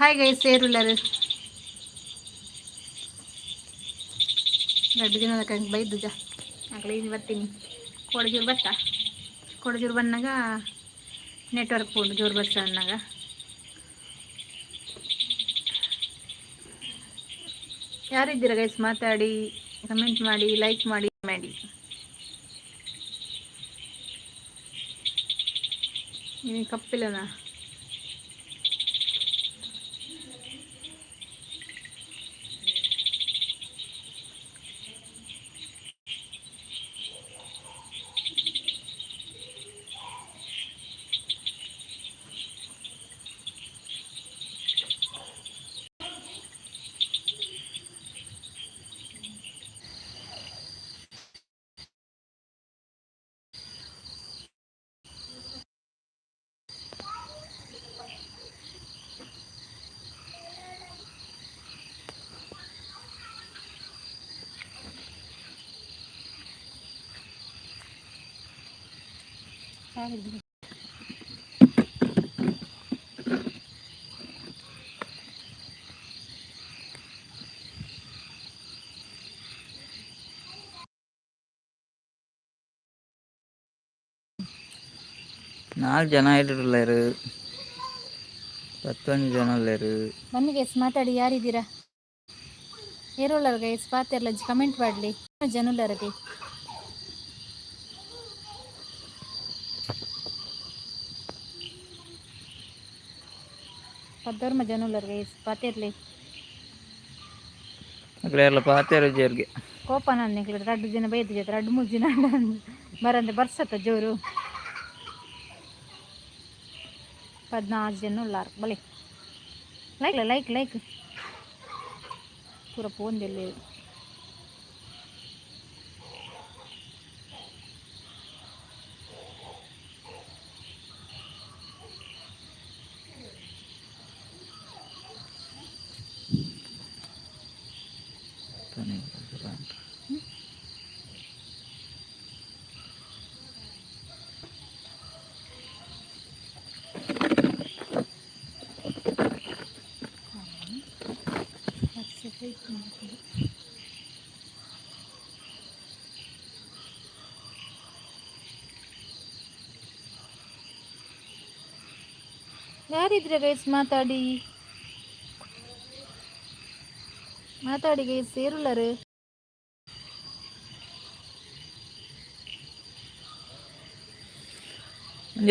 Hi guys ಸೇರುಲ್ಲರು 2 ದಿನದ ಕಂಗೆ ಬೈದುಜ ಆಗಲೇ ಬರ್ತೀನಿ ಕೊಡಜೂರು ಬತ್ತ ಕೊಡಜೂರು ಬಂದಾಗ ನೆಟ್ವರ್ಕ್ ಪೋಂಡು ಜೋರು ಬಸ್ ಅನ್ನಾಗ ಯಾರಿದ್ದೀರಾ ಗೈಸ್ ಮಾತಾಡಿ ಕಮೆಂಟ್ ಮಾಡಿ ಲೈಕ್ ಮಾಡಿ ನೀವು ಕಪ್ಪಿಲ್ಲನಾ ನಾಲ್ಕು ಜನ ಇಲ್ಲರು 11 ಜನ ಇಲ್ಲರು ಬನ್ನಿ ಗೈಸ್ ಮಾತಾಡಿ ಯಾರಿದ್ದೀರಾ ಏರೋಲ್ಲರ್ ಗೈಸ್ ಪಾತಿರ್ಲ ಕಮೆಂಟ್ ಮಾಡಲಿ ಜನುಲ್ಲರಗೆ ಪದ್ದೋರ್ಮ ಜನುಲ್ಲರ್ ಗೈಸ್ ಪಾತಿರ್ಲಿ ಅಗ್ಲೆಲ್ಲ ಪಾತೇರು ಜೇರ್ಗೆ ಕೋಪ ನಾನು 2 ದಿನ ಬೈದು ಜೊತೆ 2-3 ದಿನ ಬರಂದೆ ಬರ್ಸತ್ತ ಜೋರು 14 ಜನ ಉಳ್ಳಾರ ಬಲಿ ಲೈಕ್ ಪೂರ ಪೋಂದೆಲ್ಲಿ ಯಾರಿದ್ರೆ ಗೈಸ್ ಮಾತಾಡಿ ಗೈಸ್ ಸೇರುಲ್ಲರು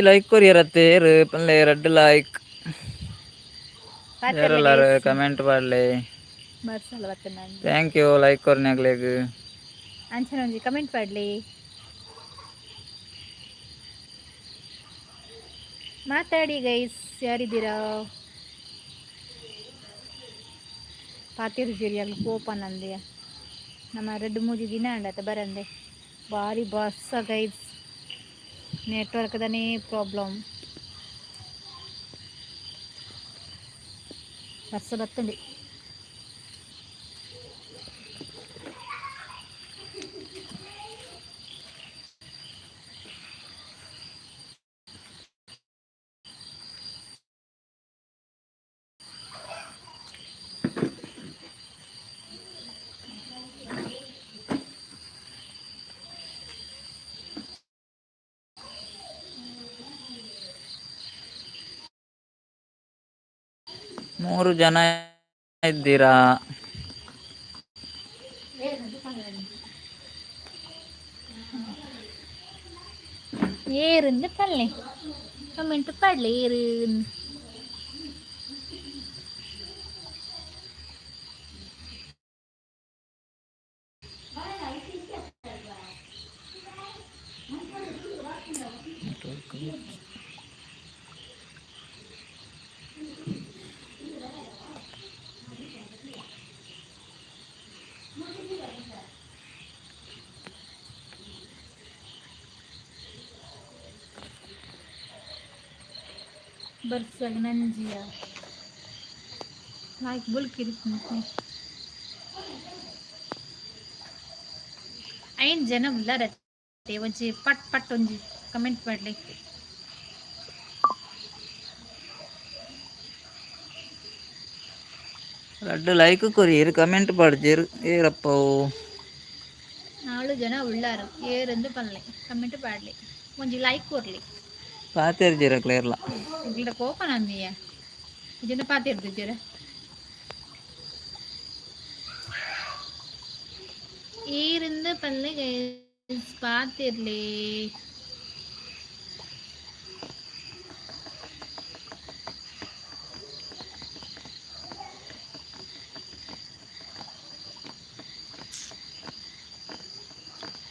ಲೈಕ್ ಕೊರಿಯರತ್ತೆ ಪಲ್ಲೆ 2 ಲೈಕ್ ಪಾತಿರ್ಲ ಯಾರೆಲ್ಲರೂ ಗೈಸ್ ಕಮೆಂಟ್ ಮಾಡಲಿ ಬರ್ಸಲ್ಲ ಬತ್ತೆ ನಾನು ಥ್ಯಾಂಕ್ ಯು ಲೈಕ್ ಕೊರ್ನಾಗ್ಲೇಗ್ ಅಂಚನೆ ಒಂಜಿ ಕಮೆಂಟ್ ಮಾಡಲಿ ಮಾತಾಡಿ ಗೈಸ್ ಯಾರಿದ್ದೀರಾ ಪಾತಿರು ಜೇರಿಯಾಗಲಿ ಕೋಪ ನಂದೆ ನಮ್ಮ 2-3 ದಿನ ಅಂಡತ್ತ ಬರಂದೆ ಭಾರಿ ಬಸ್ಸ ಗೈಸ್ ನೆಟ್ವರ್ಕ್ದನೇ ಪ್ರಾಬ್ಲಮ್ ಬರ್ಸ ಬತ್ತಂಡಿ ಮೂರು ಜನ ಇದ್ದೀರಾ ಏರುಂದು ಪಲ್ಲೆ ಕಮೆಂಟ್ ಪಡ್ಲಿ ಏರು ಬರ್ಸಲ್ ನಂಜಿಯ ಲೈಕ್ ಬುಲ್ಕಿರ್ತೀನಿ ಐನ್ ಜನ ಉಳ್ಳಾರತ್ತೆ ಒಂಜಿ ಪಟ್ ಒಂಜಿ ಕಮೆಂಟ್ ಮಾಡಲಿ ರಡ್ಡ್ ಲೈಕ್ ಕೊರಿಯರ್ ಕಮೆಂಟ್ ಪಡ್ಜೆರ್ ಏರಪ್ಪ 4 ಜನ ಉಳ್ಳಾರು ಏರೆಂದು ಪನ್ಲೆ ಕಮೆಂಟ್ ಪಾಡ್ಲಿ ಒಂಜಿ ಲೈಕ್ ಕೊರ್ಲಿ ಪಾತೆರ್ಜೆರ್ ಅಕ್ಲೆರ್ಲ ಇಗ್ಲ ಕೋಪನ ಅಂದಿಯ ಇದನ್ನ ಪಾತೆರ್ದಿಜ್ಜೆರ ಏರೆಂದು ಪನ್ಲೆ ಪಾತೆರ್ಲಿ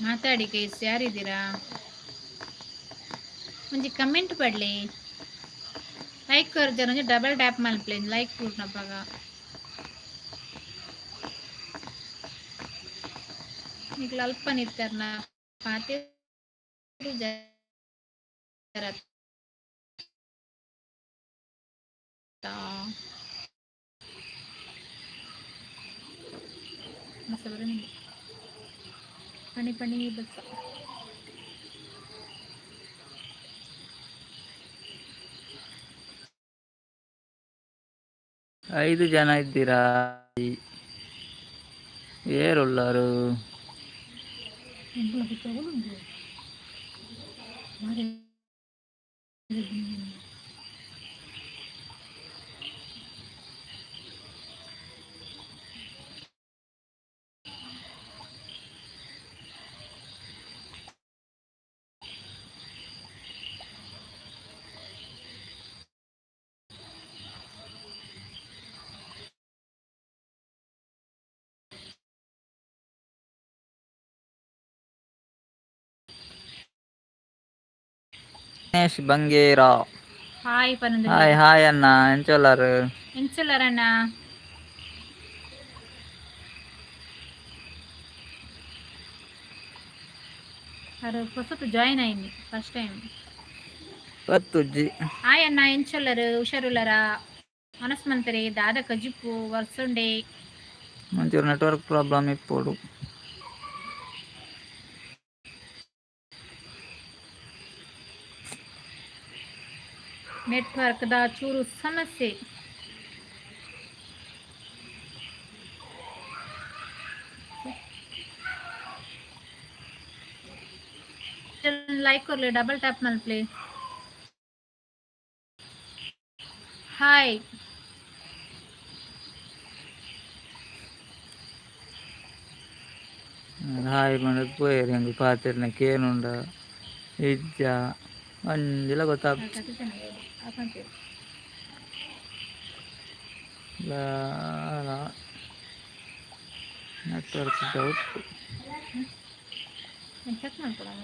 ಮಾತಾಡಿ ಗೈಸ್ ಯಾರಿದ್ದೀರಾ ಒಂಜಿ ಕಮೆಂಟ್ ಪಡ್ಲಿ ಲೈಕ್ ಕೊರ್ಜರ್ ಒಂಜಿ ಡಬಲ್ ಟ್ಯಾಪ್ ಮಲ್ಪ್ಲೇನ್ ಲೈಕ್ ಪೂರ್ಣಪ್ಪಗ ಈಗ ಅಲ್ಪ ನಿಂತಾರನ ಪಾತೆ ಪಣಿ ಪಣಿ ಬಸ್ 5 ಜನ ಇದ್ದೀರಾ ಏರುಳ್ಳಾರು ದಿನೇಶ್ ಬಂಗೇರ ಹಾಯ್ ಪನಂದು ಹಾಯ್ ಹಾಯ್ ಅಣ್ಣ ಎಂಚೊಲ್ಲಾರು ಎಂಚುಲ್ಲರಣ್ಣ ಅರೆ ಹೊಸತು ಜಾಯಿನ್ ಆಯ್ನಿ ಫಸ್ಟ್ ಟೈಮ್ ಪತ್ತುಜ್ಜಿ ಹಾಯ್ ಅಣ್ಣ ಎಂಚುಲ್ಲರು ಹುಷಾರುಲ್ಲರ ಮನಸ್ಮಂತರಿ ದಾದ ಕಜಿಪ್ಪು ವರ್ಸುಂಡೆ ಒಂಚೂರು ನೆಟ್ವರ್ಕ್ ಪ್ರಾಬ್ಲಮ್ ಇಪ್ಪೋಡು ನೆಟ್ವರ್ಕ್ ದ ಚೂರು ಸಮಸ್ಯೆ ಲೈಕ್ ಕೊರ್ಲಿ ಡಬಲ್ ಟ್ಯಾಪ್ ಮಲ್ಪ್ಲಿ ಹಾಯ್ ಹಾಯ್ ಮಾಡಕ್ ಪೋಯರಿ ಹಂಗೆ ಪಾತೆರ್ನ ಕೇನುಂಡ ಇಜ್ಜ ಮಂಜಿಲ ಗೊತ್ತಾಗ್ತದೆ ನೆಟ್ವರ್ಕ್ ಡೌಟ್ ಚೆಕ್ ಮಾಡ್ಕೊಡೋಣ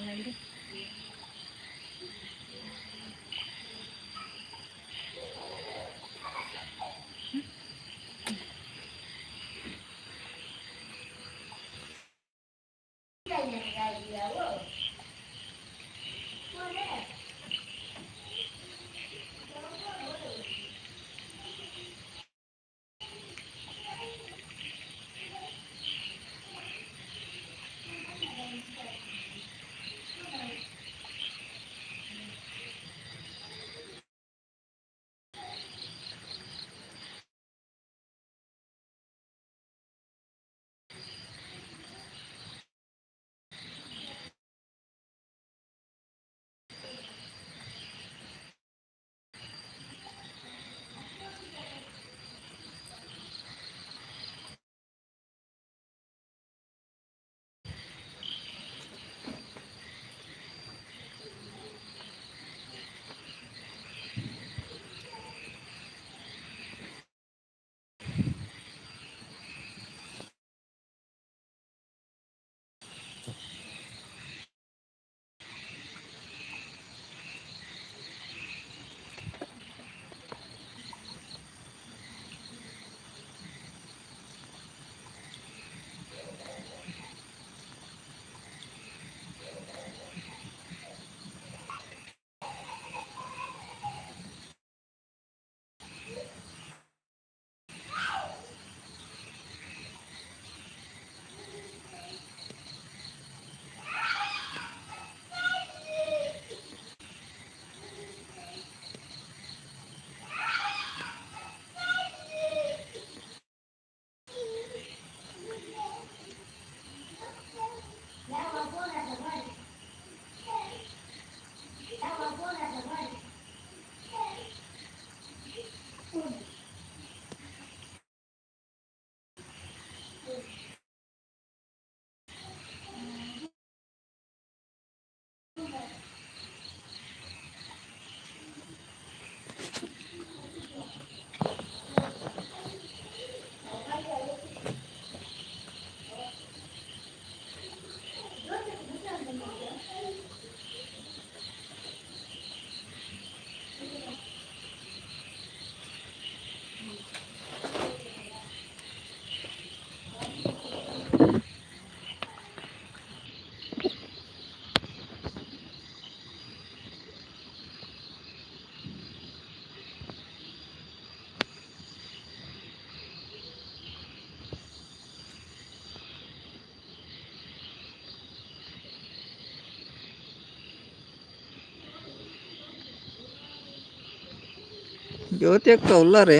ಜ್ಯೋತಿ ಅಕ್ಕ ಉಲ್ಲಾರೆ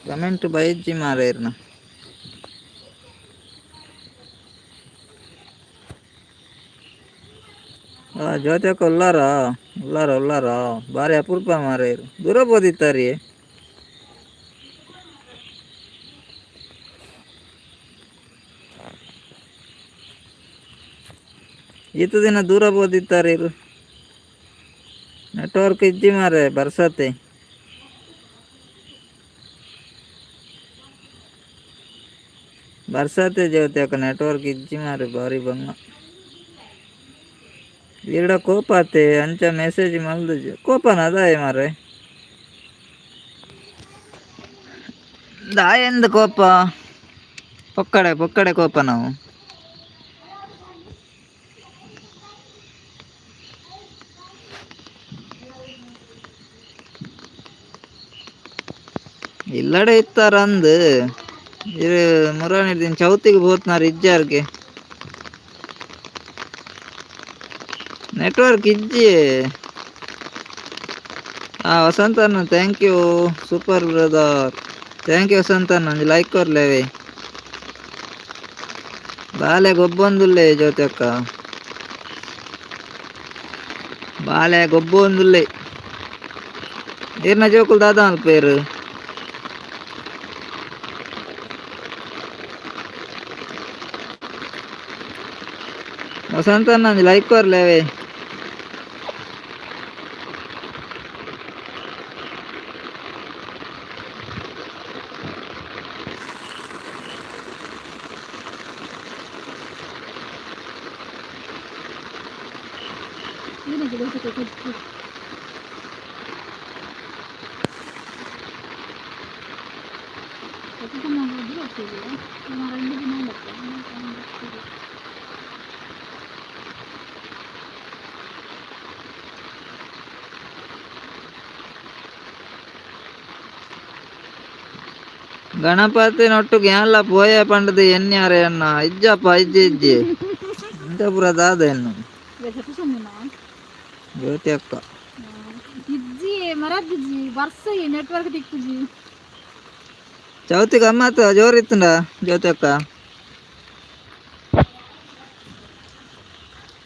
ಕಮೆಂಟ್ ಬೈಜ್ಜಿ ಮಾರೇರ್ನ ಜ್ಯೋತಿ ಅಕ್ಕ ಉಲ್ಲಾರ ಭಾರಿ ಅಪರೂಪ ಮಾರೇರು ದೂರ ಬೋದಿತ್ತಾರಿ ಈತ ದಿನ ದೂರ ಬೋದಿತ್ತಾರೆ ಇರು ನೆಟ್ವರ್ಕ್ ಇಜ್ಜಿ ಮಾರೆ ಬರ್ಸತ್ತೆ ಜ್ಯೋತಿ ಅಕ್ಕ ನೆಟ್ವರ್ಕ್ ಇಜ್ಜಿ ಮಾರೆ ಬಾರಿ ಬಂಗ ಈರಡ ಕೋಪ ಆತೆ ಅಂಚ ಮೆಸೇಜ್ ಮಲ್ದು ಕೋಪನ ಅದಾಯ ಮಾರೆ ದಾಯಂದು ಕೋಪ ಪೊಕ್ಕಡೆ ಕೋಪ ನಾವು ಇಲ್ಲಡೆ ಇತ್ತಾರ ಅಂದು ಮುರಾನಿ ಚೌತಿಗೆ ಹೋತ್ನಾರ ಇಜ್ಜಾರ್ಗೆ ನೆಟ್ವರ್ಕ್ ಇಜ್ಜಿ ವಸಂತಣ್ಣ thank you super brother thank you ವಸಂತಣ್ಣ ಒಂದು ಲೈಕ್ ಕೊರ್ಲೇವೆ ಬಾಲೆ ಗೊಬ್ಬೊಂದುಲ್ಲೆ ಜ್ಯೋತಿ ಅಕ್ಕ ಬಾಲೆ ಗೊಬ್ಬೊಂದುಲ್ಲೆ ಏರ್ನ ಜೋಕುಲ್ ದಾದ ಅಲ್ಪೇರು ವಸಂತಣ್ಣ ಒಂದು ಲೈಕ್ ಕೊರ್ಲೇವೆ ಗಣಪತಿ ನೊಟ್ಟುಗೆ ಎಲ್ಲ ಪೋಯ ಪಂಡದು ಎನ್ಯಾರೆ ಅಣ್ಣ ಇಜ್ಜಪ್ಪ ಇಜ್ಜಿ ಇಂತ ಪುರ ದಾದ ಎನ್ನು ಜ್ಯೋತಿ ಅಕ್ಕ ಇಜ್ಜಿ ಮರದ್ದಿಜ್ಜಿ ಬರ್ಸ ನೆಟ್ವರ್ಕ್ ತಿಕ್ಕುಜಿ ಚೌತಿ ಗಮ್ಮತ್ತು ಜೋರಿತ್ತುಂಡ ಜ್ಯೋತಿ ಅಕ್ಕ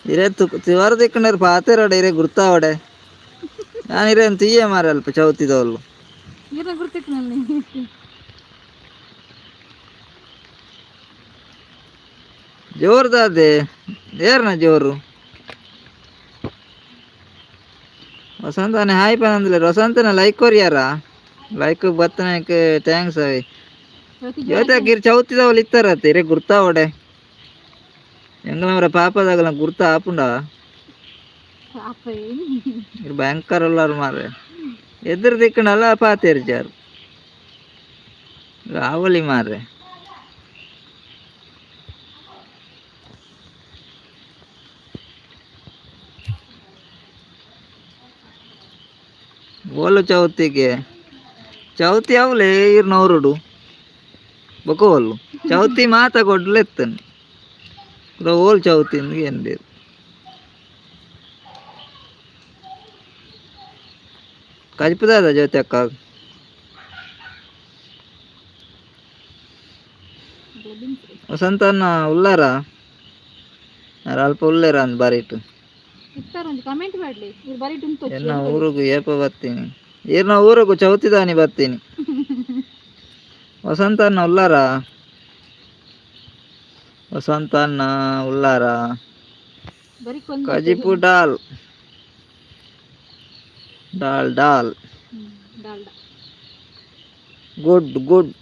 ಇರೇ ತಿವಾರ ತಿಕ್ಕಂಡ್ರೆ ಪಾತೆರಡೆ ಇರೇ ಗುರ್ತಾವಡೆ ನಾನು ಇರೇ തീയെ ಮಾರ ಅಲ್ಪ ಚೌತಿದವಲ್ಲು ಜೋರ್ದಾದೆ ಏರ್ನ ಜೋರು ವಸಂತನೇ ಹಾಯ್ ಪನಂದಿಲ್ಲ ವಸಂತನ ಲೈಕ್ ಕೊರಿಯಾರ ಲೈಕ್ ಬತ್ತನಕ್ಕೆ ಥ್ಯಾಂಕ್ಸ್ ಅವಿ ಜ್ಯೋತಿಗಿರ್ ಚೌತಿದವಲ್ಲಿ ಇತ್ತಾರತ್ತೆ ಇರೇ ಗುರ್ತಾವಡೆ ಎಂಗಲವರ ಪಾಪದಾಗಲ ಗುರ್ತ ಆಪುಂಡ ಭಯಂಕರ ಉಲ್ಲಾರು ಮಾರೆ ಎದುರು ದಿಕ್ಕಂಡಲ್ಲ ಪಾತೇರ್ಜಾರು ರಾವಲಿ ಮಾರೆ ಓಲು ಚೌತಿಗೆ ಚೌತಿ ಅವಲೇ ಇರ್ನವರುಡು ಬೊಕೋಲು ಚೌತಿ ಮಾತ ಕೊಡ್ಲೆತ್ತನು ಓಲ್ ಚೌತಿ ಏನು ಕಜಿಪುದಾದ ಜ್ಯೋತಿ ಅಕ್ಕ ವಸಂತನ್ನ ಉಲ್ಲಾರ ಅಲ್ಪ ಉಲ್ಲೇರ ಅಂದ್ ಬರೀಟು ಎನ್ನ ಊರಿಗೂ ಏಪ ಬರ್ತೀನಿ ಏರ್ನ ಊರಿಗೂ ಚೌತಿದಾನಿ ಬರ್ತೀನಿ ವಸಂತನ್ನ ಉಲ್ಲಾರ ವಸಂತನ್ನ ಉಲ್ಲಾರ ಕಜಿಪು ಡಾಲ್ ಡಾಲ್ ಡಾಲ್ ಗುಡ್ ಗುಡ್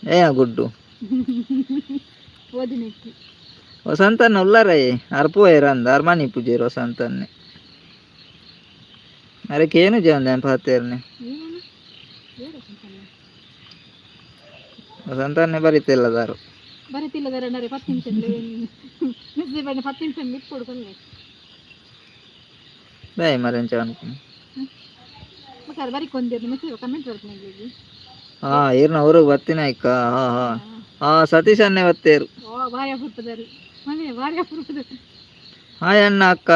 ಏ ಗುಡ್ಡು ವಸಂತನ್ನ ಉಲ್ಲಾರಯ್ಯ ಅರ್ಪೋಯರಂದ ಅರ್ಮಾನಿ ಪೂಜೆರು ವಸಂತನ್ನೇ ಅರಕೇನು ಜಂದ ಪಾತೇರ್ನೆ ವಸಂತನ್ನೇ ಬರೀತಿಲ್ಲದಾರು ಬಾಯ್ ಮರಂಚ ಅನ್ಕೊಂಡು ಹಾ ಇರ್ನ ಊರಿಗೆ ಬರ್ತೀನಿ ಅಕ್ಕ ಹಾ ಸತೀಶ್ ಅನ್ನೇ ಬತ್ತೇರು ಹಾಯ್ ಅಣ್ಣ ಅಕ್ಕ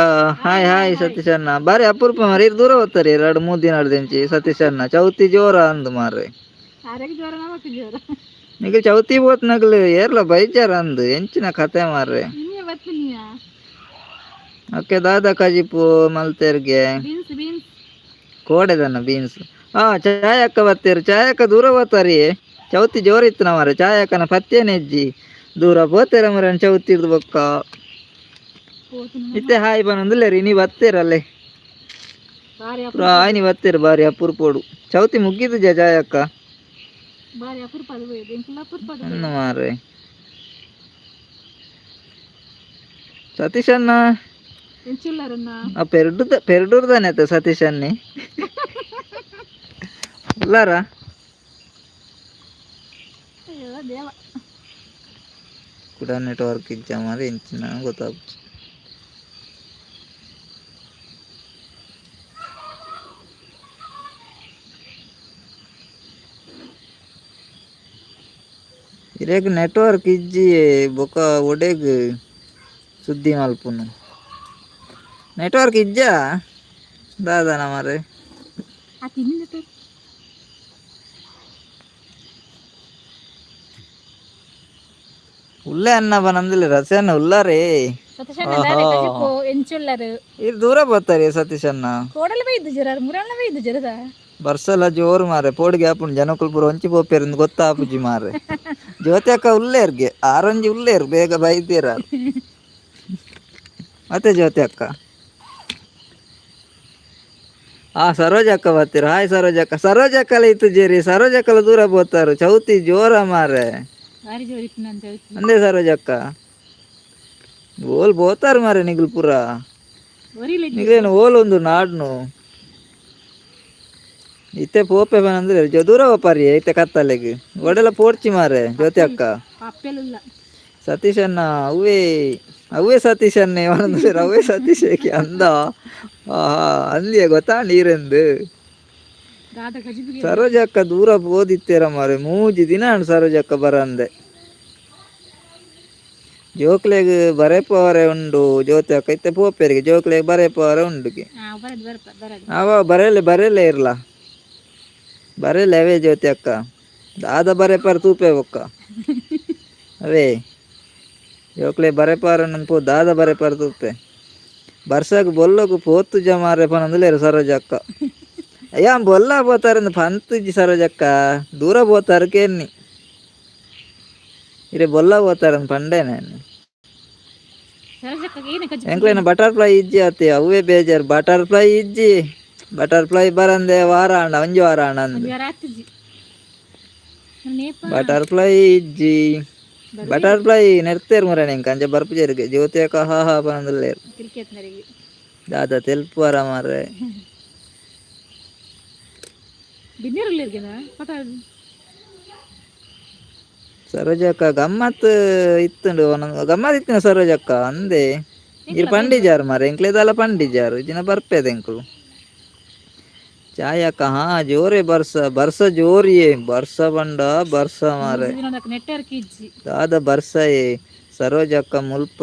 ಹಾಯ್ ಹಾಯ್ ಸತೀಶ್ ಅಣ್ಣ ಬಾರಿ ಅಪರೂಪ ಮಾರಿ ದೂರ ಹೋಗ್ತಾರೆ 2-3 ದಿನ ಆಡ್ದಿಂಚಿ ಸತೀಶ್ ಅಣ್ಣ ಚೌತಿ ಜೋರ ಅಂದು ಮಾರ್ರೆ ನಿಖಿಲ್ ಚೌತಿ ಬೋತ್ ನಗಲು ಏರ್ಲ ಬೈಜಾರ ಅಂದು ಎಂಚಿನ ಕತೆ ಮಾರ್ರೆ ಓಕೆ ದಾದಾ ಕಜಿಪು ಮಲ್ತೇರ್ಗೆ ಕೋಡೆದನ್ನ ಬೀನ್ಸ್ ಚಾಯಕ್ಕ ಬತ್ತೇರು ಚಾಯಕ್ಕ ದೂರ ಹೋಗ್ತಾರಿ ಚೌತಿ ಜೋರ ಇತ್ತು ಮಾರೆ ಚಾಯಕ್ಕನ ಪತ್ತೇನೆ ಹೆಜ್ಜಿ ದೂರ ಹೋಗ್ತೇರ ಮರ ಚೌತಿ ಇರ್ದು ಬೊಕ್ಕ ಇತ್ತೆ ಹಾಯ್ ಬಂದುಲ್ಲೇರಿ ನೀವು ಬತ್ತೇರಲ್ಲೇ ಹಾಯ್ ನೀವು ಬತ್ತೇರು ಬಾರಿ ಅಪೂರ್ಪೋಡು ಚೌತಿ ಮುಗಿದು ಚಾಯಕ್ಕ ಮಾರ್ರೆ ಸತೀಶ್ ಅಣ್ಣ ಪೆರಡೂರ್ದಾನೆ ಆಯ್ತು ಸತೀಶ್ ಅನ್ನಿ ಅಲ್ಲಾರ ಕೂಡ ನೆಟ್ವರ್ಕ್ ಇಜ್ಜ ಮಾರಿ ಇಂಚಿನ ಗೊತ್ತಾಗ ಇರೇಗ ನೆಟ್ವರ್ಕ್ ಇಜ್ಜಿ ಬೊಕ ಒಡೆಗ್ ಸುದ್ದಿ ಮಲ್ಪುನು ನೆಟ್ವರ್ಕ್ ಇಜ್ಜ ದಾದಾನ ಮಾರೆ ಉಲ್ಲೆ ಅನ್ನ ಬನಂದಿಲ್ಲ ರಸನ್ನ ಉಲ್ಲಾರೇ ಇದು ದೂರ ಬರ್ತಾರೆ ಸತೀಶ್ ಅನ್ನ ಬರ್ಸಲ ಜೋರು ಮಾರೆ ಪೋಡಿಗೆ ಹಾಪುಂಡು ಜನಕುಲ್ಪುರ ಒಂಚಿ ಪೋಪೇರಿಂದ ಗೊತ್ತಾಪುಜಿ ಮಾರೆ ಜ್ಯೋತಿ ಅಕ್ಕ ಉಲ್ಲೇರ್ಗೆ ಆರಂಜಿ ಉಲ್ಲೇರು ಬೇಗ ಬೈತೀರ ಮತ್ತೆ ಜ್ಯೋತಿ ಅಕ್ಕ ಸರೋಜ ಅಕ್ಕ ಬರ್ತೀರ ಹಾಯ್ ಸರೋಜ ಅಕ್ಕ ಸರೋಜ ಅಕ್ಕಲ ಇತ್ತು ಜೇರಿ ಸರೋಜ ಅಕ್ಕಲ ದೂರ ಬೋತಾರು ಚೌತಿ ಜೋರ ಮಾರೆ ಅಂದೇ ಸರೋಜ ಅಕ್ಕ ಓಲ್ ಬೋತಾರು ಮಾರೆ ನಿಗಲ್ ಪುರ ನಿಗಲೇನು ಓಲ್ ಒಂದು ನಾಡ್ನು ಇತ್ತೆ ಪೋಪೆ ಬಂದ್ರೆ ದೂರ ಹೋಪಾರಿ ಇತ್ತೆ ಕತ್ತಲೆಗೆ ಒಡೆಲ್ಲ ಪೋಡ್ಚಿ ಮಾರೆ ಜ್ಯೋತಿ ಅಕ್ಕ ಸತೀಶ್ ಅಣ್ಣ ಅವೇ ಸತೀಶ್ ಅನ್ನೆ ಅವೇ ಸತೀಶ್ ಅಂದ ಅಂದಿಯ ಗೊತ್ತಾ ನೀರೆಂದು ಸರೋಜ ಅಕ್ಕ ದೂರ ಬೋದಿತ್ತೇರ ಮಾರೆ 3 ದಿನ ಸರೋಜ ಅಕ್ಕ ಬರಂದೆ ಜೋಕ್ಲೆಗ್ ಬರೆಪವರೆ ಉಂಡು ಜ್ಯೋತಿ ಅಕ್ಕ ಇತ್ತೆ ಪೋಪೇರಿಗೆ ಜೋಕ್ಲೆಗ್ ಬರೆಪವರೆ ಉಂಡುಗೆ ಅವ ಬರೆಯಲೇ ಇರ್ಲ ಬರೆಯಲ್ಲ ಅವೇ ಜ್ಯೋತಿ ಅಕ್ಕ ದಾದ ಬರೆಪಾರ ತೂಪೆ ಒಕ್ಕ ಅವೇ ಜೋಕ್ಲೆ ಬರೆಪಾರ ನನ್ಪು ದಾದ ಬರೆಪಾರ ತೂಪೆ ಬರ್ಸಾಗ ಬೊಲ್ಲಗು ಪೋತು ಜಮಾರೆ ಪನಂದುಲೇರು ಸರೋಜ ಅಕ್ಕ ಅಯ್ಯ ಬೊಲ್ಲ ಬೋತಾರ ಪಂತುಜಿ ಸರೋಜ ಅಕ್ಕ ದೂರ ಬೋತಾರ ಕೇನ್ನಿ ಇರೇ ಬೊಲ್ಲ ಬೋತಾರ ಪಂಡೇನೆ ಎಂಕ್ಲೇನ ಬಟರ್ಫ್ಲೈ ಇಜ್ಜಿ ಆತಿ ಅವೇ ಬೇಜಾರು ಬಟರ್ಫ್ಲೈ ಬರಂದೆ ವಾರ ಅಣ್ಣ ಒಂಜಿ ವಾರ ಅಣ್ಣ ಅಂದು ಬಟರ್ಫ್ಲೈ ಇಜ್ಜಿ ಬಟರ್ಫ್ಲೈ ನೆರ್ತೇರು ಮುರ ನಿಂಕ ಅಂಚೆ ಬರ್ಪುಜೇರಿಗೆ ಜ್ಯೋತಿ ಅಕ್ಕ ಹಾ ಬಂದಲ್ಲೇರು ದಾದ ತೆಲ್ಪುವರ ಮಾರ್ರೆ ಸರೋಜ ಅಕ್ಕ ಗಮ್ಮತ್ ಇತ್ತುಂಡು ಗಮ್ಮತ್ ಇತ್ತಿನ ಸರೋಜ ಅಕ್ಕ ಅಂದೆ ಇರು ಪಂಡಿಜಾರು ಮಾರೆ ಎಂಕ್ಲೇದಲ್ಲ ಪಂಡಿಜಾರು ಇಜಿನ ಬರ್ಪೇದ ಎಂಕ್ಲು ಚಾಯ್ ಅಕ್ಕ ಜೋರೇ ಬರ್ಸ ಜೋರಿಯೇ ಬರ್ಸ ಬಂಡ ಬರ್ಸ ಮಾರೆ ದಾದ ಬರ್ಸಯೇ ಸರೋಜ ಅಕ್ಕ ಮುಲ್ಪ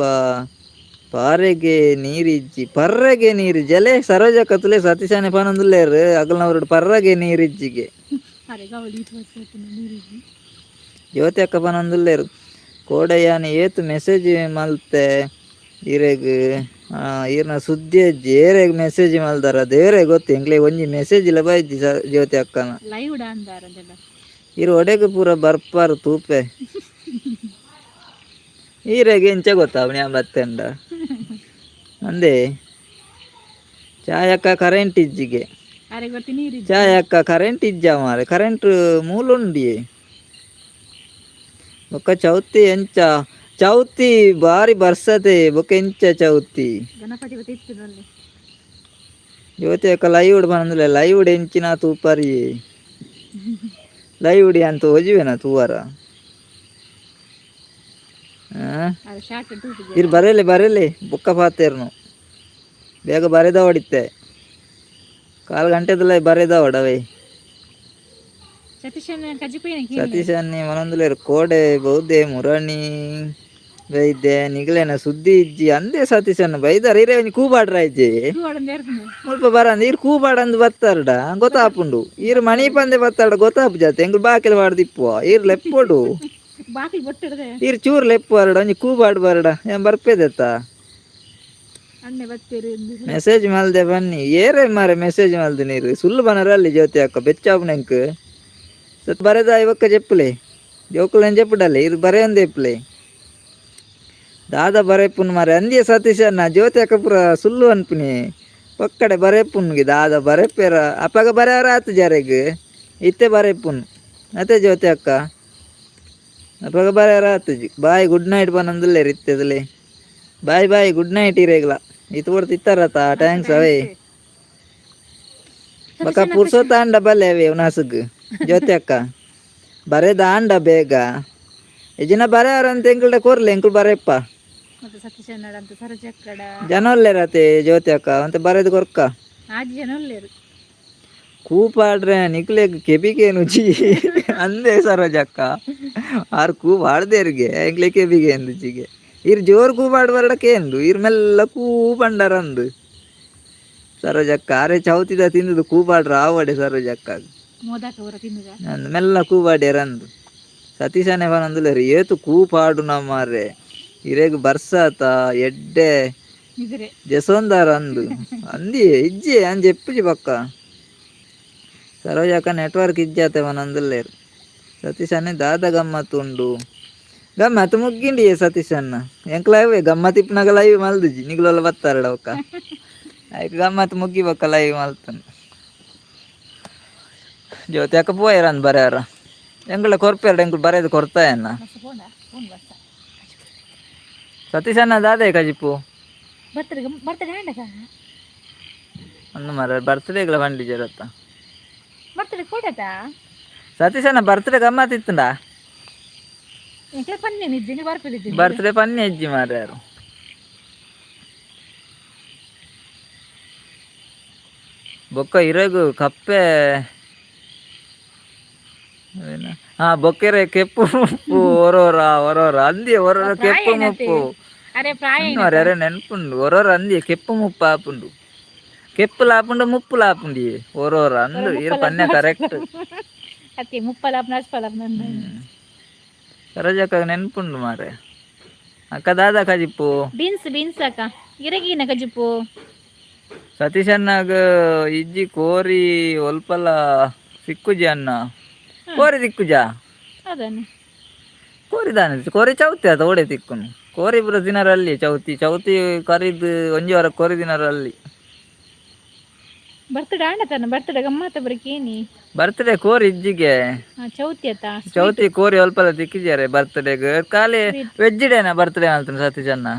ಪಾರೆಗೆ ನೀರಿಜ್ಜಿ ಪರ್ರೆಗೆ ನೀರು ಜಲೆ ಸರೋಜ ಅಕ್ಕ ತುಲೆ ಸತೀಶಾನೆ ಪನಂದುಲ್ಲೇರು ಅಗಲ್ನವ್ರು ಪರ್ರಗೆ ನೀರಿಜ್ಜಿಗೆ ಜ್ಯೋತಿ ಅಕ್ಕ ಪನಂದುಲ್ಲೇರು ಕೋಡಯ್ಯಾನ ಏತು ಮೆಸೇಜ್ ಮಲ್ತೆ ಇರೆಗ್ ಈರ್ನ ಸುದ್ದಿ ಅಜ್ಜಿ ಏರೆಗ್ ಮೆಸೇಜ್ ಮಲ್ದಾರ ದೇವರೇ ಗೊತ್ತು ಎಂಕ್ಲೆ ಒಂಜಿ ಮೆಸೇಜ್ ಇಲ್ಲ ಬೈದ್ದಿ ಜ್ಯೋತಿ ಅಕ್ಕನ ಇರು ಒಡೆಗೆ ಪೂರ ಬರ್ಪಾರು ತೂಪೆ ಈರೆಗೆ ಎಂಚ ಗೊತ್ತಾವಣಿ ಬತ್ತೆಂಡ ಅಂದೆ ಚಾಯ್ ಅಕ್ಕ ಕರೆಂಟ್ ಇಜ್ಜಿಗೆ ಚಾಯ್ ಅಕ್ಕ ಕರೆಂಟ್ ಇಜ್ಜ ಮಾರೆ ಕರೆಂಟ್ ಮೂಲುಂಡಿಯೇ ಬೊಕ್ಕ ಚೌತಿ ಎಂಚ ಚೌತಿ ಬಾರಿ ಬರ್ಸದೆ ಬೊಕ್ಕ ಎಂಚ ಚೌತಿ ಜ್ಯೋತಿ ಅಕ್ಕ ಲೈವ್ಡ್ ಬಂದ್ರೆ ಲೈವ್ಡ್ ಎಂಚಿನ ತೂಪರಿ ಲೈವ್ಡಿ ಅಂತ ಓಜಿವೆನ ತೂವರ ಇರ್ ಬರೇಲೆ ಬೊಕ್ಕ ಪಾತೇರ್ನು ಬೇಗ ಬರೆದ ಹೊಡಿತ್ತೆ 4 ಗಂಟೆದಲ್ಲ ಬರೆದ ಹೊಡವೆ ಸತೀಶ್ ಅನ್ನಿ ಮನೊಂದುಲೇರು ಕೋಡೆ ಬೌದ್ದೆ ಮುರಣಿ ಬೈದೆ ನಿಗ್ಲೇನ ಸುದ್ದಿ ಇಜ್ಜಿ ಅಂದೇ ಸತೀಶನ್ನ ಬೈದಾರ ಇರೇ ಒಂಜಿ ಕೂಬಾಡ್ರ ಇಜ್ಜಿ ಮುಲ್ಪ ಬರಂದ ಇರ್ ಕೂಬಾಡಂದು ಬತ್ತಾರಡ ಗೊತ್ತಾಪುಂಡು ಇರ್ ಮಣಿ ಪಂದೆ ಬತ್ತಾರಡ ಗೊತ್ತಾಪು ಜಾತೆ ಎಂಗ್ ಬಾಕಿಲ ಬಾಡ್ದಿಪ್ಪುವ ಇರ್ ಲೆಪ್ಪೊಡು ಇರ್ ಚೂರ್ ಲೆಪ್ಪು ಅರಡ ಒಂಜಿ ಕೂಬಾಡ್ ಬರಡ ಏನ್ ಬರ್ಪೆದೆತ್ತ ಮೆಸೇಜ್ ಮಲ್ದೆ ಬನ್ನಿ ಏರೇ ಮಾರೆ ಮೆಸೇಜ್ ಮಲ್ದು ನೀರು ಸುಳ್ಳು ಬನರ ಅಲ್ಲಿ ಜ್ಯೋತಿ ಅಕ್ಕ ಬೆಚ್ಚಾಪುನೆಂಕ್ ಸತ್ ಬರೆದ ಇವಕ್ಕ ಜೆಪ್ಪುಲೆ ಜೋಕುಲೆನ್ ಜೆಪ್ಪುಡಲ್ಲ ಇರ್ ಬರೆಯೊಂದು ಎಪ್ಪುಲೆ ದಾದ ಬರೆಪುನ್ ಮಾರೆ ಅಂದಿಯ ಸತೀಶನ್ನ ಜ್ಯೋತಿ ಅಕ್ಕ ಪೂರ ಸುಳ್ಳು ಅನ್ಪುನಿ ಒಕ್ಕಡೆ ಬರೆಪುನ್ಗೆ ದಾದ ಬರೆಪೇರ ಅಪ್ಪಗ ಬರೆಯವ್ರ ಆತು ಜರೆಗ್ ಇತ್ತೆ ಬರೆಪುನ್ ಅತ್ತೆ ಜ್ಯೋತಿ ಅಕ್ಕ ಅಪ್ಪಗ ಬರೆಯವ್ರ ಆತು ಬಾಯ್ ಗುಡ್ ನೈಟ್ ಬನ್ನೊಂದುಲ್ಲೆ ಇತ್ತದಲೆ ಬಾಯ್ ಬಾಯ್ ಗುಡ್ ನೈಟ್ ಇರೇಗ್ಲ ಇತ್ತು ಕೊಡ್ತು ಇತ್ತಾರತ್ತ ಟ್ಯಾಂಕ್ಸ್ ಅವೇ ಬಕ ಪುರ್ಸೋತ ಅಂಡ ಬಲ್ಲೆ ಅವೇ ನಾಸುಗ್ ಜ್ಯೋತಿ ಅಕ್ಕ ಬರೆದ ಅಂಡ ಬೇಗ ಎಜಿನ ಬರೆಯವ್ರಂತ ಎಂಕಲ್ಡೆ ಕೊರ್ಲೆ ಎಂಕಲ್ ಬರೆಯಪ್ಪ ಜನೊಲ್ಲೇರತೆ ಜ್ಯೋತಿ ಅಕ್ಕ ಅಂತ ಬರೆದು ಕೊರ್ಕ ಕೂಪಾಡ್ರೆ ನಿಕ್ಲೆಗ್ ಕೆಬಿಗೇನು ಜಿ ಅಂದೆ ಸರೋಜಕ್ಕ ಆರ್ ಕೂಪಾಡ್ದೇರ್ಗೆ ಎಂಕ್ಲೆ ಕೆಬಿಗೆ ಎಂದು ಜಿಗೆ ಇರ್ ಜೋರ್ ಕೂಪಾಡ್ ಬರಡಕ್ಕೆ ಎಂದು ಇರ್ ಮೆಲ್ಲ ಕೂಪಂಡರಂದು ಸರೋಜಕ್ಕ ಅರೆ ಚೌತಿದ ತಿಂದುದು ಕೂಪಾಡ್ರ ಆವಡೆ ಸರೋಜಕ್ಕ ಅಂದು ಮೆಲ್ಲ ಕೂಪಾಡ್ಯಾರಂದು ಸತೀಶನೇ ಬನಂದುಲೇರಿ ಏತು ಕೂಪಾಡು ನಮ್ಮಾರೆ ಇರೇಗ್ ಬರ್ಸಾತ ಎಡ್ಡೆ ಜಸೊಂದಾರ ಅಂದು ಅಂದಿ ಇಜ್ಜಿ ಅಂಜಿ ಎಪ್ಪುಜಿ ಪಕ್ಕ ಸರೋಜಕ್ಕ ನೆಟ್ವರ್ಕ್ ಇಜ್ಜಾತೆ ಬನಂದುಲ್ಲೇರು ಸತೀಶನೇ ದಾದ ಗಮ್ಮತ್ತು ಉಂಡು ಗಮ್ಮತ್ತು ಮುಗ್ಗಿಂಡಿ ಸತೀಶನ್ನ ಎಂಕ್ ಲೈವ್ ಗಮ್ಮತ್ ಇಪ್ಪನಾಗ ಲೈವ್ ಮಲ್ದುಜಿ ನಿಗ್ಲೆಲ್ಲ ಬತ್ತಾರಡ ಅವಕ್ಕ ಆಯ್ತು ಗಮ್ಮತ್ತು ಮುಗ್ಗಿ ಬಕ್ಕ ಲೈವ್ ಮಲ್ತಾನೆ ಜ್ಯೋತಿ ಅಕ್ಕ ಪೋಯರಂದು ಬರೆಯಾರ ಎಂಗಳ ಕೊರ್ಪೆರಡು ಎಂಕುಲು ಬರೆದು ಕೊರ್ತಾಯನ್ನ ಸತೀಶನ್ನ ದಾದೆ ಕಜಿಪು ಒಂದು ಮರ ಬರ್ತ್ಡೇಗಳ ಪಂಡಿಜರತ್ತ ಸತೀಶನ್ನ ಬರ್ತ್ಡೇ ಗಮ್ಮತ್ ಇತ್ತುಂಡ ಬರ್ತ್ಡೇ ಪನ್ನಿ ಅಜ್ಜಿ ಮಾರ ಯಾರು ಬೊಕ್ಕ ಇರಗು ಕಪ್ಪೆ ಹಾ ಬೊಕ್ಕೆರೆ ಕೆಪ್ಪು ಮುಪ್ಪು ಒರೋರ ಅಂದಿಯ ಒರೋರ ಕೆಪ್ಪು ಮುಪ್ಪು ಅರೆ ನೆನ್ಪುಂಡು ಒರೋರ ಅಂದಿಯ ಕೆಪ್ಪು ಮುಪ್ಪು ಆಪುಂಡು ಕೆಪ್ಪು ಲಾಪುಂಡು ಮುಪ್ಪು ಲಾಪುಂಡಿ ಒರೋರ ಅಂದು ಇರ ಪನ್ಯ ಕರೆಕ್ಟ್ ಸರೋಜಕ್ಕ ನೆನ್ಪುಂಡು ಮಾರೆ ಅಕ್ಕ ದಾದ ಕಜಿಪ್ಪು ಬೀನ್ಸ್ ಅಕ್ಕ ಇರಗಿನ ಕಜಿಪ್ಪು ಸತೀಶನ್ನಾಗ ಇಜ್ಜಿ ಕೋರಿ ಒಲ್ಪಲ ಸಿಕ್ಕುಜಿ ಅನ್ನ ಕೋರಿ ದಿಕ್ಕುಜ ಕೋರಿ ದಾನ ಕೋರಿ ಚೌತಿ ಆತ ಓಡೆ ತಿಕ್ಕುನು ಕೋರಿ ಪುರ ದಿನರಲ್ಲಿ ಚೌತಿ ಕರಿದು ಒಂಜಿ ವಾರ ಕೋರಿ ದಿನರಲ್ಲಿ ಬರ್ತ್ಡೇ ಕೋರಿ ಇಜ್ಜಿಗೆ ಚೌತಿ ಕೋರಿ ಒಲ್ಪಲ ತಿಕ್ಕಿದ್ಯಾರೆ ಬರ್ತ್ಡೇಗೆ ಖಾಲಿ ವೆಜ್ ಡೇನ ಬರ್ತ್ಡೇ ಮಾಡ್ತಾನೆ ಸತೀಶನ್ನ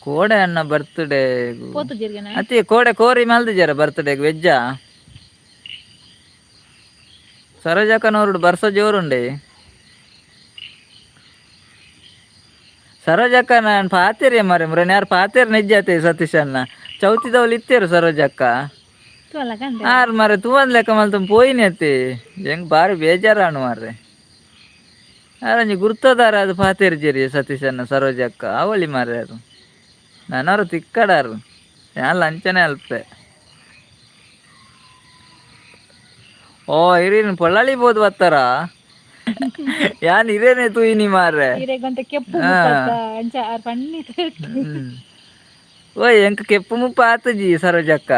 ಕೋಡೆ ಅನ್ನ ಬರ್ತ್ಡೇ ಅತಿ ಕೋರಿ ಮಲ್ದಿದ್ದಾರೆ ಬರ್ತ್ಡೇಗೆ ವೆಜ್ಜ ಸರೋಜಕ್ಕನವ್ರು ಬರ್ಸ ಜೋರುಂಡೆ ಸರೋಜಕ್ಕ ನಾನು ಪಾತೇರಿ ಮಾರೆ ಮುರನ್ ಯಾರು ಪಾತೇರಿ ನಿಜ್ಜಾತೆ ಸತೀಶನ್ನ ಚೌತಿದವಳು ಇತ್ತೇರು ಸರೋಜಕ್ಕ ಆರು ಮಾರೆ ತೂವನ್ ಲೆಕ್ಕ ಮಲ್ತ ಪೋಯಿನತಿ ಹೆಂಗ್ ಬಾರಿ ಬೇಜಾರಾಣು ಮಾರ್ರೆ ಅರಂಜಿ ಗುರ್ತದಾರ ಅದು ಪಾತೇರಿ ಜೇರಿ ಸತೀಶನ್ನ ಸರೋಜಕ್ಕ ಅವಳಿ ಮಾರ್ರೆ ಅದು ನನ್ನವರು ತಿಕ್ಕಡಾರು ಯಾನ್ ಲಂಚನೆ ಅಲ್ಪೆ ಓ ಹಿರಿನ ಪೊಳ್ಳಳಿಬೋದು ಬತ್ತಾರ ಯಾನ್ ಹಿರೇನೆ ತೂಯಿನಿ ಮಾರ್ರೆ ಓಯ್ ಎಂಕ್ ಕೆಪ್ಪು ಮುಪ್ಪ ಆತಜಿ ಸರೋಜಕ್ಕ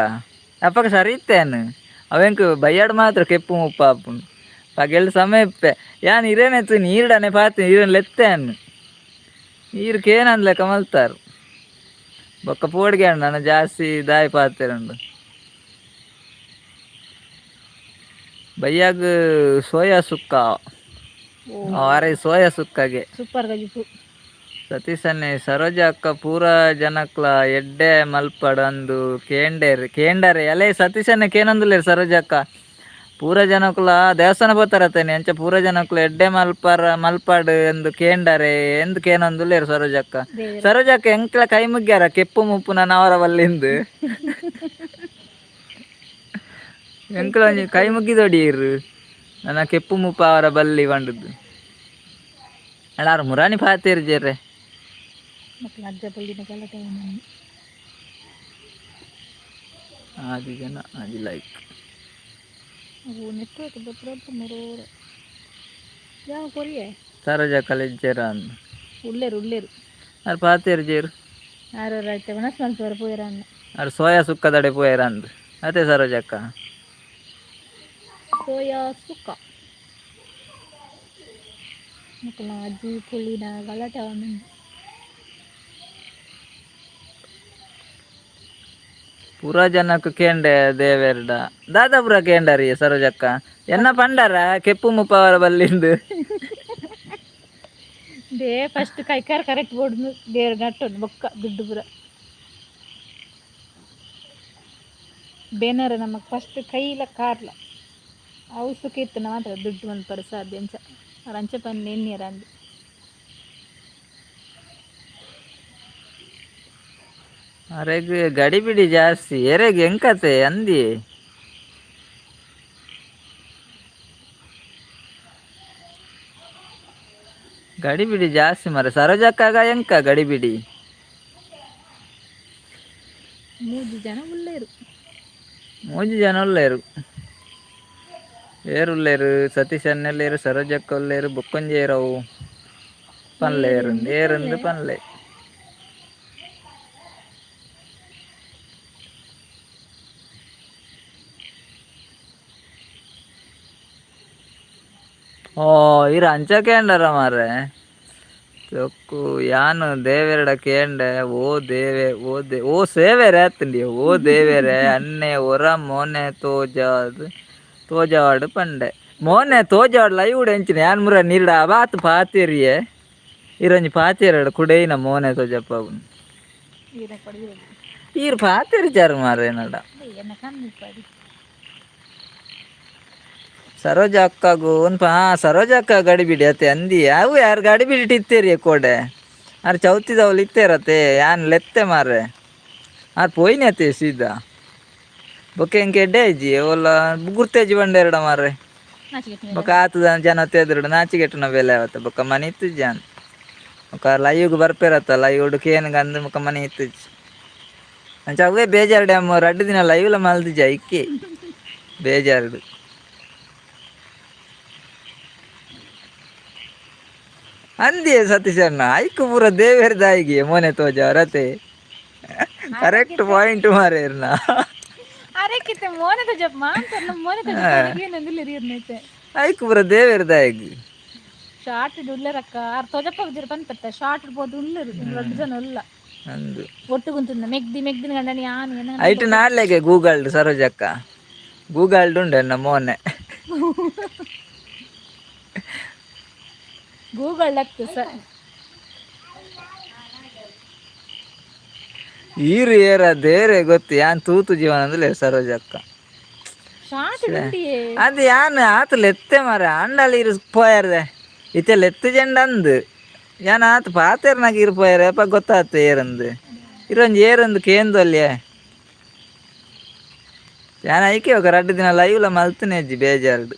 ಅಪ್ಪಗ ಸರಿ ಇತ್ತೇನು ಅವೆಂಕ್ ಬಯ್ಯಾಡ್ ಮಾತ್ರ ಕೆಪ್ಪು ಮುಪ್ಪ ಆಪುಂಡು ಪಗೆಲ್ ಸಮಯ ಇಪ್ಪೆ ಯಾನ್ ಹಿರೇನೆ ತೂಯಿನಿ ಈರ್ಡನೆ ಪಾತಿ ಹಿರೇನ್ ಲೆತ್ತೇನು ಈರ್ಕ್ ಏನಂದ್ ಲೆಕ್ಕ ಮಲ್ತಾರು ಬೊಕ್ಕ ಪೋಡ್ಗೆ ನಾನು ಜಾಸ್ತಿ ದಾಯಿ ಪಾತೇರಂಡು ಬಯ್ಯಾಗ ಸೋಯಾ ಸುಕ್ಕ ಅರೆ ಸೋಯಾ ಸುಕ್ಕಗೆ ಸೂಪರ್ ಸತೀಶನ್ನೇ ಸರೋಜ ಅಕ್ಕ ಪೂರ ಜನಕ್ಲ ಎಡ್ಡೆ ಮಲ್ಪಡ್ ಅಂದು ಕೇಂಡರೆ ಎಲೆ ಸತೀಶನ್ನೇ ಕೇನಂದುಲೇರು ಸರೋಜ ಅಕ್ಕ ಪೂರ ಜನಕ್ಲ ದೇವಸ್ಥಾನ ಬರ್ತಾರತ್ತೇನೆ ಅಂಚ ಪೂರ ಜನಕ್ಲ ಎಡ್ಡೆ ಮಲ್ಪಡ್ ಎಂದು ಕೇಂಡರೆ ಎಂದು ಕೇನಂದುಲೇರು ಸರೋಜ ಅಕ್ಕ ಎಂಕ್ಲ ಕೈ ಮುಗ್ಗ್ಯಾರ ಕೆಪ್ಪು ಮುಪ್ಪು ನನ್ನ ಅವರ ಬಲ್ಲಿಂದು ಎಂಕ್ಲ ಒಂಜಿ ಕೈ ಮುಗ್ಗಿದೊಡಿಯರು ನನ್ನ ಕೆಪ್ಪು ಮುಪ್ಪ ಅವರ ಬಲ್ಲಿ ಬಂಡದ್ದು ಎಲ್ಲಾರು ಮುರಾನಿ ಪಾತಿರ್ಜೇರೆ ಮಕ್ಕಳು ಅಜ್ಜ ಪಲ್ಲಿನ ಗಲಾಟೆ ಆದಿ ಜನ ಆದಿ ಲೈಕ್ ಅವು ನೆಟ್ವರ್ಕ್ ಬತ್ರ ಮರೋರ ಯಾವ ಕೊರಿಯೆ ಸರೋಜ ಕಲೆಜ್ಜೇರ ಅಂದು ಉಳ್ಳೇರು ಅದು ಪಾತಿರ್ಜೇರು ಆರು ಆಯ್ತು ಮನಸ್ ಮಲ್ಪವರ ಪೋಯರ ಅನ್ನ ಅದು ಸೋಯಾ ಸುಕ್ಕದಡೆ ಪೋಯರ ಅಂದು ಅದೇ ಸರೋಜಕ್ಕ ಸೋಯಾ ಸುಕ್ಕ ಮಕ್ಕಳ ಅಜ್ಜಿ ಪುಳ್ಳಿನ ಗಲಾಟೆ ಪೂರ ಜನಕ್ಕೆ ಕೇಂಡೆ ದೇವೇರ್ಡ ದಾದಾಪುರ ಕೇಂಡರಿ ಸರೋಜಕ್ಕ ಎನ್ನ ಪಂಡರ ಕೆಪ್ಪು ಮುಪ್ಪವರ ಬಲ್ಲಿಂದು they first Kaikara correct board ದೇವ್ರ ನಟ್ಟೊಂದು ಬೊಕ್ಕ ದುಡ್ಡು ಪುರ ಬೇನರ ನಮಗೆ ಫಸ್ಟ್ ಕೈಲ ಕಾರ್ಲ ಅವಸಕ್ಕೆ ಇತ್ತು ಮಾತ್ರ ದುಡ್ಡು ಒಂದು ಪರ್ಸ ಅದೆಂಚ ರಂಚ ಪಂದು ಎಣ್ಣೀರ ಅಂದು ಅರೆಗ್ ಗಡಿಬಿಡಿ ಜಾಸ್ತಿ ಎರೆಗ್ ಎಂಕತೆ ಅಂದಿ ಗಡಿಬಿಡಿ ಜಾಸ್ತಿ ಮರ ಸರೋಜಕ್ಕಾಗ ಎಂಕ ಗಡಿಬಿಡಿ ಮೂಜಿ ಜನ ಒಳ್ಳೇರು ಏರುಳ್ಳೇರು ಸತೀಶ್ ಅನ್ನೆಲ್ಲೇರು ಸರೋಜಕ್ಕ ಒಲ್ಲೇರು ಬೊಕ್ಕೊಂಜೇರವು ಪನ್ಲೇರು ಏರಂದು ಪನ್ಲೆ ಓ ಇರ ಅಂಚ ಕೇಂಡರ ಮಾರೆ ಚೊಕ್ಕು ಯಾನು ದೇವೆರಡ ಕೇಂಡೆ ಓ ದೇವೆ ಓ ಸೇವೆರೆ ಆತಂಡಿ ಓ ದೇವೆರೆ ಅನ್ನೆ ಒರ ಮೋನೆ ತೋಜಾಡ್ ಪಂಡೆ ಮೋನೆ ತೋಜಾಡ್ ಲೈವ್ಡ್ ಎಂಚಿನ ಯಾನ್ ಮುರ ನೀರ್ಡ ಅವಾತ್ ಪಾತಿರಿಯೆ ಇರಂಜಿ ಪಾತಿರಡ ಕುಡೈನ ಮೋನೆ ತೋಜಪ್ಪ ಈರ್ ಪಾತಿರಿ ಜಾರು ಮಾರೆ ನಡ ಸರೋಜ ಅಕ್ಕಗೂ ಸರೋಜ ಅಕ್ಕ ಗಡಿಬಿಡಿ ಅತ್ತೆ ಅಂದಿ ಅವು ಯಾರು ಗಡಿಬಿಡಿ ಇತ್ತೇರಿ ಕೋಡೆ ಯಾರು ಚೌತಿದವಳು ಇತ್ತೇರತ್ತೆ ಯಾನ್ ಲೆತ್ತೆ ಮಾರೆ ಆರು ಪೋಯ್ನತ್ತೆ ಸೀದಾ ಬೊಕ್ಕೆ ಎಂಕೆ ಎಡ್ಡೆ ಅಜ್ಜಿ ಒಲ್ಲ ಗುರ್ತೇಜಿ ಬಂಡೆರಡ ಮಾರೆ ಬೊಕ್ಕ ಆತದ ಜನ ತೆದ್ರಡು ನಾಚಿಗೆಟ್ಟನ ಬೆಲೆ ಅವತ್ತ ಬೊಕ್ಕ ಮನೆ ಇತ್ತು ಜಾನ್ ಬೊಕ್ಕ ಲೈವ್ಗೆ ಬರ್ಪೇರತ್ತ ಲೈವ್ ಕೇನ್ಗೆ ಅಂದು ಬೊಕ್ಕ ಮನೆ ಇತ್ತು ಅಂಚ ಅವೇ ಬೇಜಾರು ಡ್ಯಾಮ್ 2 ದಿನ ಲೈವ್ಲ ಮಲ್ದಿಜ ಇಕ್ಕಿ ಬೇಜಾರು ಅಂದಿ ಸತೀಶ್ ಅಣ್ಣ ಐಕು ಪೂರ ದೇವೇರ್ ದಾಯಿಗೆ ಮೋನೆ ತೋಜ ರತೆ ಕರೆಕ್ಟ್ ಪಾಯಿಂಟ್ ಮಾರೇರ್ನ ಐಕು ಪೂರ ದೇವೇರ್ ದಾಯಿಗೆ ಶಾರ್ಟ್ ಉಳ್ಳರಕ್ಕ ತೋಜಪ್ಪ ಬಂತ ಶಾರ್ಟ್ ಇರ್ಬೋದು ಉಳ್ಳರು 2 ಜನ ಉಲ್ಲ ಅಂದು ಒಟ್ಟು ಕುಂತುಂದ ಮೆಗ್ದಿನ ಗಂಡನಿ ಆನು ಐಟ್ ನಾಡ್ಲೆಗೆ ಗೂಗಲ್ಡ್ ಸರೋಜಕ್ಕ ಗೂಗಲ್ಡ್ ಉಂಡೆ ನನ್ನ ಮೋನೆ ಗೂಗಲ್ ಆಗ್ತದೆ ಸರ್ ಈರು ಏರ ದೇರೆ ಗೊತ್ತು ಯಾನ್ ತೂತು ಜೀವನ ಅಂದ್ರೆ ಸರೋಜಕ್ಕ ಅದು ಯಾನ್ ಆತ ಲೆತ್ತೆ ಮಾರ ಅಂಡಲ್ಲಿ ಇರು ಪೋಯರ್ದೆ ಇತ್ತೆ ಲೆತ್ತು ಜಂಡ ಅಂದು ಯಾನ್ ಆತ ಪಾತೇರ್ನಾಗ ಇರು ಪೋಯರ್ ಅಪ್ಪ ಗೊತ್ತಾತ ಏರಂದು ಇರೊಂದು ಏರಂದು ಕೇಂದು ಅಲ್ಲಿಯೇ ಯಾನ್ ಐಕೆ ಹೋಗ 2 ದಿನ ಲೈವ್ಲ ಮಲ್ತನೇ ಅಜ್ಜಿ ಬೇಜಾರ್ಡು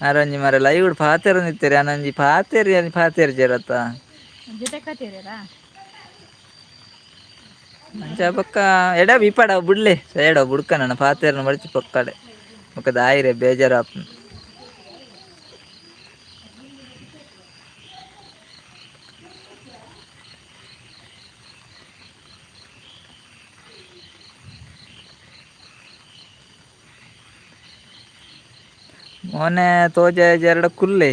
ಅರಂಜಿ ಮರ ಲೈವ್ ಪಾತೇರ ನಿತ್ತೀರಿ ಅನಂಜಿ ಪಾತೇರಿ ಜೇರತ್ತ ಅಂಚ ಪಕ್ಕ ಎಡ ಬಿಪಡ ಬುಡ್ಲೆ ಎಡ ಬುಡ್ಕ ನನ್ನ ಪಾತೇರನ ಮಡಿಚಿ ಪಕ್ಕಡೆ ಪಕ್ಕ ದಾಯಿರೆ ಬೇಜಾರು ಆಪ್ ಮೊನ್ನೆ ತೋಜ ಎರಡು ಕುಲ್ಲೆ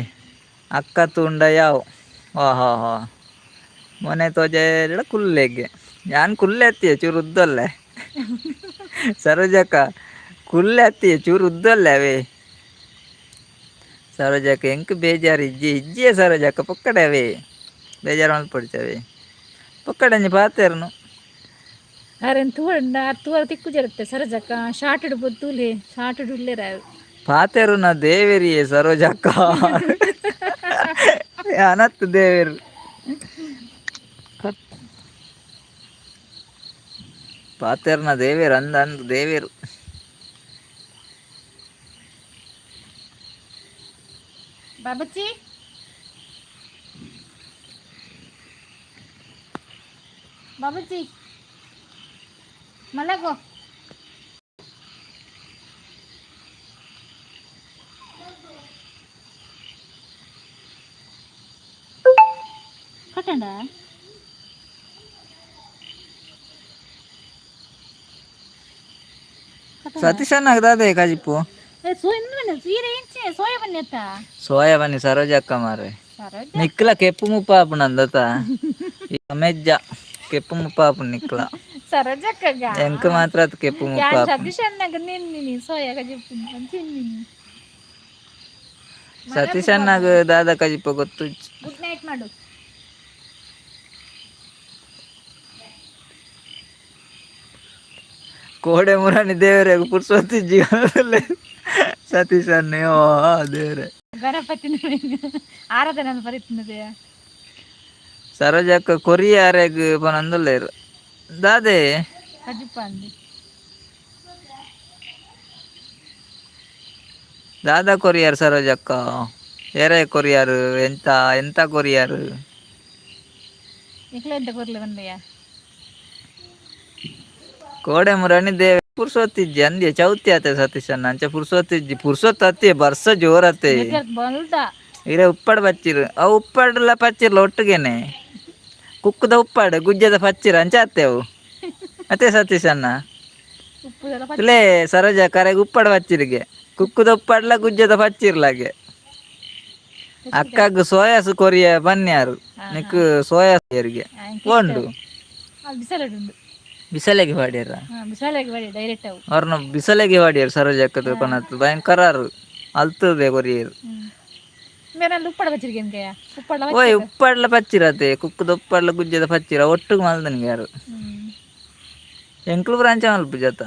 ಅಕ್ಕ ತುಂಡ ಯಾವ ಹಾ ಮೊನ್ನೆ ತೋಜ ಎರಡು ಕುಲ್ಲೆಗೆ ಯಾನ್ ಕುಲ್ಲೆ ಹತ್ತಿಯ ಚೂರು ಉದ್ದಲ್ಲೇ ಸರೋಜಕ್ಕ ಕುಲ್ಲೆ ಹತ್ತಿಯ ಚೂರು ಉದ್ದಲ್ಲೇ ಅವೇ ಸರೋಜಕ್ಕ ಎಂಕ್ ಬೇಜಾರು ಇಜ್ಜಿಯೇ ಸರೋಜಕ್ಕ ಪಕ್ಕಡೆ ಅವೇ ಬೇಜಾರು ಮಲ್ಪಡ್ಚವೆ ಪಕ್ಕಡೆ ಪಾತೇರ್ನು ಅರೆ ತೂರ ತಿಕ್ಕು ಜರುತ್ತೆ ಸರೋಜಕ್ಕ ಶಾರ್ಟ್ ಇಡ್ಬೋದು ತೂಲೆ ಶಾರ್ಟ್ ಇಡ್ಲೇರ ಪಾತೇರು ನಾ ದೇವೇರಿಯೇ ಸರೋಜಕ್ಕ ಅನತ್ ದೇವೇರು ಪಾತೇರ್ನ ದೇವೇರು ಅಂದು ದೇವೇರು ಬಾಬಚ್ಚಿ ಬಾಬುಜಿ ಮಲಗೋ. ಕಟ್ಟಂಡ ಸತೀಶ್ ಅನ್ನಾಗ ದಾದೆ ಕಜಿಪ್ಪು ಸೋಯಾ ಬನ್ನಿ ಅತ್ತ ಸೋಯಾ ಬನ್ನಿ ಸರೋಜ ಅಕ್ಕ ಮಾರೆ ನಿಕ್ಲ ಕೆಪ್ಪು ಮುಪ್ಪ ಆಪುಣಂದತ ಮೆಜ್ಜ ಕೆಪ್ಪು ಮುಪ್ಪ ಆಪುಣ ನಿಕ್ಲ ಸರೋಜಕ್ಕಗ ಎಂಕ್ ಮಾತ್ರ ಅದು ಕೆಪ್ಪು ಮುಪ್ಪ ಯಾನ್ ಆಪುಣ ಸತೀಶ್ ಅನ್ನಾಗ ನಿನ್ನಿ ಸೋಯಾ ಕಜಿಪ್ಪು ತಿನ್ನಿ. ಸತೀಶ್ ಅನ್ನಾಗ ದಾದ ಕಜಿಪ್ಪ ಗೊತ್ತು. ಗುಡ್ ನೈಟ್ ಮಾಡು. ಕೋಡೆ ಮುರಾಣಿ ದೇವರೇ ಪುರ್ಸೊತ್ತಿ ಜೀವನದಲ್ಲೇ ಸತೀಶ್ ಅನ್ನೇ ಓ ದೇವರೇ ಗಣಪತಿ ಆರಾಧನೆ ಬರೀತಿನದೆ ಸರೋಜಕ್ಕ ಕೊರಿಯಾರೆಗ್ ಪನಂದುಲ್ಲೇರು ದಾದೆ ಕಜಿಪ್ಪ ಅಂದಿ ದಾದಾ ಕೊರಿಯಾರ್ ಸರೋಜಕ್ಕ ಏರೆ ಕೊರಿಯಾರು ಎಂತ ಎಂತ ಕೊರಿಯಾರು ಇಕ್ಲೆ ಎಂತ ಕೊರ್ಲೆ ಬಂದಯ್ಯ ಕೋಡೆ ಮುರಾಣಿ ದೇವ ಪುರ್ಸೊತ್ತಿಜ್ಜಿ ಅಂದ್ಯ ಚೌತಿ ಆತೆ ಸತೀಶ್ ಅನ್ನ ಅಂಚ ಪುರ್ಸೊತ್ತಿಜ್ಜಿ ಪುರ್ಸೊತ್ ಅತ್ತೆ ಬರ್ಸ ಜೋರತ್ತೆ ಇರೆ ಉಪ್ಪಡ್ ಬಚ್ಚಿರು ಅವು ಉಪ್ಪಡ್ಲ ಪಚ್ಚಿರ್ಲ ಒಟ್ಟಿಗೆನೆ ಕುಕ್ಕುದ ಉಪ್ಪಾಡು ಗುಜ್ಜದ ಪಚ್ಚಿರ ಅಂಚ ಅತ್ತೇವು ಅತ್ತೆ ಸತೀಶ್ ಅನ್ನ ಇಲ್ಲೇ ಸರೋಜ ಕರೆಗೆ ಉಪ್ಪಡ ಬಚ್ಚಿರಿಗೆ ಕುಕ್ಕುದ ಉಪ್ಪಾಡ್ಲ ಗುಜ್ಜದ ಪಚ್ಚಿರ್ಲಾಗೆ ಅಕ್ಕಗ್ ಸೋಯಾಸ್ ಕೊರಿಯ ಬನ್ಯಾರು ನಿಕ್ ಸೋಯಾಸ್ ಏರಿಗೆ ಉಂಡು ಬಿಸಲೆಗೆ ಬಾಡ್ಯಾರ ಅವ್ರನ್ನ ಬಿಸಲೆಗೆ ಬಾಡ್ಯಾರ ಸರೋಜ ಅಕ್ಕದ ಕೊನತ್ತು ಭಯಂಕರಾರು ಅಲ್ತದೆ ಕೊರಿಯರು ಓಯ್ ಉಪ್ಪಾಡ್ಲ ಪಚ್ಚಿರತೆ ಕುಕ್ಕುದ ಉಪ್ಪಾಡ್ಲ ಗುಜ್ಜದ ಪಚ್ಚಿರ ಒಟ್ಟಿಗೆ ಮಲ್ದನಿಗೆ ಯಾರು ಎಂಕ್ಲು ಬ್ರಾಂಚ ಮಲ್ಪ ಜತ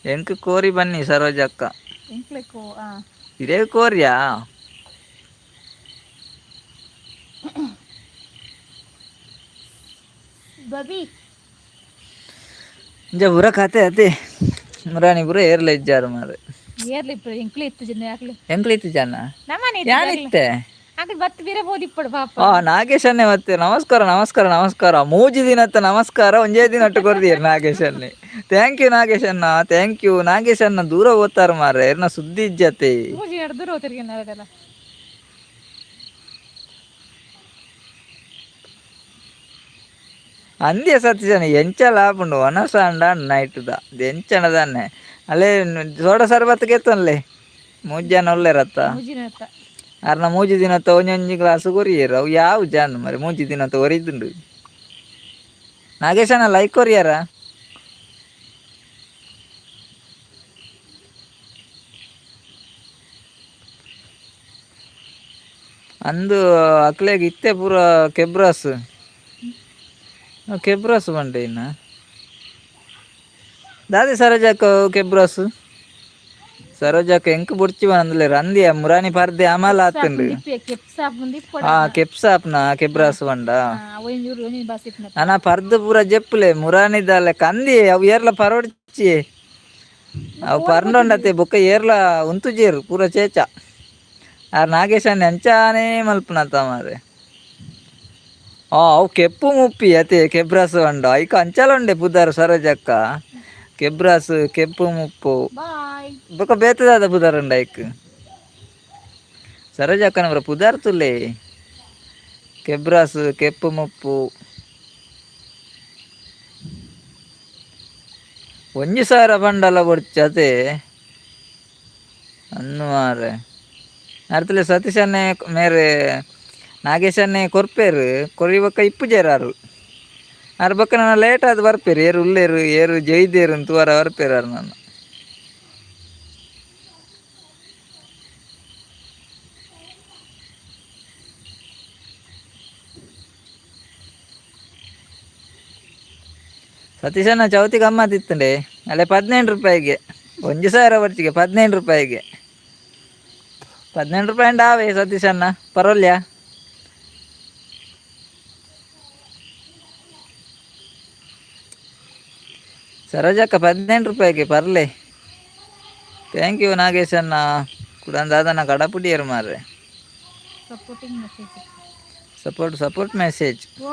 ಎಂಕ್ ಕೋರಿ ಬನ್ನಿ ಸರೋಜ ಅಕ್ಕ ಇರೇ ಕೋರಿಯಾ ಇಂಜ ಬುರ ಖಾತೆ ಅತಿ ಮುರಾನಿ ಬುರ ಏರ್ಲ ಇಜ್ಜಾರು ಮಾರೆ ಎಂಕ್ಲಿ ಇತ್ತು ಜನ ಯಾನಿತ್ತೆ ನಾಗೇಶ್ ಅನ್ನೆ ಮತ್ತೆ ನಮಸ್ಕಾರ ನಮಸ್ಕಾರ ನಮಸ್ಕಾರ ಮೂಜಿ ದಿನತ್ತ ನಮಸ್ಕಾರ ಒಂಜೇ ದಿನ ಒಟ್ಟು ಕೊರ್ದಿಯರ್ ನಾಗೇಶ್ ಅನ್ನೆ ಥ್ಯಾಂಕ್ ಯು ನಾಗೇಶ್ ಅಣ್ಣ ಥ್ಯಾಂಕ್ ಯು ನಾಗೇಶ್ ಅಣ್ಣ ದೂರ ಓದ್ತಾರ ಮಾರ್ರೆ ಎರ್ನ ಸುದ್ದಿ ಇಜ್ಜತೆ ಅಂದ್ಯ ಸತ್ಯಜನ ಎಂಚಲ ಆಪುಂಡು ಒನಸಾಂಡ ನೈಟ್ದ ಎಂಚಣದನ್ನೆ ಅಲ್ಲೇ ಸೋಡ ಸರ್ಬತ್ ಗೆತ್ತನ್ಲೆ ಮೂಜ್ಜನ ಒಳ್ಳೆರತ್ತ ಅರ್ನ ಮೂಜಿ ದಿನತ್ತ ಒಂಜೊಂಜಿ ಗ್ಲಾಸ್ ಕೊರಿಯರು ಅವು ಯಾವ ಜಾನ್ ಮರಿ ಮೂಜಿ ದಿನತ್ತ ಒರಿದುಂಡು ನಾಗೇಶನ ಲೈಕ್ ಕೊರಿಯಾರ ಅಂದು ಅಕ್ಲೆಗ್ ಇತ್ತೆ ಪೂರ ಕೆಬ್ರಾಸ್ ಕೆಬ್ರಾಸ್ ಬಂಡೆ ಇನ್ನ ದಾದಿ ಸರೋಜಕ್ಕ ಕೆಬ್ರಾಸ್ ಸರೋಜಕ್ಕ ಎಂಕ್ ಬುಡ್ಚಿ ಬಂದ್ಲೆ ರಂದಿಯ ಮುರಾನಿ ಪರ್ದೆ ಅಮಲ ಆತುಂಡು ಕೆಪ್ಸಾಪ್ನ ಕೆಬ್ರಾಸ್ ಬಂಡ ಅನ ಪರ್ದು ಪೂರ ಜೆಪ್ಪುಲೆ ಮುರಾನಿದಾಲೆ ಕಂದಿ ಅವು ಏರ್ಲ ಪರೋಡ್ಚಿ ಅವು ಪರ್ಂಡೊಂಡತೆ ಬೊಕ್ಕ ಏರ್ಲ ಉಂತುಜೇರು ಪೂರ ಚೇಚ ಆರ್ ನಾಗೇಶನ್ ಎಂಚಾನೇ ಮಲ್ಪನತ ಮಾರೆ ಅವು ಕೆಪ್ಪು ಮುಪ್ಪಿ ಅತೆ ಕೆಬ್ರಾಸ್ ಬಂಡ ಐಕ ಅಂಚಲುಂಡೆ ಪುದಾರು ಸರೋಜಕ್ಕ ಕೆಬ್ರಾಸ್ ಕೆಪ್ಪು ಮುಪ್ಪು ಬೊಕ ಬೇತದಾದ ಪುದಾರ್ ಉಂಡ ಐಕ್ ಸರೋಜಕ್ಕನ ಬರ ಪುದಾರ್ ತುಲೆ ಕೆಬ್ರಾಸ್ ಕೆಪ್ಪು ಮುಪ್ಪು 1,000 ಬಂಡಲ ಬಡ್ಚತೆ ಅನ್ನು ಮಾರೆ ಅರ್ಥಲೆ ಸತೀಶ್ ಅನ್ನೆ ಮೇರೆ ನಾಗೇಶ್ ಅನ್ನೆ ಕೊರ್ಪೇರು ಕೊರಿಬಕ್ಕ ಇಪ್ಪು ಜೇರಾರು ಅದ್ರ ಬಕ್ಕ ನಾನು ಲೇಟ್ ಆದ ಬರ್ಪೇರು ಏರು ಉಳ್ಳೇರು ಏರು ಜೈದೇರು ಅಂತ ವಾರ ಬರ್ಪೇರಾರು ನಾನು ಸತೀಶಣ್ಣ ಚೌತಿ ಗಮ್ಮತ್ತಿತ್ತಂಡೆ ಅಲ್ಲೇ 15 ರೂಪಾಯಿಗೆ 1,000 ಬರ್ಚಿಗೆ 15 ರೂಪಾಯಿಗೆ 15 ರೂಪಾಯಿ ಆವೆ ಸತೀಶಣ್ಣ ಪರವಲ್ಯ ಸರೋಜಕ್ಕ 15 ರೂಪಾಯಿಗೆ ಪರ್ಲೆ ಥ್ಯಾಂಕ್ ಯು ನಾಗೇಶ್ ಅಣ್ಣ ಕೂಡ ದಾದನ ಕಡಪುಡಿಯರು ಮಾರ್ರೆ ಸಪೋರ್ಟಿಂಗ್ ಮೆಸೇಜ್. Support message. ಓ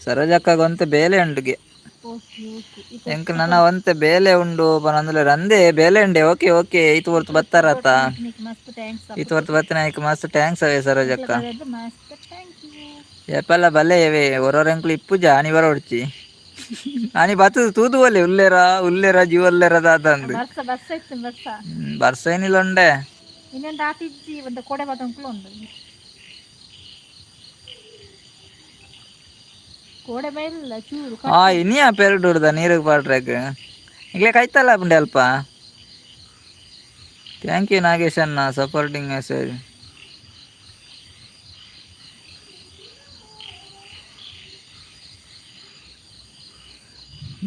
ಸರೋಜಕ್ಕಗೊಂತೆ ಬೇಲೆ ಉಂಡುಗೆ ಓಕೆ ಓಕೆ. ಎಂಕ್ ನನ್ನ ಒಂತೆ ಬೇಲೆ ಉಂಡು ಪನಂದುಲೆ ರಂದೆ ಬೇಲೆ ಉಂಡೆ. ಓಕೆ ಓಕೆ ಈತು ಹೊರ್ತು ಬತ್ತಾರತ ಮಸ್ತ್ ಥ್ಯಾಂಕ್ಸ್. ಈತು ಹೊರ್ತು ಬತ್ತಿನ ಐಕ್ ಮಸ್ತ್ ಟ್ಯಾಂಕ್ಸ್ ಅವೇ ಸರೋಜಕ್ಕ. ಮಸ್ತ್ ಥ್ಯಾಂಕ್ ಯು. ಎಪ್ಪೆಲ್ಲ ಬಲ್ಲೆ ಇವೆ ಒರೊರೆಂಕ್ಲು ಇಪ್ಪು ಜಾನಿ ಬರ ಹೊಡ್ಚಿ ಆನಿ ಬತ್ತದು ತೂದು ಬಲ್ಲೆ ಉಲ್ಲೆರ ಜೀವಲ್ಲೆರ ದಾದಂದು ಬರ್ಸ ಬರ್ಸ ಇತ್ತು ಬರ್ಸ ಬರ್ಸ ಏನಿಲ್ಲ ಉಂಡೆ ಇನ್ನೊಂದು ಆಟಿಜ್ಜಿ ಒಂದು ಕೊಡೆ ಬದಂಕ್ಲು ಉಂಡು. ಕೋಡೆ ಬೈಲಿಲ್ಲ ಚೂರು ಇನ್ನಿಯಾ ಪೆರಡು ಹುಡ್ದ ನೀರಿಗೆ ಪಾಡ್ರಾಗ ಈಗಲೇ ಕಾಯ್ತಲ್ಲ ಪುಂಡೆ ಅಲ್ಪ. ಥ್ಯಾಂಕ್ ಯು ನಾಗೇಶ್ ಅನ್ನ ಸಪೋರ್ಟಿಂಗ್ ಮೆಸೇಜ್.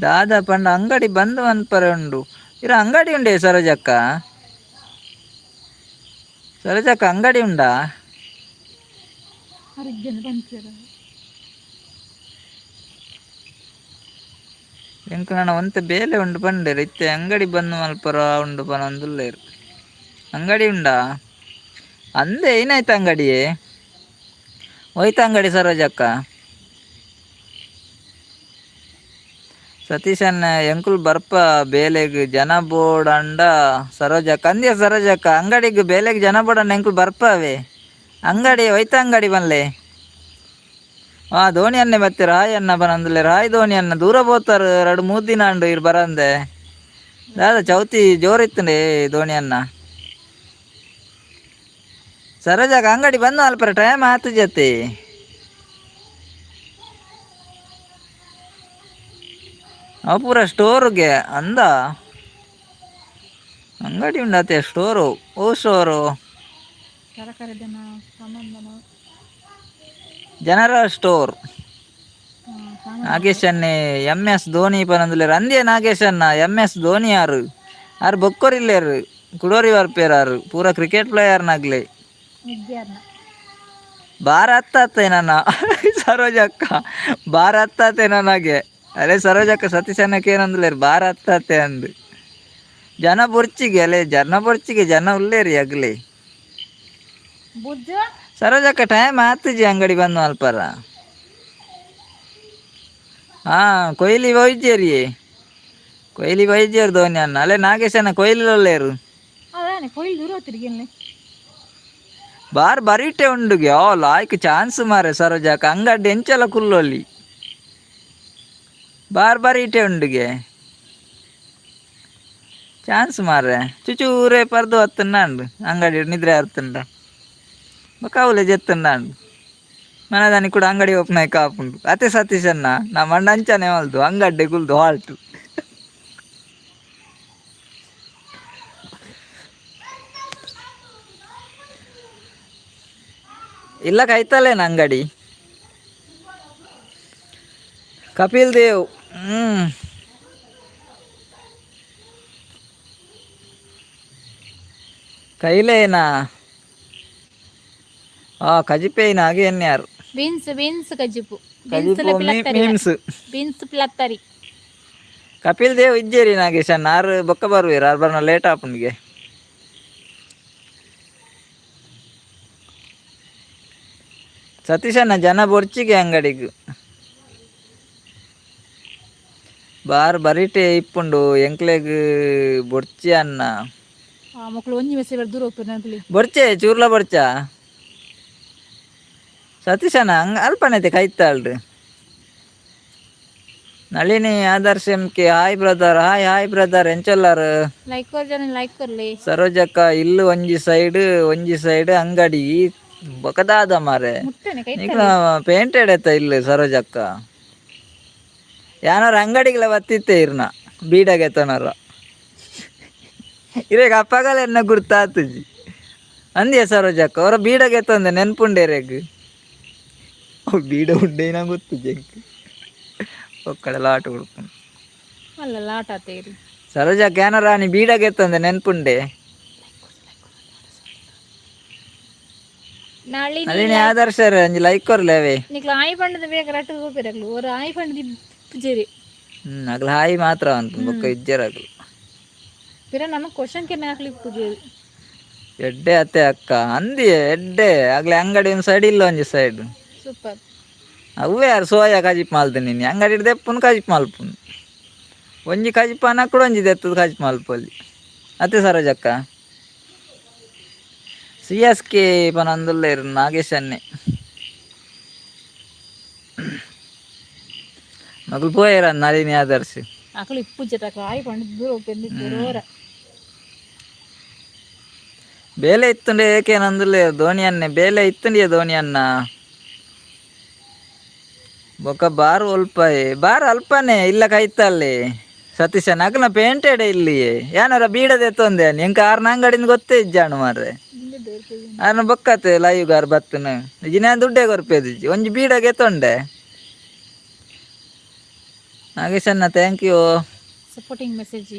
ದಾದಾ ಪಂಡ ಅಂಗಡಿ ಬಂದು ಅನ್ಪರ ಉಂಡು ಇರ ಅಂಗಡಿ ಉಂಡೆ ಸರೋಜಕ್ಕ ಅಂಗಡಿ ಉಂಡಾ? ಎಂಕ್ ನಾನು ಒಂತೆ ಬೇಲೆ ಉಂಡು ಪಂಡೇರು ಇತ್ತೆ ಅಂಗಡಿ ಬಂದು ಮಲ್ಪರ ಉಂಡು ಪನ ಒಂದುಲ್ಲೇರು. ಅಂಗಡಿ ಉಂಡಾ ಅಂದೆ ಏನಾಯ್ತು ಅಂಗಡಿ ಹೋಯ್ತ ಅಂಗಡಿ ಸರೋಜಕ್ಕ. ಸತೀಶನ್ನ ಎಂಕುಲ್ ಬರ್ಪ ಬೇಲೆಗ್ ಜನ ಬೋಡಂಡ ಸರೋಜಕ್ಕ ಅಂದ್ಯ ಸರೋಜಕ್ಕ ಅಂಗಡಿಗೆ ಬೇಲೆಗ್ ಜನ ಬೋಡಂಡ ಎಂಕುಲ್ ಬರ್ಪವೇ ಅಂಗಡಿ ಹೋಯ್ತ ಅಂಗಡಿ ಬನ್ಲೆ. ಧೋನಿ ಅನ್ನೆ ಮತ್ತೆ ರಾಯ್ ಅನ್ನ ಬನಂದ್ಲೆ ರಾಯ್ ಧೋನಿ ಅನ್ನ ದೂರ ಹೋತಾರ 2-3 ದಿನ ಅಂಡು ಇರ್ ಬರಂದೆ ದಾದ ಚೌತಿ ಜೋರಿತ್ತಂಡೆ ಧೋನಿ ಅನ್ನ. ಸರೋಜಕ್ಕ ಅಂಗಡಿ ಬಂದು ಅಲ್ಪರ ಟೈಮ್ ಆತು ಜತೆ ಅವು ಪೂರ ಸ್ಟೋರ್ಗೆ ಅಂದ ಅಂಗಡಿ ಉಂಡತೆ ಸ್ಟೋರು ಸ್ಟೋರು ಜನರ ಸ್ಟೋರ್. ನಾಗೇಶ್ ಅನ್ನೆ MS ಧೋನಿ ಪನಂದುಲೆ ರಂದೇ ನಾಗೇಶ್ ಅನ್ನ MS ಧೋನಿ ಯಾರು ಬೊಕ್ಕೋರಿಲ್ಲೇರು ಕುಡೋರಿ ಬರ್ಪೇರಾರು ಪೂರ ಕ್ರಿಕೆಟ್ ಪ್ಲೇಯರ್ನಾಗ್ಲೆ ಬಾರ ಹತ್ತಾತೆ ನನ್ನ ಸರೋಜಕ್ಕ ಬಾರ ಹತ್ತಾತೆ ನನಗೆ ಅಲೆ ಸರೋಜಕ್ಕ ಸತೀಶನ್ನಕ್ಕೆ ಏನಂದ್ಲೇರು ಬಾರ ಹತ್ತಾತೆ ಅಂದು ಜನ ಬೊರ್ಚಿಗೆ ಜನ ಉಳ್ಳೇರಿ ಅಗ್ಲಿ ಸರೋಜಕ್ಕ ಟೈಮ್ ಆತಜಿ ಅಂಗಡಿ ಬಂದು ಅಲ್ಪರ. ಕೊಯ್ಲಿ ವೈದ್ಯರು ಧೋನಿ ಅನ್ನ ಅಲ್ಲೇ ನಾಗೇಶ್ ಅನ್ನ ಕೊಯ್ಲಿ ಒಳ್ಳೆಯರು ಬಾರ್ ಬರೀಟೆ ಉಂಡುಗೆ ಲಾಯ್ಕ್ ಚಾನ್ಸ್ ಮಾರೆ ಸರೋಜಕ್ಕ ಅಂಗಡಿ ಎಂಚಲ ಕುಲ್ಲೊಲ್ಲಿ ಬಾರ್ ಬರೀಟೆ ಉಂಡುಗೆ ಚಾನ್ಸ್ ಮಾರೆ ಚೂಚೂರೇ ಪರ್ದು ಹತ್ತುಂಡು ಅಂಗಡಿ ನಿದ್ರೆ ಹರ್ತುಂಡ ಬಕಾವುಲೆ ಜೆತ್ತುಂಡು ಮನದಾನಿ ಕೂಡ ಅಂಗಡಿ ಓಪನ್ ಆಯ್ಕೆ ಕಾಪುಂಡು ಅತೆ ಸತೀಶನ್ನ ನಾ ಮಂಡ ಅಂಚನೆ ಹೊಲ್ದು ಅಂಗಡ್ಡೆ ಕುಲ್ದು ಹಾಲ್ಟು ಇಲ್ಲ ಕಾಯ್ತಲ್ಲೇನ ಅಂಗಡಿ ಕಪಿಲ್ ದೇವ್ ಕೈಲೇನಾ ಕಜಿಪೇನ ಹಾಗೆ ಎನ್ಯಾರು ಬೀನ್ಸ್ ಕಜಿಪು ಬೀನ್ಸ್ ಪ್ಲತ್ತರಿ ಕಪಿಲ್ ದೇವ್ ಇಜ್ಜೇರಿ ನಾಗೇಶ್ ಅನ್ನ ಆರು ಬೊಕ್ಕ ಬರುವೇರು ಆರು ಬರ್ನ ಲೇಟ್ ಆಪುಂಡಿಗೆ ಸತೀಶನ್ನ ಜನ ಬೊರ್ಚಿಗೆ ಅಂಗಡಿಗೆ ಬಾರ್ ಬರೀಟೆ ಇಪ್ಪುಂಡು ಎಂಕ್ಲೆಗ್ ಬೊರ್ಚಿ ಅನ್ನ ಮಕ್ಕಳು ಒಂಜಿ ಮೆಸೇಜ್ ದೂರ ಬೊರ್ಚೆ ಚೂರ್ಲ ಬೊರ್ಚ ಸತೀಶನ ಅಲ್ಪನೈತೆ ಕೈತಾಳ್ರಿ ನಳಿನಿ ಆದರ್ಶ್ ಎಂಕೆ ಹಾಯ್ ಬ್ರದರ್ ಎಂಚಲ್ಲಾರು ಸರೋಜಕ್ಕ ಇಲ್ಲು ಒಂಜಿ ಸೈಡ್ ಅಂಗಡಿ ಬೊಕದಾದ ಮಾರೆ ಪೇಂಟೆಡ್ ಐತ ಇಲ್ಲಿ ಸರೋಜಕ್ಕ ಯಾನವ್ರ ಅಂಗಡಿಗಳ ಬತ್ತಿತ್ತೆ ಇರ್ನ ಬೀಡಾಗೆತನರ ಇರೇಗ ಅಪ್ಪಗಲ ಎನ್ನ ಗುರ್ತಾತುಜಿ ಅಂದ್ಯ ಸರೋಜಕ್ಕ ಅವರ ಬೀಡಾಗೆತ್ತಂದೆ ನೆನ್ಪುಂಡೇರೆಗ್ ಬೀಡ ಉಂಡೇನ ಗೊತ್ತು ಜಂಕ್ ಒಕ್ಕಡೆ ಲಾಟ ಹುಡ್ಕೊಂಡು ಅಲ್ಲ ಲಾಟ ತೇರಿ ಸರೋಜಕ್ಕ ಏನಾರ ನೀ ಬೀಡಾಗೆತ್ತಂದೆ ನೆನ್ಪುಂಡೆ ನಾಳೆ ಅದೇ ನೀ ಆದರ್ಶ ಒಂಜಿ ಲೈಕ್ ಕೊರ್ಲೇವೆ ನಿಕ್ಲ ಆಯ್ ಪಂಡದ ಬೇಗ ರಟ್ಟು ಹೋಗ್ಬೇರಗ್ಲು ஒரு ಆಯ್ ಪಂಡದ ಪುಜೇರಿ ಅಗ್ಲ ಹಾಯಿ ಮಾತ್ರ ಅಂತ ಬೊಕ್ಕ ಇಜ್ಜೆರಾಗ್ಲು ಪಿರ ನಮಕ್ ಕ್ವಶನ್ ಕೆನ್ನ ಹಾಕ್ಲಿಕ್ಕೆ ಪುಜೇರಿ ಎಡ್ಡೆ ಅತ್ತೆ ಅಕ್ಕ ಅಂದಿ ಎಡ್ಡೆ ಆಗ್ಲೇ ಅಂಗಡಿ ಒಂದು ಸೈಡ್ ಇಲ್ಲ ಒಂಜಿ ಸೈಡ್ ಸೂಪರ್ ಅವೇ ಯಾರು ಸೋಯಾ ಕಜಿಪ್ ಮಾಲ್ತೆ ನೀನು ಅಂಗಡಿ ದೆಪ್ಪುನು ಕಜಿಪ್ ಮಾಲ್ಪುನು ಒಂಜಿ ಕಜಿಪಾನ ಕೂಡ ಒಂಜಿ ದೆತ್ತದ ಕಜಿಪ್ ಮಾಲ್ಪಲ್ಲಿ ಅತ್ತೆ ಸರೋಜಕ್ಕ CSK ಪನಂದುಲ್ಲೇರು ನಾಗೇಶ್ ಅನ್ನೆ ಮಗಳು ಪೋಯರ ನಳಿನಿ ಆದರ್ಶ್ ಅಕಲು ಇಪ್ಪುಜೆಟಕ ಆಯ್ ಪಂಡ ದೂರ ಪೆಂದಿದ್ದೋರ ಬೇಲೆ ಇತ್ತುಂಡೆ ಏಕೇನಂದುಲ್ಲೆ ಧೋನಿ ಅನ್ನೆ ಬೇಲೆ ಇತ್ತುಂಡಿಯ ಧೋನಿ ಅನ್ನ ಬೊಕ್ಕ ಬಾರ್ ಒಲ್ಪಾಯಿ ಬಾರ್ ಅಲ್ಪನೆ ಇಲ್ಲ ಕೈತಲ್ಲಿ ಸತೀಶ ನಕಲ ಪೇಂಟೆಡ್ ಇಲ್ಲಿ ಏನಾರ ಬೀಡದೆ ತೊಂದೆ ನಿಂಕ ಆರ್ನ ಅಂಗಡಿನ ಗೊತ್ತೇ ಇಜ್ಜಾಣು ಮಾರ್ರೆ ಆರ್ನ ಬೊಕ್ಕತ್ತೆ ಲೈವ್ ಗಾರ್ ಬತ್ತನು ಇಜಿನ ದುಡ್ಡೇ ಕೊರ್ಪೇದಿಜ್ಜಿ ಒಂಜಿ ಬೀಡಗೆ ತೊಂಡೆ ನಾಗೇಶ್ ಅಣ್ಣ ಥ್ಯಾಂಕ್ ಯು ಸಪೋರ್ಟಿಂಗ್ ಮೆಸೇಜ್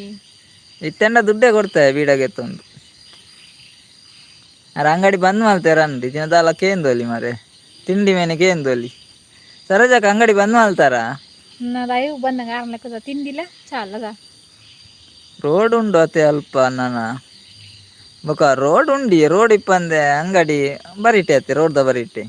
ಇತ್ತೆಂಡ ದುಡ್ಡೇ ಕೊಡ್ತಾರೆ ಬೀಡಗೆ ತೊಂದು ಅರೆ ಅಂಗಡಿ ಬಂದ್ ಮಾಡ್ತಾರೆ ಅಂಡಿ ದಿನದಲ್ಲ ಕೇಂದೋಲಿ ಮಾರೆ ತಿಂಡಿ ಮೇನೆ ಕೇಂದೋಲಿ ಸರೋಜಕ್ಕ ಅಂಗಡಿ ಬಂದ್ ಮಾಡ್ತಾರ ಲೈವ್ ಬಂದ ಕಾರಣ ತಿಂಡಿಲ್ಲ ಚಾಲದ ರೋಡ್ ಉಂಡು ಅತ್ತೆ ಅಲ್ಪ ನಾನ ಬೊಕ ರೋಡ್ ಉಂಡಿ ರೋಡ್ ಇಪ್ಪಂದೆ ಅಂಗಡಿ ಬರಿಟೆ ಅತ್ತೆ ರೋಡ್ದ ಬರಿಟೆ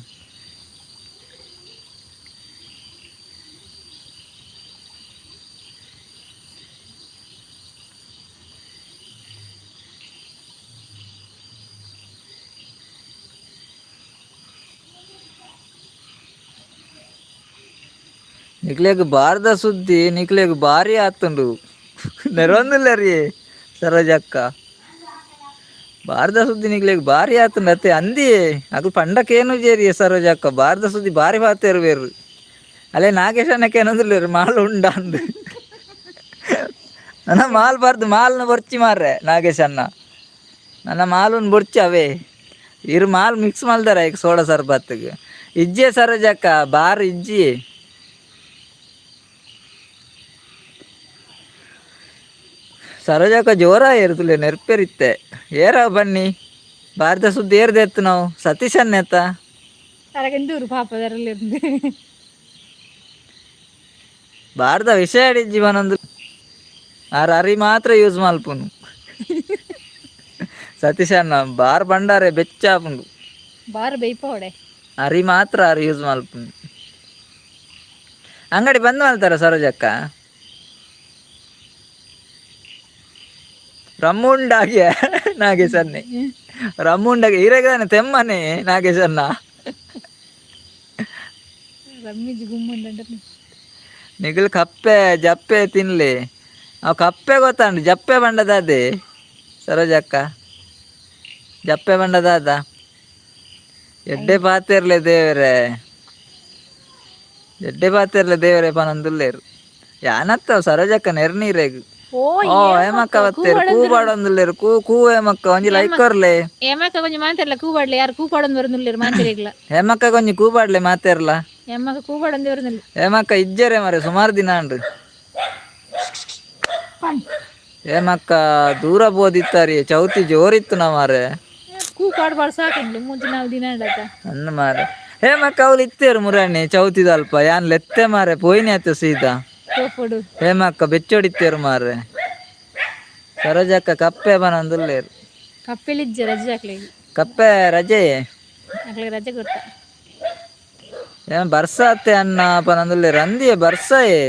ನಿಕ್ಲೆಗ್ ಬಾರ್ದ ಸುದ್ದಿ ನಿಕ್ಲೆಗ್ ಭಾರಿ ಆತುಂಡು ನೆರವಂದಿಲ್ಲ ರೀ ಸರೋಜಕ್ಕ ಬಾರ್ದ ಸುದ್ದಿ ನಿಕ್ಲೆಗ್ ಭಾರಿ ಆತುಂಡು ಅತ್ತೆ ಅಂದಿ ಅದು ಪಂಡಕ್ಕೇನು ಜೇರಿ ಸರೋಜಕ್ಕ ಬಾರ್ದ ಸುದ್ದಿ ಭಾರಿ ಬಾತೇರು ಬೇರು ಅಲ್ಲೇ ನಾಗೇಶ್ ಅನ್ನಕ್ಕೇನಂದಿಲ್ಲ ಮಾಲ್ ಉಂಡ ಅಂದ್ ನನ್ನ ಮಾಲ್ ಬಾರ್ದು ಮಾಲ್ನ ಬೊರ್ಚಿ ಮಾರ್ರೆ ನಾಗೇಶ್ ಅನ್ನ ನನ್ನ ಮಾಲನ್ ಬೊರ್ಚಿ ಅವೇ ಇರು ಮಾಲ್ ಮಿಕ್ಸ್ ಮಲ್ದಾರ ಈಗ ಸೋಡಾ ಸರ್ಬತ್ಗೆ ಇಜ್ಜೆ ಸರೋಜಕ್ಕ ಬಾರ್ ಇಜ್ಜಿ ಸರೋಜಕ್ಕ ಜೋರ ಏರ್ತುಲೆ ನೆರ್ಪೆರಿತ್ತೆ ಏರ ಬನ್ನಿ ಭಾರತ ಸುದ್ದಿ ಏರ್ದೆತ್ತು ನಾವು ಸತೀಶನ್ನೆತ್ತ ಅರಗೆಂದೂರು ಪಾಪದರಲ್ಲಿ ಭಾರತ ವಿಷಯ ಆಡಿಜ್ಜಿ ಬನೊಂದು ಆರ ಅರಿ ಮಾತ್ರ ಯೂಸ್ ಮಲ್ಪುನು ಸತೀಶನ್ನ ಬಾರ್ ಬಂಡಾರೆ ಬೆಚ್ಚಾಪುಂಡು ಬಾರ್ ಬೈಪೋಡೆ ಅರಿ ಮಾತ್ರ ಅರಿ ಯೂಸ್ ಮಲ್ಪುನು ಅಂಗಡಿ ಬಂದ್ ಮಲ್ತಾರ ಸರೋಜಕ್ಕ ರಮ್ಮುಂಡಾಗೆ ನಾಗೇಶ್ ಅನ್ನೆ ರಮ್ಮುಂಡಾಗೆ ಇರಗಾನೆ ತೆಮ್ಮನೆ ನಾಗೇಶ್ ಅನ್ನ ರಮ್ಮಿಜಿ ಗುಮ್ಮಂಡ ನಿಗಲ್ ಕಪ್ಪೆ ಜಪ್ಪೆ ತಿನ್ಲಿ ಅವು ಕಪ್ಪೆ ಗೊತ್ತಂಡು ಜಪ್ಪೆ ಬಂಡದಾದೆ ಸರೋಜಕ್ಕ ಜಪ್ಪೆ ಬಂಡದಾದ ಎಡ್ಡೆ ಪಾತಿರ್ಲೆ ದೇವರೇ ಎಡ್ಡೆ ಪಾತಿರ್ಲೆ ದೇವರೇ ಪನಂದುಲ್ಲೇರು ಯಾನತ್ತವ ಸರೋಜಕ್ಕ ನೆರ್ನೀರೆಗು ಓ ಏಮಕ್ಕ ಬತ್ತೇರು ಕೂಬಾಡೊಂದುಲ್ಲೇರು ಕೂ ಏಮಕ್ಕ ಒಂಜಿ ಲೈಕ್ ಕೊರ್ಲೆ ಏಮಕ್ಕ ಕೊಂಚ ಮಾತಾಡ್ಲ ಕೂಬಾಡ್ಲೆ ಯಾರು ಕೂಪಾಡೊಂದು ಬರುದಿಲ್ಲ ಮಾತಾಡಿಗ್ಲ ಹೇಮಕ್ಕ ಕೊಂಚ ಕೂಬಾಡ್ಲೆ ಮಾತೇರ್ಲ ಏಮಕ್ಕ ಕೂಬಾಡೊಂದು ಬರುದಿಲ್ಲ ಹೇಮಕ್ಕ ಇಜ್ಜರೆ ಮರೆ ಸುಮಾರು ದಿನ ಅಂಡು ಹೇಮಕ್ಕ ದೂರ ಬೋದಿತ್ತಾರಿ ಚೌತಿ ಜೋರಿತ್ತು ನಾ ಮಾರೆ ಕೂಪಾಡ್ಬಾರ್ದು ಸಾಕಿಂಡು ಮೂಜಿ ನಾವು ದಿನ ಇಡತ್ತ ಅನ್ನ ಮಾರೆ ಹೇಮಕ್ಕ ಅವ್ಲು ಇತ್ತೇರು ಮುರಾಣಿ ಚೌತಿದಲ್ಪ ಯಾನ್ ಲೆತ್ತೆ ಮಾರೆ ಪೋಯ್ನಿ ಆಯ್ತು ಸೀದಾ ಹೇಮಕ್ಕ ಬೆಚ್ಚೊಡಿತ್ತೇರು ಮಾರೆ ಸರೋಜಕ್ಕ ಕಪ್ಪೆ ಬನಂದುಲ್ಲೇರು ಕಪ್ಪೆಲಿಜ್ಜೆ ರಜೆ ಹಾಕ್ಲಿಗೆ ಕಪ್ಪೆ ರಜೆ ಹಾಕ್ಲಿಗೆ ರಜೆ ಕೊಟ್ಟ ಏನ್ ಬರ್ಸಾತೆ ಅನ್ನ ಪನಂದುಲ್ಲೇರು ಅಂದಿಯೇ ಬರ್ಸಾಯೇ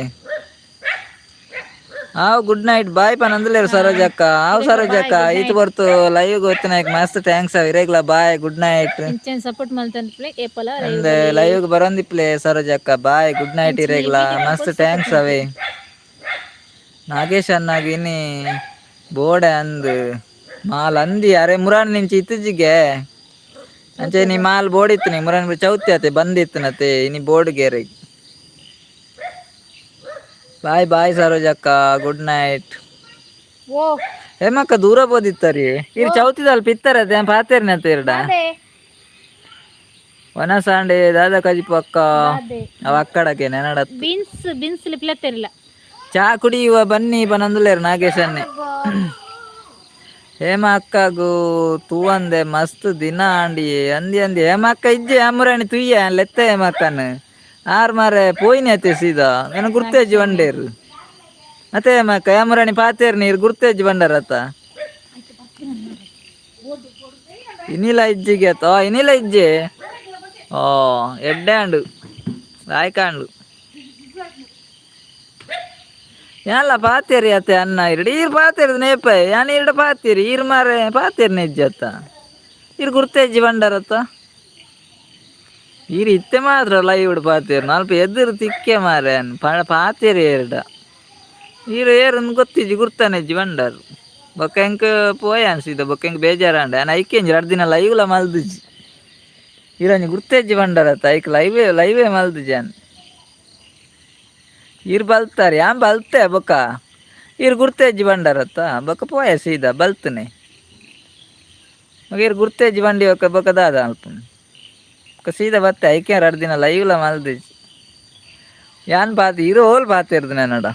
ಹಾವ್ ಗುಡ್ ನೈಟ್ ಬಾಯ್ ಪನಂದುಲ್ಲೇರು ಸರೋಜಕ್ಕ ಹಾವ್ ಸರೋಜಕ್ಕ ಈತ್ ಬರ್ತು ಲೈವ್ ಗೊತ್ತಿನ ಮಸ್ತ್ ಥ್ಯಾಂಕ್ಸ್ ಇರೇಗ್ಲ ಬಾಯ್ ಗುಡ್ ನೈಟ್ ಸಪೋರ್ಟ್ ಮಾಡ್ತಾನೆ ಏಪಲ ಅಂದೆ ಲೈವ್ ಬರೋಂದಿಪ್ಲೆ ಸರೋಜಕ್ಕ ಬಾಯ್ ಗುಡ್ ನೈಟ್ ಇರೇಗ್ಲ ಮಸ್ತ್ ಥ್ಯಾಂಕ್ಸ್ ಅವೇ ನಾಗೇಶ್ ಅನ್ನಾಗ ಇನ್ನಿ ಬೋಡೆ ಅಂದ್ ಮಾಲ್ ಅಂದಿ ಅರೆ ಮುರಾನ್ ನಿಂಚಿ ಇತ್ತಿಜಿಗೆ ಅಂಚೆ ನೀ ಮಾಲ್ ಬೋಡಿತ್ತು ನೀ ಮುರಾನ್ ಚೌತಿ ಆತೆ ಬಂದಿತ್ತನತೆ ಇನಿ ಬೋರ್ಡ್ಗೆ ಬಾಯ್ ಬಾಯ್ ಸರೋಜಕ್ಕ ಗುಡ್ ನೈಟ್ ಓ ಹೇಮಕ್ಕ ದೂರ ಬೋದಿತ್ತಾರಿ ಇರ್ ಚೌತಿದಲ್ಪ ಇತ್ತಾರತೆ ಪಾತೇರ್ನತ ಇರ್ಡ ವನ ಸಾಂಡೆ ದಾದ ಕಜಿಪು ಅಕ್ಕ ಅವ ಅಕ್ಕಡಕ್ಕೆ ನೆನಡ ಬೀನ್ಸ್ ಲಿಪ್ಲೆತ್ತಿರಲಿಲ್ಲ ಚಾ ಕುಡಿಯುವ ಬನ್ನಿ ಬನಂದುಲೇರು ನಾಗೇಶನ್ನೆ ಹೇಮ ಅಕ್ಕಗೂ ತೂವಂದೆ ಮಸ್ತ್ ದಿನ ಆಂಡಿ ಅಂದಿ ಅಂದಿ ಹೇಮ ಅಕ್ಕ ಇಜ್ಜೆ ಅಮ್ಮರಾಣಿ ತುಯ್ಯ ಲೆತ್ತ ಹೇಮ ಅಕ್ಕನ ಆರ್ ಮಾರೆ ಪೋಯಿನಿ ಸೀದಾ ನನ ಗುರ್ತೇಜಿ ಒಂಡೇರು ಅತ್ತೆ ಹೇಮ ಅಕ್ಕ ಯಾಮರಾಣಿ ಪಾತೇರ್ ನೀರು ಗುರ್ತೇಜಿ ಬಂಡಾರತ್ತ ಇನಿಲ ಇಜ್ಜಿಗೆ ಅತ್ತ ಇನಿಲ ಇಜ್ಜೆ ಓ ಎಡ್ಡೆ ಅಂಡು ರಾಯ್ಕಾಂಡು ಎಲ್ಲ ಪಾತೇರಿ ಅತ್ತೆ ಅನ್ನ ಇರಡು ಈರ್ ಪಾತೇರಿದ ನೇಪ ಯಾನ್ ಇರಡ ಪಾತೇರಿ ಈರ್ ಮಾರೆ ಪಾತೇರಿ ನೆಜ್ಜತ್ತ ಇರ್ ಗುರ್ತೇಜಿ ಬಂಡಾರತ್ತ ಈರ್ ಇತ್ತೆ ಮಾತ್ರ ಲೈವ್ಡ್ ಪಾತೇರು ನಲ್ಪ ಎದುರು ತಿಕ್ಕೆ ಮಾರೆ ಪಾತೇರಿ ಏರ್ಡ ಈರು ಏರನ್ ಗೊತ್ತಿಜ್ಜಿ ಗುರ್ತಾನೆಜ್ಜಿ ಬಂಡಾರು ಬೊಕ್ಕ ಎಂಕ್ ಪೋಯ ಅನ್ಸಿದ ಬೊಕ್ಕ ಎಂಕ್ ಬೇಜಾರಂಡ ಆನ್ ಐಕೆಂಜಿ 2 ದಿನ ಲೈವ್ಲ ಮಲ್ದಿಜ್ಜಿ ಈರೊಂಜಿ ಗುರ್ತೇಜ್ಜಿ ಬಂಡಾರತ್ತ ಐಕ್ ಲೈವೇ ಮಲ್ದಿಜ್ಜಿ ಅನ್ ಇರ್ ಬಲ್ತಾರೆ ಯಾನ್ ಬಲ್ತೆ ಬೊಕ್ಕ ಇರ್ ಗುರ್ತೇಜ್ಜಿ ಬಂಡಾರತ್ತ ಬೊಕ್ಕ ಪೋಯ ಸೀದಾ ಬಲ್ತನೆ ಇರ್ ಗುರ್ತೇಜ್ಜಿ ಬಂಡಿ ಬೊಕ್ಕ ದಾದ ಅಲ್ಪ ಬೊಕ್ಕ ಸೀದಾ ಬತ್ತೆ ಐಕೆ 2 ದಿನ ಲೈವ್ಲ ಮಲ್ದಿಜ್ಜಿ ಯಾನ್ ಪಾತಿ ಇರೋ ಹೋಲ್ ಪಾತೇರ್ದು ನನಡ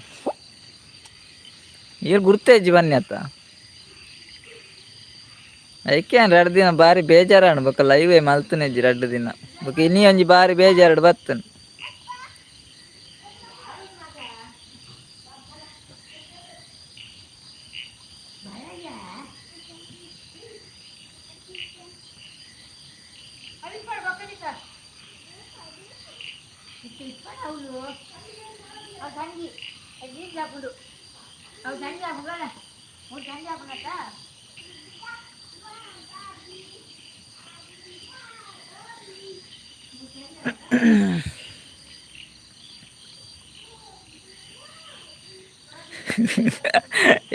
ಇರ್ ಗುರ್ತೇಜ್ಜಿ ಬನ್ನಿ ಅತ್ತ ಐಕೆ 2 ದಿನ ಬಾರಿ ಬೇಜಾರಾಂಡ್ ಬೊಕ್ಕ ಲೈವೇ ಮಲ್ತುನೆಜ್ಜಿ 2 ದಿನ ಬೊಕ್ಕ ಇನ್ನಿ ಒಂಜಿ ಬಾರಿ ಬೇಜಾರಡ್ ಬತ್ತುಂಡು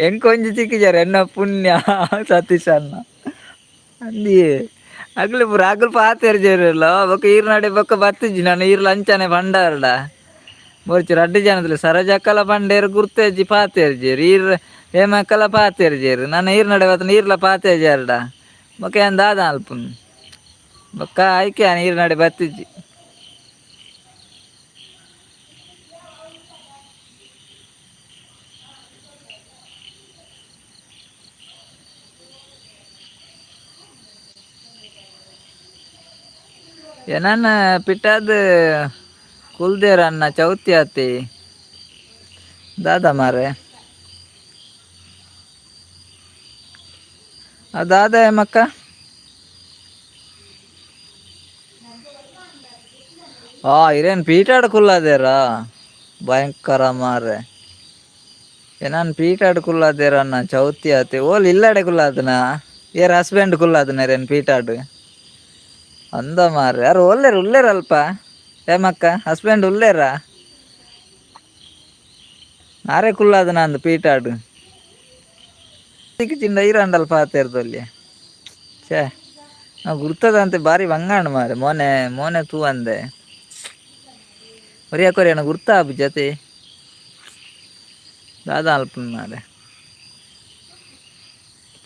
ಎಂಕೊಂಜಿ ಚಿಕ್ಕಿಜಾರ ಎನ್ನ ಪುಣ್ಯ ಸತೀಶ್ ಅನ್ನ ಅಂದಿ ಅಗ್ಲು ಪೂರ ಅಗ್ಲು ಪಾತೆರ್ ಜೇರಲ್ಲ ಬೊಕ ಈರ್ ನಡೆ ಬೊಕ ಬತ್ತಿಜ್ಜಿ ನಾನು ಈರ್ಲ ಅಂಚನೆ ಬಂಡಾರ್ಡ ಬೋರ್ಚಿ 2 ಜನದಲ್ಲಿ ಸರೋಜಕ್ಕಲ ಬಂಡೇರು ಗುರ್ತೇಜ್ಜಿ ಪಾತೆರ್ ಜೇರು ಈರ್ ಹೇಮಕ್ಕಲ ಪಾತೆರ್ ಜೇರು ನಾನು ಈರ್ ನಡೆ ಬತ್ತನ ಈರ್ಲ ಪಾತೆ ಜೇರ್ಡ ಬೊಕ ಏನ್ ದಾದ ಅಲ್ಪುನು ಬೊಕ್ಕ ಐಕೆ ಈರ್ ನಡೆ ಬತ್ತಿಜ್ಜಿ ಏನನ್ನ ಪಿಟಾದ್ ಕುಲ್ದೇರ ಅನ್ನ ಚೌತಿ ಆತಿ ದಾದ ಮಾರೆ ಅದಾದ ಮಕ್ಕ ಇರೇನು ಪೀಟಾಡ್ ಕುಲ್ಲದೇರ ಭಯಂಕರ ಮಾರೆ ಏನಾನ್ ಪೀಟಾಡ್ ಕುಲ್ಲದೇರ ಅನ್ನ ಚೌತಿ ಆತಿ ಓಲ್ ಇಲ್ಲಡೆ ಕುಲ್ಲಾದನ ಏರ್ ಹಸ್ಬೆಂಡ್ ಕುಲ್ಲಾದನ ಪೀಟಾಡ್ ಅಂದ ಮಾರ್ರೆ ಯಾರು ಉಲ್ಲೇರ ಅಲ್ಪ ಹೇಮಕ್ಕ ಹಸ್ಬೆಂಡ್ ಉಲ್ಲೇರ ಆರೆ ಕುಲ್ಲಾದ ನಂದು ಪೀಟಾಡ್ ಚಿಂಡ ಈರಂಡಲ್ ಪಾತೆರ್ದಲ್ಲಿ ಛೇ ನಾವು ಗುರ್ತದಂತೆ ಬಾರಿ ಬಂಗಾಂಡ್ ಮಾರೆ ಮೋನೆ ತೂ ಅಂದೆ ಕೊರಿಯನ ಗುರ್ತ ಜೊತೆ ದಾದ ಅಲ್ಪ ಮಾರೆ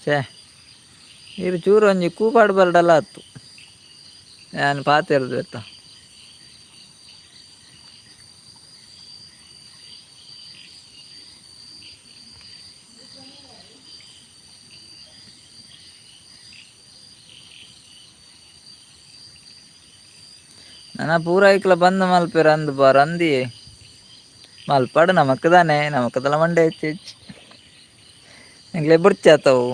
ಛೇ ಇರು ಚೂರು ಒಂಜಿ ಕೂಪಾಡು ಬರ್ಡಲ್ಲ ಆತು ನಾನು ಪಾತೆರ್ದು ಆಯ್ತಾ ನನ್ನ ಪೂರ ಐಕ್ಲ ಬಂದು ಮಲ್ಪೇರ ಅಂದು ಬಾರ ಅಂದಿ ಮಲ್ಪಾಡು ನಮಕ್ಕದಲ್ಲ ಮಂಡೆ ಹೆಚ್ಚು ಎಂಗ್ಲೆ ಬುಡ್ಚಾತವು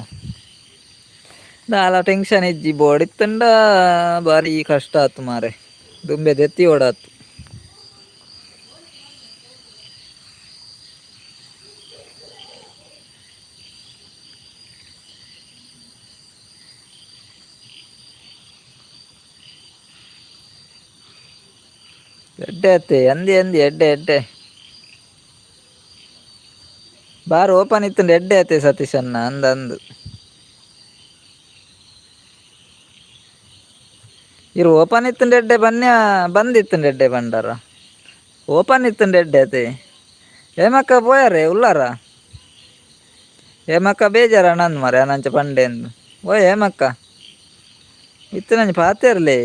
ದಾಲ ಟೆನ್ಷನ್ ಇಜ್ಜಿ ಬೋಡಿತ್ತಂಡ ಬಾರಿ ಕಷ್ಟ ಆತು ಮಾರೆ ದುಂಬೆ ದೆತ್ತಿ ಓಡಾತು ಎಡ್ಡೆ ಅತ್ತೆ ಅಂದಿ ಎಡ್ಡೆ ಬಾರ್ ಓಪನ್ ಇತ್ತು ಎಡ್ಡೆ ಅತ್ತೆ ಸತೀಶ್ ಅನ್ನ ಅಂದು ಇರು ಓಪನ್ ಇತ್ತು ಎಡ್ಡೆ ಬಂದಿತ್ತು ಎಡ್ಡೆ ಬಂಡಾರ ಓಪನ್ ಇತ್ತು ಎಡ್ಡೆ ಅತ್ತೆ ಹೇಮಕ್ಕ ಪೋಯಾರೆ ಉಲ್ಲಾರ ಹೇಮಕ್ಕ ಬೇಜಾರ ನಂದು ಮಾರೆ ಅನಂಚ ಪಂಡೆ ಅಂದು ಓಯ್ ಹೇಮಕ್ಕ ಇತ್ತು ನಂಜಿ ಪಾತೆರ್ಲಿ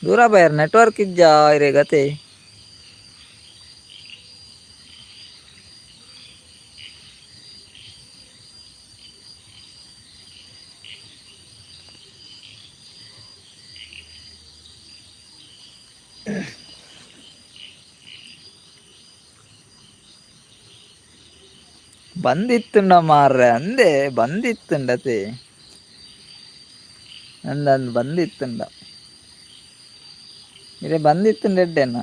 ದೂರ ಬಯರ್ ನೆಟ್ವರ್ಕ್ ಇಜ್ಜಾ ಇರೇ ಗತೆ ಬಂದಿತ್ತುಂಡ ಮಾರ್ರೆ ಅಂದೆ ಬಂದಿತ್ತುಂಡತೆ ಅಂದಂದು ಬಂದಿತ್ತುಂಡ ಇದೇ ಬಂದಿತ್ತುಂಡ ಎಡ್ಡೆನ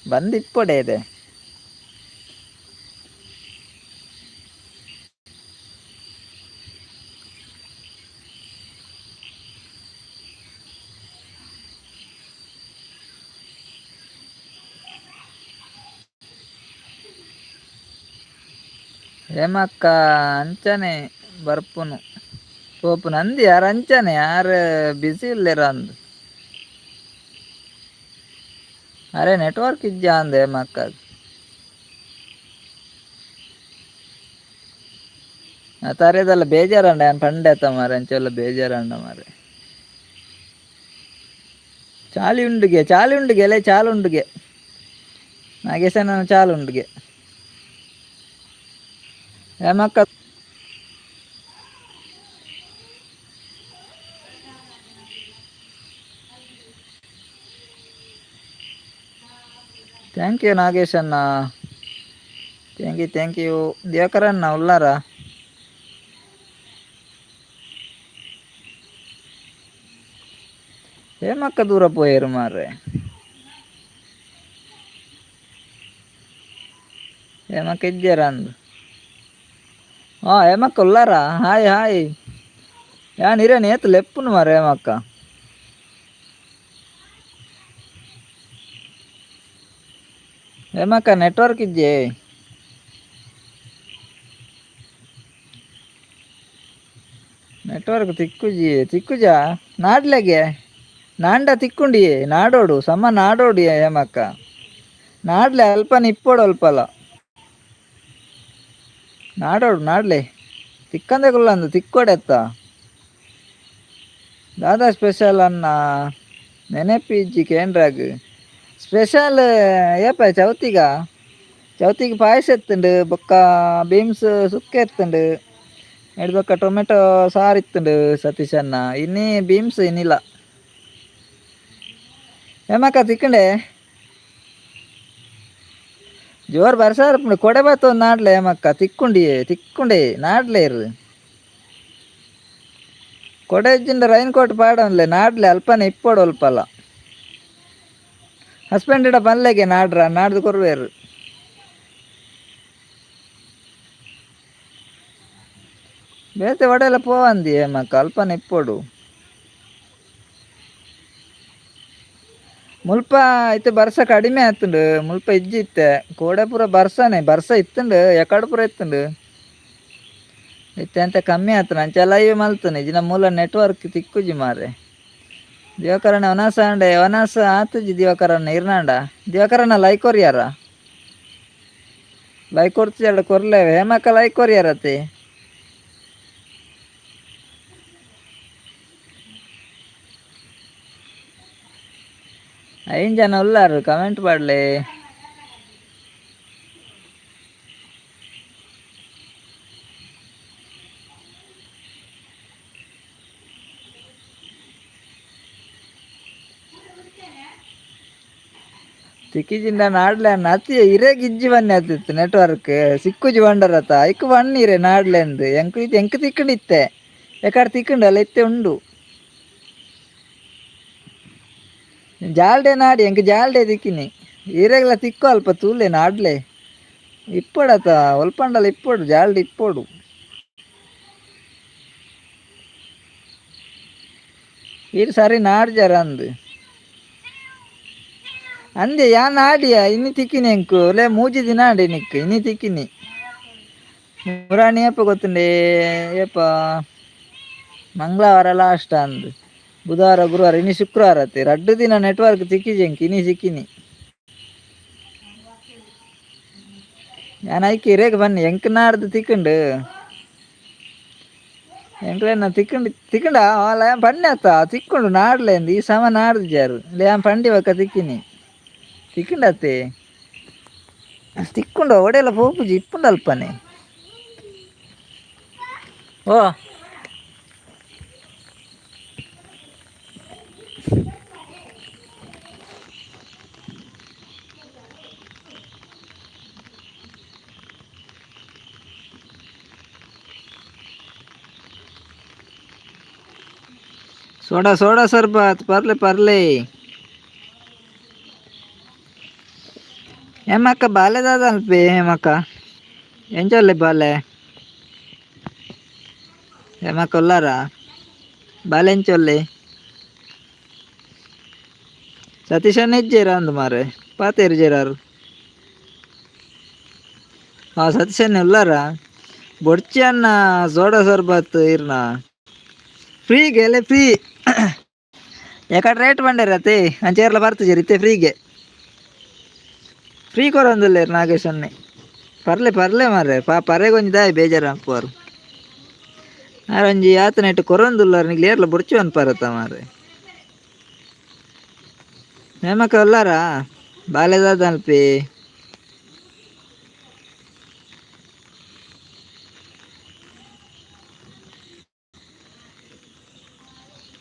ಬಂದಿಪ್ಪೊಡೆ ಇದೆ ಹೇಮಕ್ಕ ಅಂಚನೆ ಬರ್ಪುನು ಪೋಪುನು ಅಂದು ಯಾರು ಅಂಚನೆ ಯಾರು ಬಿಸಿ ಇಲ್ಲೇರ ಅಂದು ಅರೆ ನೆಟ್ವರ್ಕ್ ಇಜ್ಜ ಅಂದೆ ಹೇಮಕ್ಕ ತರೇದಲ್ಲ ಬೇಜಾರಂಡ ಏನು ಪಂಡೇತ ಮಾರೆ ಅಂಚೆಲ್ಲ ಬೇಜಾರಂಡ ಮಾರೆ ಚಾಲಿ ಉಂಡುಗೆ ಎಲೆ ಚಾಲು ಉಂಡುಗೆ ನಾಗೇಶನ ಚಾಲು ಉಂಡುಗೆ ಹೇಮಕ್ಕ ಥ್ಯಾಂಕ್ ಯು ನಾಗೇಶನ್ನ ಥ್ಯಾಂಕ್ ಯು ದಿವಾಕರನ್ನ ಉಲ್ಲಾರ ಹೇಮಕ್ಕ ದೂರ ಪೋಯರು ಮಾರ್ರೆ ಹೇಮಕ್ಕ ಇದ್ದೀರ ಅಂದು ಹೇಮಕ್ಕ ಉಲ್ಲಾರ ಹಾಯ್ ಹಾಯ್ ಯಾನ್ ಇರೇನು ಏತು ಲೆಪ್ಪುನು ಮಾರ ಹೇಮಕ್ಕ ಹೇಮಕ್ಕ ನೆಟ್ವರ್ಕ್ ಇಜ್ಜೆ ನೆಟ್ವರ್ಕ್ ತಿಕ್ಕುಜ ನಾಡ್ಲೆಗೆ ನಾಂಡ ತಿಕ್ಕುಂಡಿ ನಾಡೋಡು ಸಮ ನಾಡೋಡಿ ಹೇಮಕ್ಕ ನಾಡ್ಲೆ ಅಲ್ಪನ ಇಪ್ಪೋಡು ಅಲ್ಪಲ ನಾಡೋಡು ನಾಡ್ಲೆ ತಿಕ್ಕಂದೆ ಕುಲ್ಲಂದು ತಿಕ್ಕೋಡೆತ್ತ ದಾದಾ ಸ್ಪೆಷಲ್ ಅನ್ನ ನೆನಪಿ ಇಜ್ಜಿ ಕೇಂದ್ರಾಗ್ ಸ್ಪೆಷಲ್ ಏಪ ಚೌತಿಗೆ ಪಾಯಸ ಎತ್ತುಂಡು ಬೊಕ್ಕ ಬೀಮ್ಸ್ ಸುಕ್ಕ ಎತ್ತುಂಡು ಎಡ್ ಬೊಕ್ಕ ಟೊಮೆಟೊ ಸಾರು ಇತ್ತುಂಡು ಸತೀಶ್ ಅನ್ನ ಇನ್ನಿ ಬೀಮ್ಸ್ ಇನ್ನಿಲ್ಲ ಹೇಮಕ್ಕ ತಿಕ್ಕಂಡೆ ಜೋರು ಬರ್ಸಾರ ಕೊಡೆ ಬಾತ ಒಂದು ನಾಡ್ಲೆ ಹೇಮಕ್ಕ ತಿಕ್ಕೊಂಡೆ ನಾಡ್ಲೆ ಇರು ಕೊಡೆ ಇಜ್ಜಿಂದ ರೈನ್ ಕೋಟ್ ಪಾಡನ್ಲೆ ನಾಡ್ಲೆ ಅಲ್ಪನೆ ಇಪ್ಪೋಡು ಅಲ್ಪಲ್ಲ ಹಸ್ಬೆಂಡ್ ಇಡ ಬಲ್ಲೆಗೆ ನಾಡ್ದು ಕೊರ್ವೇರು ಬೇತೆ ಒಡೆಲ್ಲ ಪೋವಂದಿ ಹೇಮಕ್ಕ ಅಲ್ಪನೆ ಇಪ್ಪೋಡು ಮುಲ್ಪ ಇತ್ತೆ ಬರ್ಸ ಕಡಿಮೆ ಆತುಂಡು ಮುಲ್ಪ ಇಜ್ಜಿ ಇತ್ತೆ ಕೋಡೆ ಪೂರ ಬರ್ಸ ಇತ್ತುಂಡು ಎಕಡು ಪೂರ ಇತ್ತುಂಡು ಇತ್ತೆ ಅಂತ ಕಮ್ಮಿ ಆತನ ಅಂಚ ಲೈವ್ ಮಲ್ತುನಿ ಇಜಿನ ಮೂಲ ನೆಟ್ವರ್ಕ್ ತಿಕ್ಕುಜಿ ಮಾರೆ ದಿವಾಕರಣ ವನಸ ಆತುಜಿ ದಿವಾಕರಣ ಇರ್ನಾಂಡ ದಿವಾಕರಣ ಲೈಕ್ ಕೊರಿಯಾರ ಲೈಕ್ ಕೊರ್ತಿಜಾಡ ಕೊರ್ಲೇವೆ ಹೇಮಕ್ಕ ಲೈಕ್ ಕೊರಿಯಾರತಿ ಐನ್ ಜನ ಉಲ್ಲಾರು ಕಮೆಂಟ್ ಪಾಡ್ಲೆ ತಿಕ್ಕಿಜಿಂದ ನಾಡ್ಲೆ ಅನ್ನ ಅತಿ ಇರೇಗ್ ಇಜ್ಜಿ ಬನ್ನಿ ಆತಿತ್ತು ನೆಟ್ವರ್ಕ್ ಸಿಕ್ಕುಜಿ ಬಂಡರತ ಐಕ್ ಬಣ್ಣೀರೆ ನಾಡ್ಲೆ ಅಂದು ಎಂಕ್ ತಿಕ್ಕಂಡಿತ್ತೆ ಎಕಡೆ ತಿಕ್ಕಂಡು ಅಲ್ಲ ಇತ್ತೆ ಉಂಡು ಜಾಲ್ಡೆ ನಾಡಿ ಎಂಕ್ ಜಾಲ್ಡೆ ತಿಕ್ಕಿನಿ ಇರೆಗ್ಲ ತಿಕ್ಕು ಅಲ್ಪ ತೂಲೆ ನಾಡ್ಲೆ ಇಪ್ಪಡತ ಒಲ್ಪಂಡಲ ಇಪ್ಪೋಡು ಜಾಲ್ಡೆ ಇಪ್ಪೋಡು ಇರು ಸರಿ ನಾಡ್ಜಾರ ಅಂದು ಅಂದೆ ಯಾನ್ ಆಡಿಯ ಇನ್ನು ತಿಕ್ಕಿನಿ ಎಂಕು ಲೇ ಮೂಜಿ ದಿನ ಆಡಿ ನಿಕ್ ಇನ್ನು ತಿಕ್ಕಿನಿ ಮುರಾಣಿ ಏಪ ಗೊತ್ತುಂಡೆ ಏಪ ಮಂಗಳವಾರ ಲಾಸ್ಟ್ ಅಂದು ಬುಧವಾರ ಗುರುವಾರ ಇನ್ನು ಶುಕ್ರವಾರ ಅತ್ತೆ 2 ದಿನ ನೆಟ್ವರ್ಕ್ ತಿಕ್ಕಿಜಿ ಎಂಕ್ ಇನಿ ಸಿಕ್ಕಿನಿ ಯಾನ್ ಐಕಿ ಇರೇಗ ಬನ್ನಿ ಎಂಕ್ ನಾಡ್ದು ತಿಕ್ಕಂಡು ಎಂಕ್ಲೆನ ತಿಕ್ಕಂಡ ಅಲ್ಲ ಬನ್ನಿ ಆತ ತಿಕ್ಕೊಂಡು ನಾಡ್ಲೆಂದು ಈ ಸಮ ನಾಡ್ದು ಜಾರು ಲೇ ಪಂಡಿ ಬಕ್ಕ ತಿಕ್ಕಿನಿ ತಿಕ್ಕಂಡತ್ತೆ ತಿಕ್ಕೊಂಡು ಒಡೆಲ್ಲ ಪೋಪುಜಿ ಇಪ್ಪುಂಡು ಅಲ್ಪನೆ ಓ सोडा सोडा सरबत पर्ले पर्ले ఏమక్క బాలేదా తలిపి ఏమక్క ఏం చల్లే బాలే ఏమక్క ఉల్లారా బాలేం చొల్లి ಸತೀಶ್ ಅಣ್ಣ ಇಜ್ಜೇರ ಅಂದು ಮಾರೆ ಪಾತೇರು ಜೇರಾರು ಹಾ ಸತೀಶ್ ಅಣ್ಣ ಉಲ್ಲಾರ ಬೊಡ್ಚಿ ಅಣ್ಣ ಸೋಡಾ ಸರ್ಬತ್ ಇರ್ನ ಫ್ರೀಗೆ ಅಲ್ಲೇ ಫ್ರೀ ಯಾಕಡೆ ರೇಟ್ ಬಂಡೇರತಿ ಅಂಚೇರ್ಲ ಬರ್ತಜೇರಿ ಇತ್ತೆ ಫ್ರೀಗೆ ಫ್ರೀ ಕೊರೊಂದುಲ್ಲೇರು ನಾಗೇಶ್ ಅಣ್ಣೆ ಪರ್ಲೆ ಪರ್ಲೆ ಮಾರ್ರೆ ಪರೆಗೊಂಜಿದಾಯ್ ಬೇಜಾರು ಹಾಕುವಾರು ಆರೊಂಜಿ ಆತನ ಇಟ್ಟು ಕೊರೊಂದುಲ್ಲಾರ ನಿಗ್ಲು ಏರ್ಲ ಬುಡ್ಚು ಅನ್ಪಾರತ್ತ ಮಾರ್ರೆ ನೇಮಕ ಉಲ್ಲಾರ ಬಾಲೆದಾದ ಅಲ್ಪಿ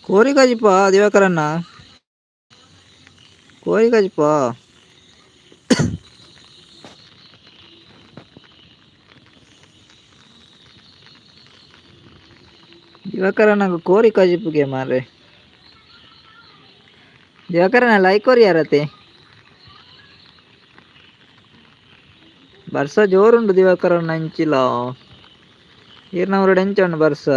ಕೋರಿ ಕಾಜಿಪ್ಪ ದಿವಾಕರಣ್ಣ ಕೋರಿ ಕಾಜಿಪ್ಪ ದಿವಾಕರಣ್ಣ ಕೋರಿ ಕಾಜಿಪ್ಪುಗೆ ಮಾರ್ರೆ ದಿವಾಕರಣ್ಣ ಲೈಕೋರಿ ಯಾರತಿ ಬರ್ಸ ಜೋರುಂಡು ದಿವಾಕರಣ್ಣ ಇಂಚಿಲ ಈರ್ನವರಡು ಎಂಚುಂಡು ಬರ್ಸ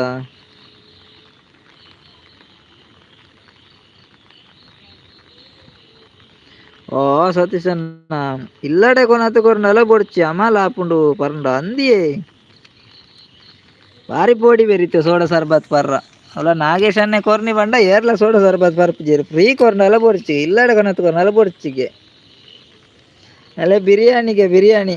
ಓ ಸತೀಶಣ್ಣ ಇಲ್ಲಡೆ ಕೊನತ್ತು ಕೊರ್ನಲ ಬೊಡ್ಚಿ ಅಮಲ ಆಪುಂಡು ಪರ್ಂಡ ಅಂದಿಯೇ ಬಾರಿ ಪೋಡಿ ಬೆರಿತೆ ಸೋಡ ಸರ್ಬತ್ ಪರ್ರ ಅವಳ ನಾಗೇಶ್ ಅಣ್ಣೆ ಕೊರ್ನಿ ಬಂಡ ಏರ್ಲ ಸೋಡ ಸರ್ಬತ್ ಬರ್ಪುಜೇರು ಫ್ರೀ ಕೊರ್ನಲ ಬೊಡ್ಚಿ ಇಲ್ಲಡೆ ಕೊನತ್ತು ಕೊರ್ನಲ ಬೊಡ್ಚಿಗೆ ಅಲ್ಲೇ ಬಿರಿಯಾನಿಗೆ ಬಿರಿಯಾನಿ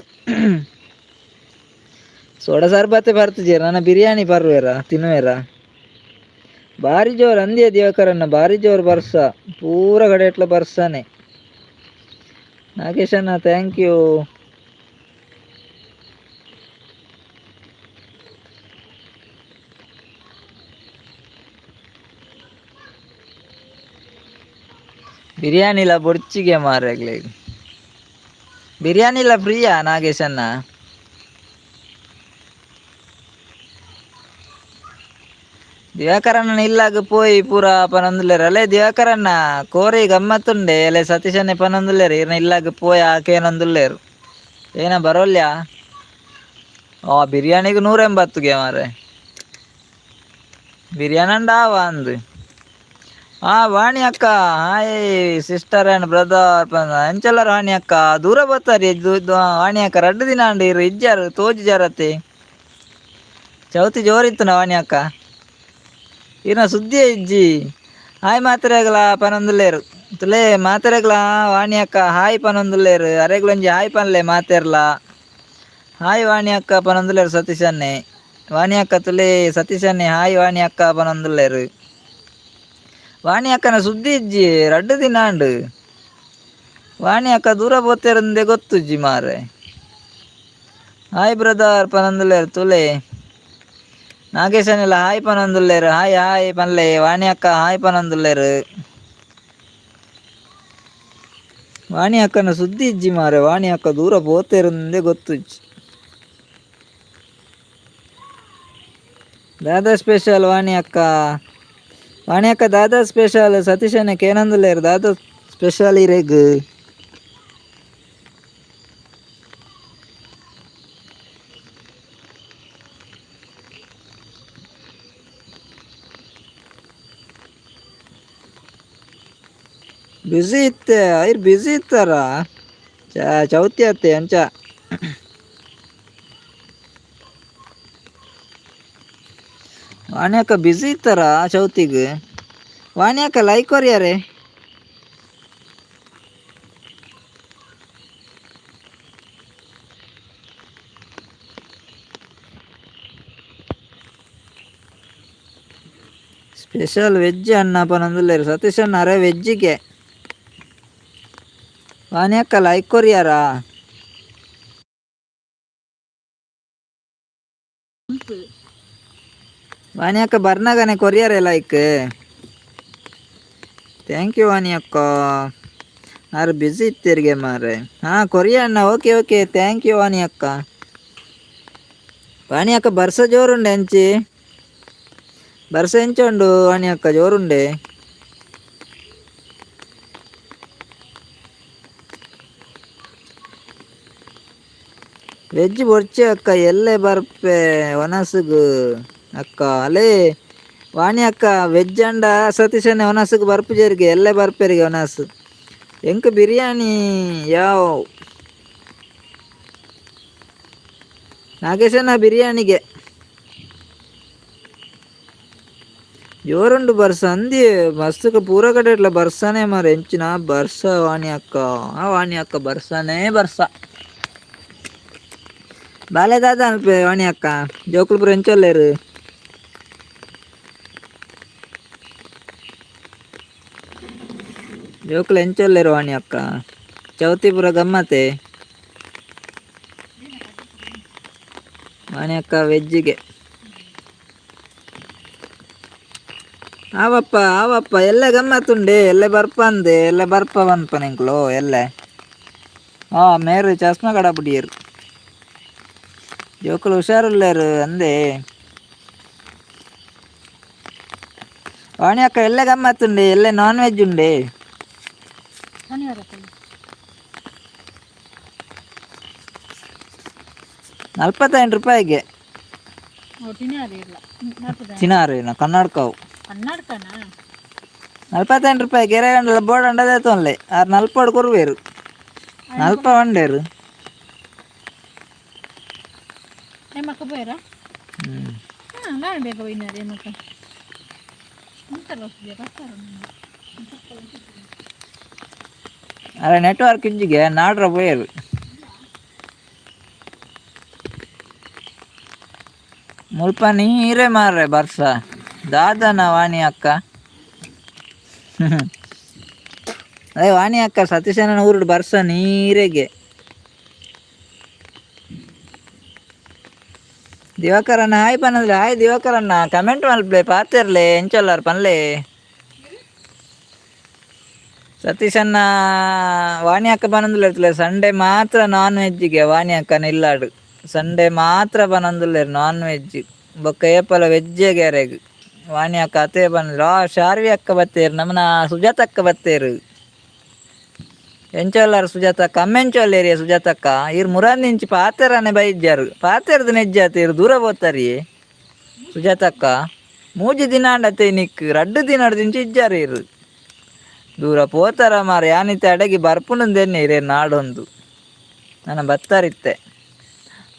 ಸೋಡ ಸರ್ಬತ್ತೆ ಬರ್ತುಜೇರು ನನ್ನ ಬಿರಿಯಾನಿ ಪರ್ವೇರ ತಿನ್ನುವೇರ ಭಾರಿ ಜೋರು ಅಂದಿಯ ದಿವಾಕರಣ್ಣ ಭಾರಿ ಜೋರು ಬರ್ಸ ಪೂರ ಕಡೆ ಇಟ್ಲ ಬರ್ಸಾನೆ ನಾಗೇಶ್ ಅಣ್ಣ ಥ್ಯಾಂಕ್ ಯು ಬಿರಿಯಾನಿಲ ಬೊಡ್ಚಿಗೆ ಮಾರಾಗ್ಲಿ ಬಿರಿಯಾನಿಲ ಫ್ರೀಯಾ ನಾಗೇಶ್ ಅಣ್ಣ ದಿವಾಕರಣ್ಣ ಇಲ್ಲಾಗ ಪೋಯಿ ಪೂರ ಪನೊಂದುಲ್ಲೇರು ಅಲ್ಲೇ ದಿವಾಕರಣ್ಣ ಕೋರಿ ಗಮ್ಮತ್ತುಂಡೆ ಅಲ್ಲೇ ಸತೀಶನ್ನೆ ಪನೊಂದುಲ್ಲೇರು ಈರ್ನ ಇಲ್ಲಾಗ ಪೋಯಿ ಆಕೇನೊಂದುಲ್ಲೇರು ಏನ ಬರೋಲ್ಯಾ ಓ ಬಿರಿಯಾನಿಗೆ 180ಗೆ ಮಾರೆ ಬಿರಿಯಾನಿ ಅಂಡಾವ ಅಂದು ವಾಣಿ ಅಕ್ಕ ಹಾಯ್ ಸಿಸ್ಟರ್ ಆ್ಯಂಡ್ ಬ್ರದರ್ ಅಂಚಲ್ಲ ವಾಣಿ ಅಕ್ಕ ದೂರ ಬರ್ತಾರೆ ವಾಣಿ ಅಕ್ಕ 2 ದಿನ ಅಂಡಿರು ಇಜ್ಜಾರು ತೋಜಿ ಜಾರತ್ತೆ ಚೌತಿ ಜೋರಿತ್ತು ನಾ ವಾಣಿ ಅಕ್ಕ ಇನ್ನ ಸುದ್ದಿ ಇಜ್ಜಿ ಹಾಯ್ ಮಾತ್ರೆಗ್ಲ ಪನೊಂದುಲ್ಲೇರು ತುಲೆ ಮಾತ್ರೆಗ್ಲ ವಾಣಿ ಅಕ್ಕ ಹಾಯ್ ಪನೊಂದುಲ್ಲೇರು ಅರೆಗ್ಲೊಂಜಿ ಹಾಯ್ ಪನ್ಲೆ ಮಾತೆರ್ಲ ಹಾಯ್ ವಾಣಿ ಅಕ್ಕ ಪನೊಂದುಲ್ಲೇರು ಸತೀಶನ್ನೆ ವಾಣಿ ಅಕ್ಕ ತುಲೆ ಸತೀಶನ್ನೆ ಹಾಯ್ ವಾಣಿ ಅಕ್ಕ ಪನೊಂದುಲ್ಲೇರು ವಾಣಿ ಅಕ್ಕನ ಸುದ್ದಿ ಇಜ್ಜಿ 2 ದಿನ ಅಂಡು ವಾಣಿ ಅಕ್ಕ ದೂರ ಬೋತೇರಂದೆ ಗೊತ್ತುಜ್ಜಿ ಮಾರೆ ಹಾಯ್ ಬ್ರದರ್ ಪನೊಂದುಲ್ಲೇರು ತುಲೆ ನಾಗೇಶನೆಲ್ಲ ಹಾಯ್ ಪನೊಂದುಲ್ಲೇರು ಹಾಯ್ ಹಾಯ್ ಪನ್ಲೆ ವಾಣಿ ಅಕ್ಕ ಹಾಯ್ ಪನೊಂದುಲ್ಲೇರು ವಾಣಿ ಅಕ್ಕನ ಸುದ್ದಿ ಇಜ್ಜಿ ಮಾರೆ ವಾಣಿ ಅಕ್ಕ ದೂರ ಬೋತೇರಂದೆ ಗೊತ್ತುಜ್ಜಿ ದಾದಾ ಸ್ಪೆಷಲ್ ವಾಣಿ ಅಕ್ಕ ದಾದಾ ಸ್ಪೆಷಲ್ ಸತೀಶನಕ್ಕೆ ಏನಂದುಲ್ಲೇರು ದಾದಾ ಸ್ಪೆಷಲ್ ಇರೆಗ್ ಬ್ಯುಸಿ ಇತ್ತೆ ಐರ್ ಬ್ಯುಸಿ ಇತ್ತಾರ ಚೌತಿ ಅತ್ತೆ ಅಂಚ ವಾಣಿ ಅಕ್ಕ ಬ್ಯುಸಿ ಇತ್ತಾರ ಚೌತಿಗೆ ವಾಣಿ ಅಕ್ಕ ಲೈಕ್ ಕೊರಿಯಾರೆ ಸ್ಪೆಷಲ್ ವೆಜ್ ಅನ್ನ ಪನೊಂದುಲ್ಲೇರು ಸತೀಶ್ ಅಣ್ಣ ಅರೆ ವೆಜ್ಜಿಗೆ ವಾಣಿ ಅಕ್ಕ ಲೈಕ್ ಕೊರಿಯಾರ ವಾಣಿ ಅಕ್ಕ ಬರ್ನಾಗನೆ ಕೊರಿಯಾರೆ ಲೈಕ್ ಥ್ಯಾಂಕ್ ಯು ವಾಣಿ ಅಕ್ಕ ಆರು ಬ್ಯುಸಿ ಇತ್ತೀರಿಗೆ ಮಾರೆ ಹಾಂ ಕೊರಿಯಾ ಅಣ್ಣ ಓಕೆ ಓಕೆ ಥ್ಯಾಂಕ್ ಯು ವಾಣಿ ಅಕ್ಕ ವಾಣಿ ಅಕ್ಕ ಬರ್ಸ ಜೋರುಂಡೆ ಅಂಚಿ ಬರ್ಸ ಎಂಚ ಉಂಡು ವಾಣಿ ಅಕ್ಕ ಜೋರುಂಡೆ? ವೆಜ್ ಬೊರ್ಚೆ ಅಕ್ಕ ಎಲ್ಲೆ ಬರ್ಪೆ ಒನಸುಗು ಅಕ್ಕ ಅಲೇ ವಾಣಿ ಅಕ್ಕ ವೆಜ್ ಅಂಡ ಸತೀಶನೆ ಒನಸುಗು ಬರ್ಪುಜೇರಿಗೆ ಎಲ್ಲೆ ಬರ್ಪೆರಿಗೆ ಒನಸು ಎಂಕ್ ಬಿರಿಯಾನಿ ಯಾವ್ ನಾಗೇಶನ ಬಿರಿಯಾನಿಗೆ ಜೋರುಂಡು ಬರ್ಸ ಅಂದಿ ಮಸ್ತುಗ ಪೂರ ಕಡೆ ಇಟ್ಲ ಬರ್ಸಾನೆ ಮಾರ ಎಂಚಿನ ಬರ್ಸ ವಾಣಿ ಅಕ್ಕ ಆ ವಾಣಿ ಅಕ್ಕ ಬರ್ಸಾನೇ ಬರ್ಸ ಬಾಲೆ ದಾದ ಅನ್ಪೆ ವಾಣಿ ಅಕ್ಕ ಜೋಕುಲ್ಪುರ ಎಂಚೊಲ್ಲೇರು ಜೋಕುಲು ಎಂಚೊಲ್ಲೇರು ವಾಣಿ ಅಕ್ಕ ಚೌತಿಪುರ ಗಮ್ಮತೆ ವಾಣಿ ಅಕ್ಕ ವೆಜ್ಜಿಗೆ ಆವಪ್ಪ ಎಲ್ಲ ಗಮ್ಮತ್ತುಂಡೆ ಎಲ್ಲೆ ಬರ್ಪ ಅಂದೆ ಎಲ್ಲ ಬರ್ಪ ಬಂದ್ಪ ನಿಂಕ್ಲು ಎಲ್ಲೆ ಮೇರು ಚಸ್ಮ ಕಡಪುಡಿಯರು ಜೋಕುಲು ಹುಷಾರುಲ್ಲೇರು ಅಂದೆ ವಾಣಿ ಅಕ್ಕ ಎಲ್ಲ ಗಮ್ಮತ್ತುಂಡೆ ಎಲ್ಲೆ ನಾನ್ ವೆಜ್ ಉಂಡೆ 45 ರೂಪಾಯಿಗೆ ಚಿನಾರು ಕನ್ನಡಕವು 45 ರೂಪಾಯಿಗೆ ಎರೆಗಂಡಲ ಬೋರ್ಡ್ ಅಂಡದೇ ತೊನ್ಲೆ ಆರು 40 ಕೊರುವೇರು 40 ಒಂಡೇರು ಅರೆ ನೆಟ್ವರ್ಕ್ ಇಂಜಿಗೆ ನಾಡ್ರ ಪೋಯರು ಮುಲ್ಪ ನೀರೇ ಮಾರ್ರೆ ಬರ್ಸ ದಾದನ ವಾಣಿ ಅಕ್ಕ ಅದೇ ವಾಣಿ ಅಕ್ಕ ಸತೀಶನ ಊರುಡು ಬರ್ಸ ನೀರೆಗೆ ದಿವಾಕರಣ್ಣ ಹಾಯ್ ಪನ್ನದ್ರೆ ಹಾಯ್ ದಿವಾಕರಣ್ಣ ಕಮೆಂಟ್ ಮಲ್ಪಲೆ ಪಾತಿರ್ಲೆ ಎಂಚೊಲ್ಲಾರು ಪನ್ಲೆ ಸತೀಶನ್ನ ವಾಣಿ ಅಕ್ಕ ಪನ್ನೊಂದುಲ್ಲೆ ಸಂಡೇ ಮಾತ್ರ ನಾನ್ ವೆಜ್ಜಿಗೆ ವಾಣಿ ಅಕ್ಕ ನಿಲ್ಲಾಡು ಸಂಡೇ ಮಾತ್ರ ಪನ್ನೊಂದುಲ್ಲೇರು ನಾನ್ ವೆಜ್ ಬೊಕ್ಕ ಏಪಲ ವೆಜ್ಜೆ ಗ್ಯಾರೆಗ್ ವಾಣಿ ಅಕ್ಕ ಅತೆ ಪನ್ನದ್ರು ಶಾರ್ವಿ ಅಕ್ಕ ಬತ್ತೇರು ನಮ್ಮನ ಸುಜಾತ ಅಕ್ಕ ಬತ್ತೇರು ಎಂಚೊಲ್ಲಾರು ಸುಜಾತ ಅಕ್ಕ ಅಮ್ಮೆಂಚೊಲ್ಲೇರಿಯ ಸುಜಾತ ಅಕ್ಕ ಇರು ಮುರಾಂದಿಂಚಿ ಪಾತೆರನೆ ಬೈಜ್ಜಾರು ಪಾತೆರ್ದು ನೆಜ್ಜಾತೀರು ದೂರ పోతాರಿ ಸುಜಾತ ಅಕ್ಕ ಮೂಜಿ ದಿನ ಅಂಡತೆ ನಿಕ್ 2 ದಿನ ದಿಂಚಿ ಇಜ್ಜಾರು ಇರು ದೂರ ಪೋತಾರ ಮಾರ ಯಾನಿತ್ತೆ ಅಡಗಿ ಬರ್ಪುಂಡೆನ್ನೆ ಇರೇ ನಾಡೊಂದು ನನ್ನ ಬತ್ತಾರಿತ್ತೆ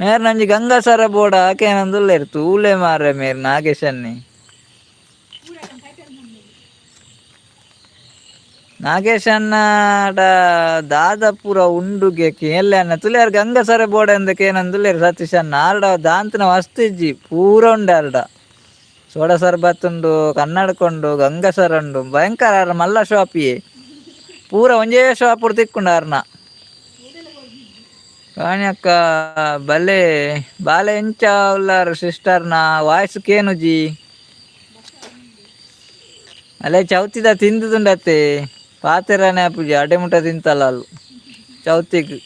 ಮೇರ್ ನಂಜಿ ಗಂಗಾಸರ ಬೋಡ ಆಕೆನಂದುಲ್ಲೇರು ತೂಲೆ ಮಾರ್ರೆ ಮೇರ್ ನಾಗೇಶನ್ನಿ ನಾಗೇಶನ್ನಡ ದಾದಪುರ ಉಂಡುಗೆ ಎಲ್ಲನ್ನ ತುಲಿಯಾರ್ ಗಂಗಸರ ಬೋಡ ಎಂದಕ್ಕೆ ಏನಂದುಲ್ಲೇರು ಸತೀಶನ್ನ ಆರ್ಡ ದಾಂತನ ವಸ್ತಿಜ್ಜಿ ಪೂರ ಉಂಡು ಆರ್ಡ ಸೋಡ ಸರ್ಬತ್ ಉಂಡು ಕನ್ನಡಕೊಂಡು ಗಂಗಸರ ಉಂಡು ಭಯಂಕರ ಮಲ್ಲ ಶಾಪಿಯೇ ಪೂರ ಒಂಜೇ ಶಾಪ್ ತಿಕ್ಕೊಂಡು ಆರ್ನ ವಾಣಿ ಅಕ್ಕ ಬಲೆ ಬಾಲೆ ಎಂಚ ಉಲ್ಲಾರು ಸಿಸ್ಟರ್ನ ವಾಯ್ಸ್ ಕೇನುಜಿ ಅಲ್ಲೇ ಚೌತಿದ ತಿಂದುದುಂಡತ್ತೆ ಪಾತೆರನೆ ಪೂಜೆ ಅಡೆಮುಟ ತಿಂತಲ್ಲ ಅಲ್ಲು ಚೌತಿಗ್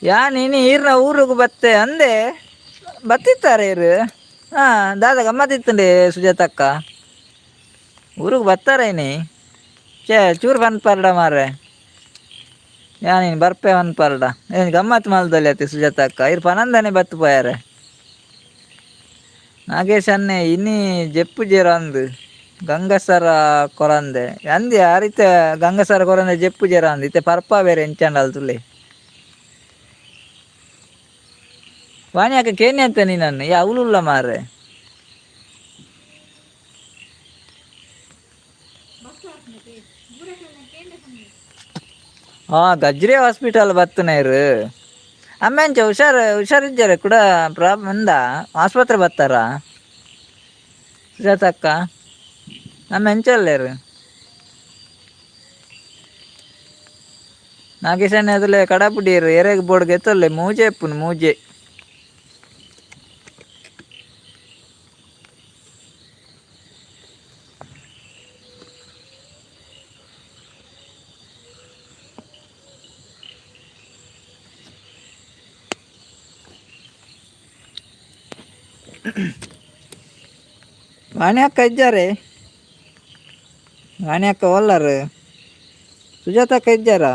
ಯಾ ನೀನು ಈರ್ನ ಊರಿಗೂ ಬತ್ತೆ ಅಂದೆ ಬತ್ತಿತ್ತಾರೆ ಇರು ದಾದ ಗಮ್ಮತ್ತಿತ್ತಂಡೆ ಸುಜಾತ ಅಕ್ಕ ಊರಿಗೆ ಬರ್ತಾರೇನಿ ಚೂರು ಪನ್ಪರ್ಡ ಮಾರ್ರೆ ಯಾ ನೀನು ಬರ್ಪೆ ಪನ್ಪರ್ಡ ಏನು ಗಮ್ಮತ್ತು ಮಲ್ದಲ್ಲಿ ಅತ್ತೆ ಸುಜಾತ ಅಕ್ಕ ಇರು ಪನಂದನೆ ಬತ್ತು ಪೋಯಾರೆ ನಾಗೇಶ್ ಅನ್ನೆ ಇನ್ನಿ ಜೆಪ್ಪು ಜೀರ ಅಂದು ಗಂಗಸರ ಕೊರಂದೆ ಅಂದಿ ಅರಿತೆ ಗಂಗಸರ ಕೊರಂದೆ ಜೆಪ್ಪು ಜೀರ ಅಂದು ಇತ್ತೆ ಪರ್ಪ ಬೇರೆ ಎಂಚಂಡಲ್ ತುಲೆ ವಾಣಿ ಅಕ್ಕ ಕೇನಿ ಅಂತ ನೀನನ್ನು ಯಾ ಅವಳುಲ್ಲ ಮಾರ್ರೆ ಗಜ್ರಿ ಹಾಸ್ಪಿಟಲ್ ಬತ್ತನೇರು ಅಮ್ಮೆಂಚ ಹುಷಾರಿದ್ದಾರೆ ಕೂಡ ಪ್ರಾಬ್ಲಮ್ ಇಂದ ಆಸ್ಪತ್ರೆ ಬರ್ತಾರ ಸುಜಾತ ಅಕ್ಕ ಅಮ್ಮ ಎಂಚಲ್ಲೇರು ನಾಗೇಶನ ಅದ್ರಲ್ಲೇ ಕಡಪುಡಿಯರು ಎರೆಗ್ ಬೋರ್ಡ್ಗೆ ಎತ್ತಲ್ಲೇ ಮೂಜೆ ಎಪ್ಪುನು ಮೂಜೆ ವಾಣಿ ಅಕ್ಕ ಇದ್ದಾರೆ, ವಾಣಿ ಅಕ್ಕ ಒಲ್ಲರು, ಸುಜಾತ ಅಕ್ಕ ಇದ್ದಾರಾ?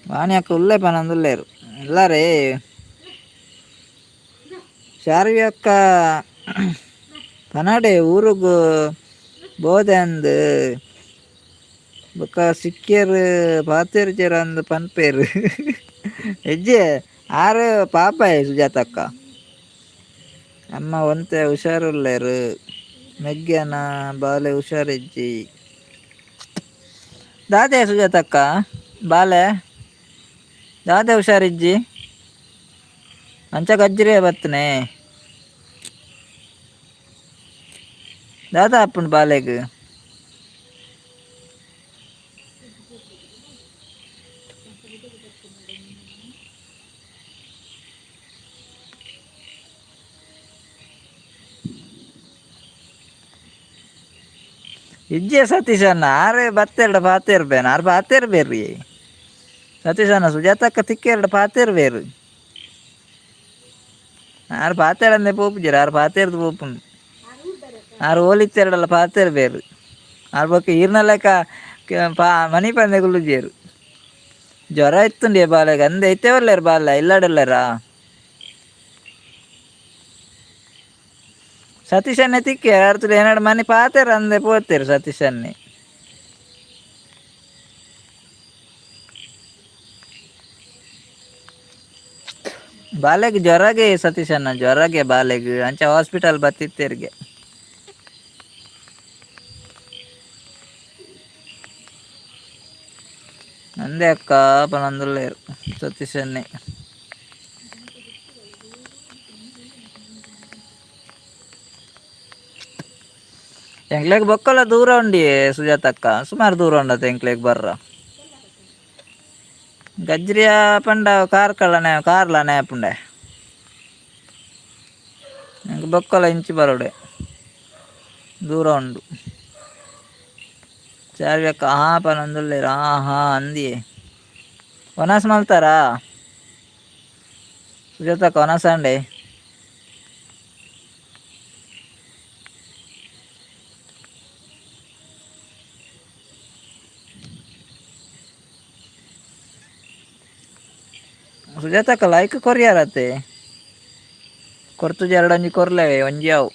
ವಾಣಿ ಅಕ್ಕ ಉಲ್ಲೆ ಪನೊಂದುಲ್ಲೇರು ಇಲ್ಲಾರೇ. ಶಾರ್ವಿ ಅಕ್ಕ ಪನಡೆ ಊರುಗು ಬೋದೆ ಅಂದು ಬೊಕ್ಕ ಸಿಕ್ಕಿಯರು ಪಾತೇರು ಜರ ಅಂದು ಪನ್ಪೇರು ಹೆಜ್ಜೆ ಆರು ಪಾಪಾಯ ಸುಜಾತಕ್ಕ ಅಮ್ಮ ಒಂತೆ ಹುಷಾರುಲ್ಲೇರು ಮೆಗ್ಗ್ಯಾನ ಬಾಲೆ ಹುಷಾರಿಜ್ಜಿ ದಾದೆ ಸುಜಾತಕ್ಕ ಬಾಲೆ ದಾದೆ ಹುಷಾರಿಜ್ಜಿ ಅಂಚ ಗಜ್ಜಿರೇ ಬತ್ತನೆ ದಾದಾ ಅಪ್ಪುಂಡು ಬಾಲೆಗ್ ಇಜ್ಜೆ ಸತೀಶ್ ಅಣ್ಣ ಆರು ಬತ್ತೆರಡು ಪಾತೇರ್ಬೇನ ಆರು ಪಾತೇರ್ಬೇರ್ರಿ ಸತೀಶ್ ಅಣ್ಣ ಸುಜಾತಕ್ಕ ತಿಕ್ಕೆರಡು ಪಾತೇರ್ಬೇರು ಆರು ಪಾತೇರಂದೆ ಪೋಪುಜರು ಆರು ಪಾತೇರ್ದು ಪೋಪುಂಡು ಆರು ಓಲಿತ್ತೆರಡಲ್ಲ ಪಾತೇರ್ಬೇರು ಆರು ಬೊಕ್ಕ ಈರ್ನ ಲೆಕ್ಕ ಮನಿ ಪಂದೆ ಗುಲ್ಲುಜೇರು ಜ್ವರ ಇತ್ತುಂಡಿ ಬಾಲೆಗೆ ಅಂದೆ ಐತೆವಲ್ಲೇರು ಬಾಲ ಇಲ್ಲಾಡಲ್ಲಾರ ಸತೀಶನ್ನೇ ತಿಕ್ಕೆ ಅರ್ತದೆ ಏನಾಡು ಮನೆ ಪಾತೇರ ಅಂದೆ ಪೋತೇರು ಸತೀಶನ್ನೇ ಬಾಲೆಗೆ ಜ್ವರಗೆ ಸತೀಶನ್ನ ಜ್ವರಗೆ ಬಾಲೆಗೆ ಅಂಚ ಹಾಸ್ಪಿಟಲ್ ಬತ್ತಿತ್ತೇರಿಗೆ ಅಂದೆ ಅಕ್ಕ ಪನೊಂದುಲ್ಲೇರು ಸತೀಶನ್ನೇ ಎಂಕ್ಲೆಗ್ ಬೊಕ್ಕಲ ದೂರ ಉಂಡಿ ಸುಜಾತಕ್ಕ ಸುಮಾರು ದೂರ ಉಂಡತ ಎಂಕ್ಲೆಗ್ ಬರ್ರ ಗಜ್ರಿಯ ಪಂಡ ಕಾರ್ಲ ನೇಪುಂಡೆ ಬೊಕ್ಕಲ ಇಂಚಿ ಬರೋಡೆ ದೂರ ಉಂಡು ಚಾರ್ಯಕ್ಕ ಪನೊಂದುಲ್ಲೇರು ಹಾ ಅಂದಿಯೇ ಒನಸ್ ಮಲ್ತಾರಾ ಸುಜಾತಕ್ಕ ಒನಸಂಡೆ ಸುಜಾತಕ್ಕ ಲೈಕ್ ಕೊರಿಯಾರತ್ತೆ ಕೊರ್ತುಜಿ ಎರಡೊಂಜಿ ಕೊರ್ಲೇವೆ ಒಂಜಿ ಅವು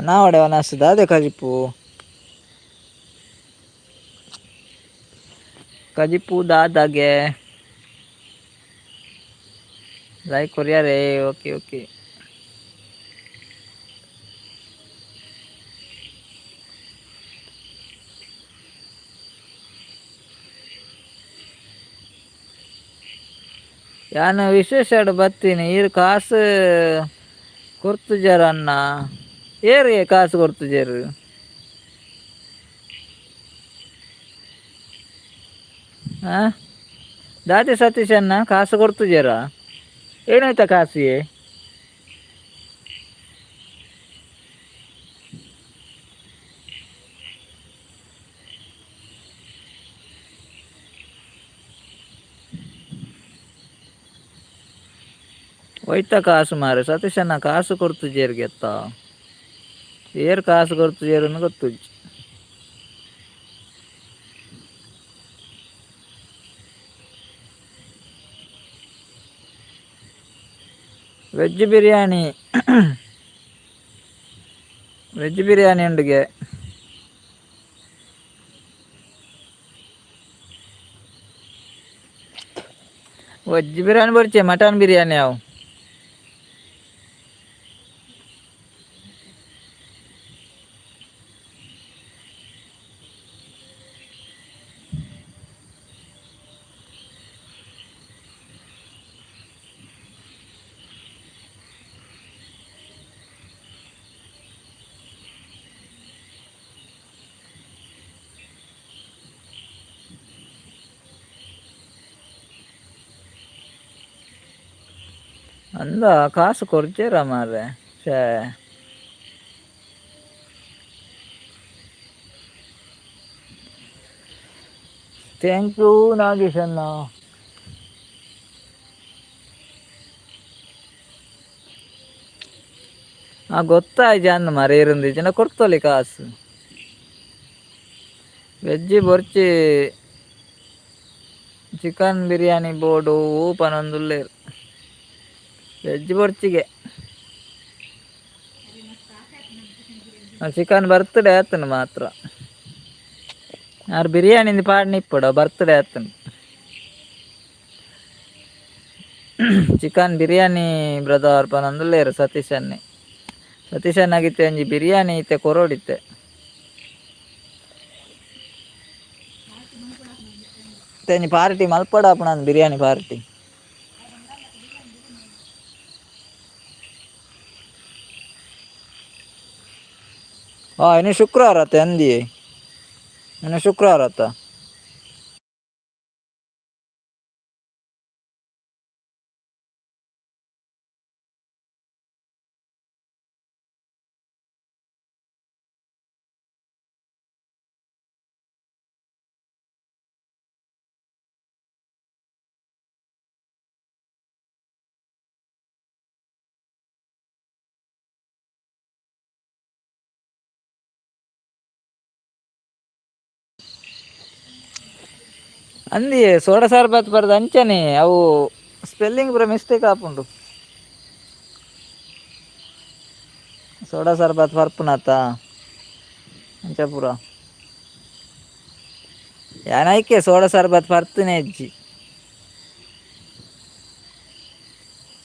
ನಾವಡೆ ಒನಸ್ದ ಅದೇ ಕಜಿಪು ದಾದಾಗೆ ಲೈಕ್ ಕೊರಿಯಾರೆ ಓಕೆ ಓಕೆ ಯಾನು ವಿಶೇಷ ಬತ್ತೀನಿ ಈರು ಕಾಸು ಕೊರ್ತುಜಾರ ಅಣ್ಣ ಏರಿಗೆ ಕಾಸು ಕೊರ್ತುಜಾರು ಹಾಂ ದಾದೆ ಸತೀಶ್ ಅಣ್ಣ ಕಾಸು ಕೊರ್ತುಜಾರ ಏನಾಯ್ತಾ ಕಾಸಿಗೆ ಒಯ್ತಾ ಕಾಸು ಮಾರೆ ಸತೀಶ್ ಅಣ್ಣ ಕಾಸು ಕೊರ್ತುಜೇರ್ಗೆ ಎತ್ತ ಏರು ಕಾಸು ಕೊರ್ತುಜೇರನ್ನು ಗೊತ್ತುಜ್ಜಿ ವೆಜ್ ಬಿರಿಯಾನಿ ಉಂಡಿಗೆ ವೆಜ್ ಬಿರಿಯಾನಿ ಬರ್ಚೆ ಮಟನ್ ಬಿರಿಯಾನಿ ಅವು ಅಂದ ಕಾಸು ಕೊಡ್ತೀರ ಮಾರ್ರೆ. ಶೇ ಥ್ಯಾಂಕ್ ಯು ನಾಗೇಶ್ ಅಣ್ಣ. ಗೊತ್ತಾಯ್ತು ಅನ್ನ ಮರ ಇருந்து ಜನ ಕೊಡ್ತಲಿ ಕಾಸು. ವೆಜ್ಜಿ ಬೊರ್ಚಿ ಚಿಕನ್ ಬಿರಿಯಾನಿ ಬೋರ್ಡು ಪನೊಂದುಲ್ಲೇರು ವೆಜ್ ಬೊರ್ಚಿಗೆ ಚಿಕನ್ ಬರ್ತ್ಡೇ ಆತನು ಮಾತ್ರ. ಯಾರು ಬಿರಿಯಾನಿಂದ ಪಾಡ್ನ ಇಪ್ಪಡ ಬರ್ತ್ಡೇ ಆತನು. ಚಿಕನ್ ಬಿರಿಯಾನಿ ಬ್ರದರ್ ಪನೊಂದುಲ್ಲೇರು ಸತೀಶನ್ ಆಗಿತ್ತೆ ಒಂಜಿ ಬಿರಿಯಾನಿ ಇತ್ತೆ ಕೊರೋಡಿತ್ತೆ. ಒಂಜಿ ಪಾರ್ಟಿ ಮಲ್ಪಡ ಆಪುಂಡು ಬಿರಿಯಾನಿ ಪಾರ್ಟಿ. ಇನ್ನು ಶುಕ್ರವಾರ ಆತ ಅಂದಿ, ಇನ್ನು ಶುಕ್ರವಾರ ಆತ. ಅಂದಿ ಸೋಡಾ ಸರ್ಬತ್ ಬರ್ದು ಅಂಚನೆ ಅವು ಸ್ಪೆಲ್ಲಿಂಗ್ ಪೂರ ಮಿಸ್ಟೇಕ್ ಆಪುಂಡು. ಸೋಡಾ ಸರ್ಬತ್ ಬರ್ಪುನತ್ತ ಅಂಚ ಪೂರ ಯಾನೈಕೆ ಸೋಡಾ ಸರ್ಬತ್ ಪರ್ತುನೆ ಇಜ್ಜಿ.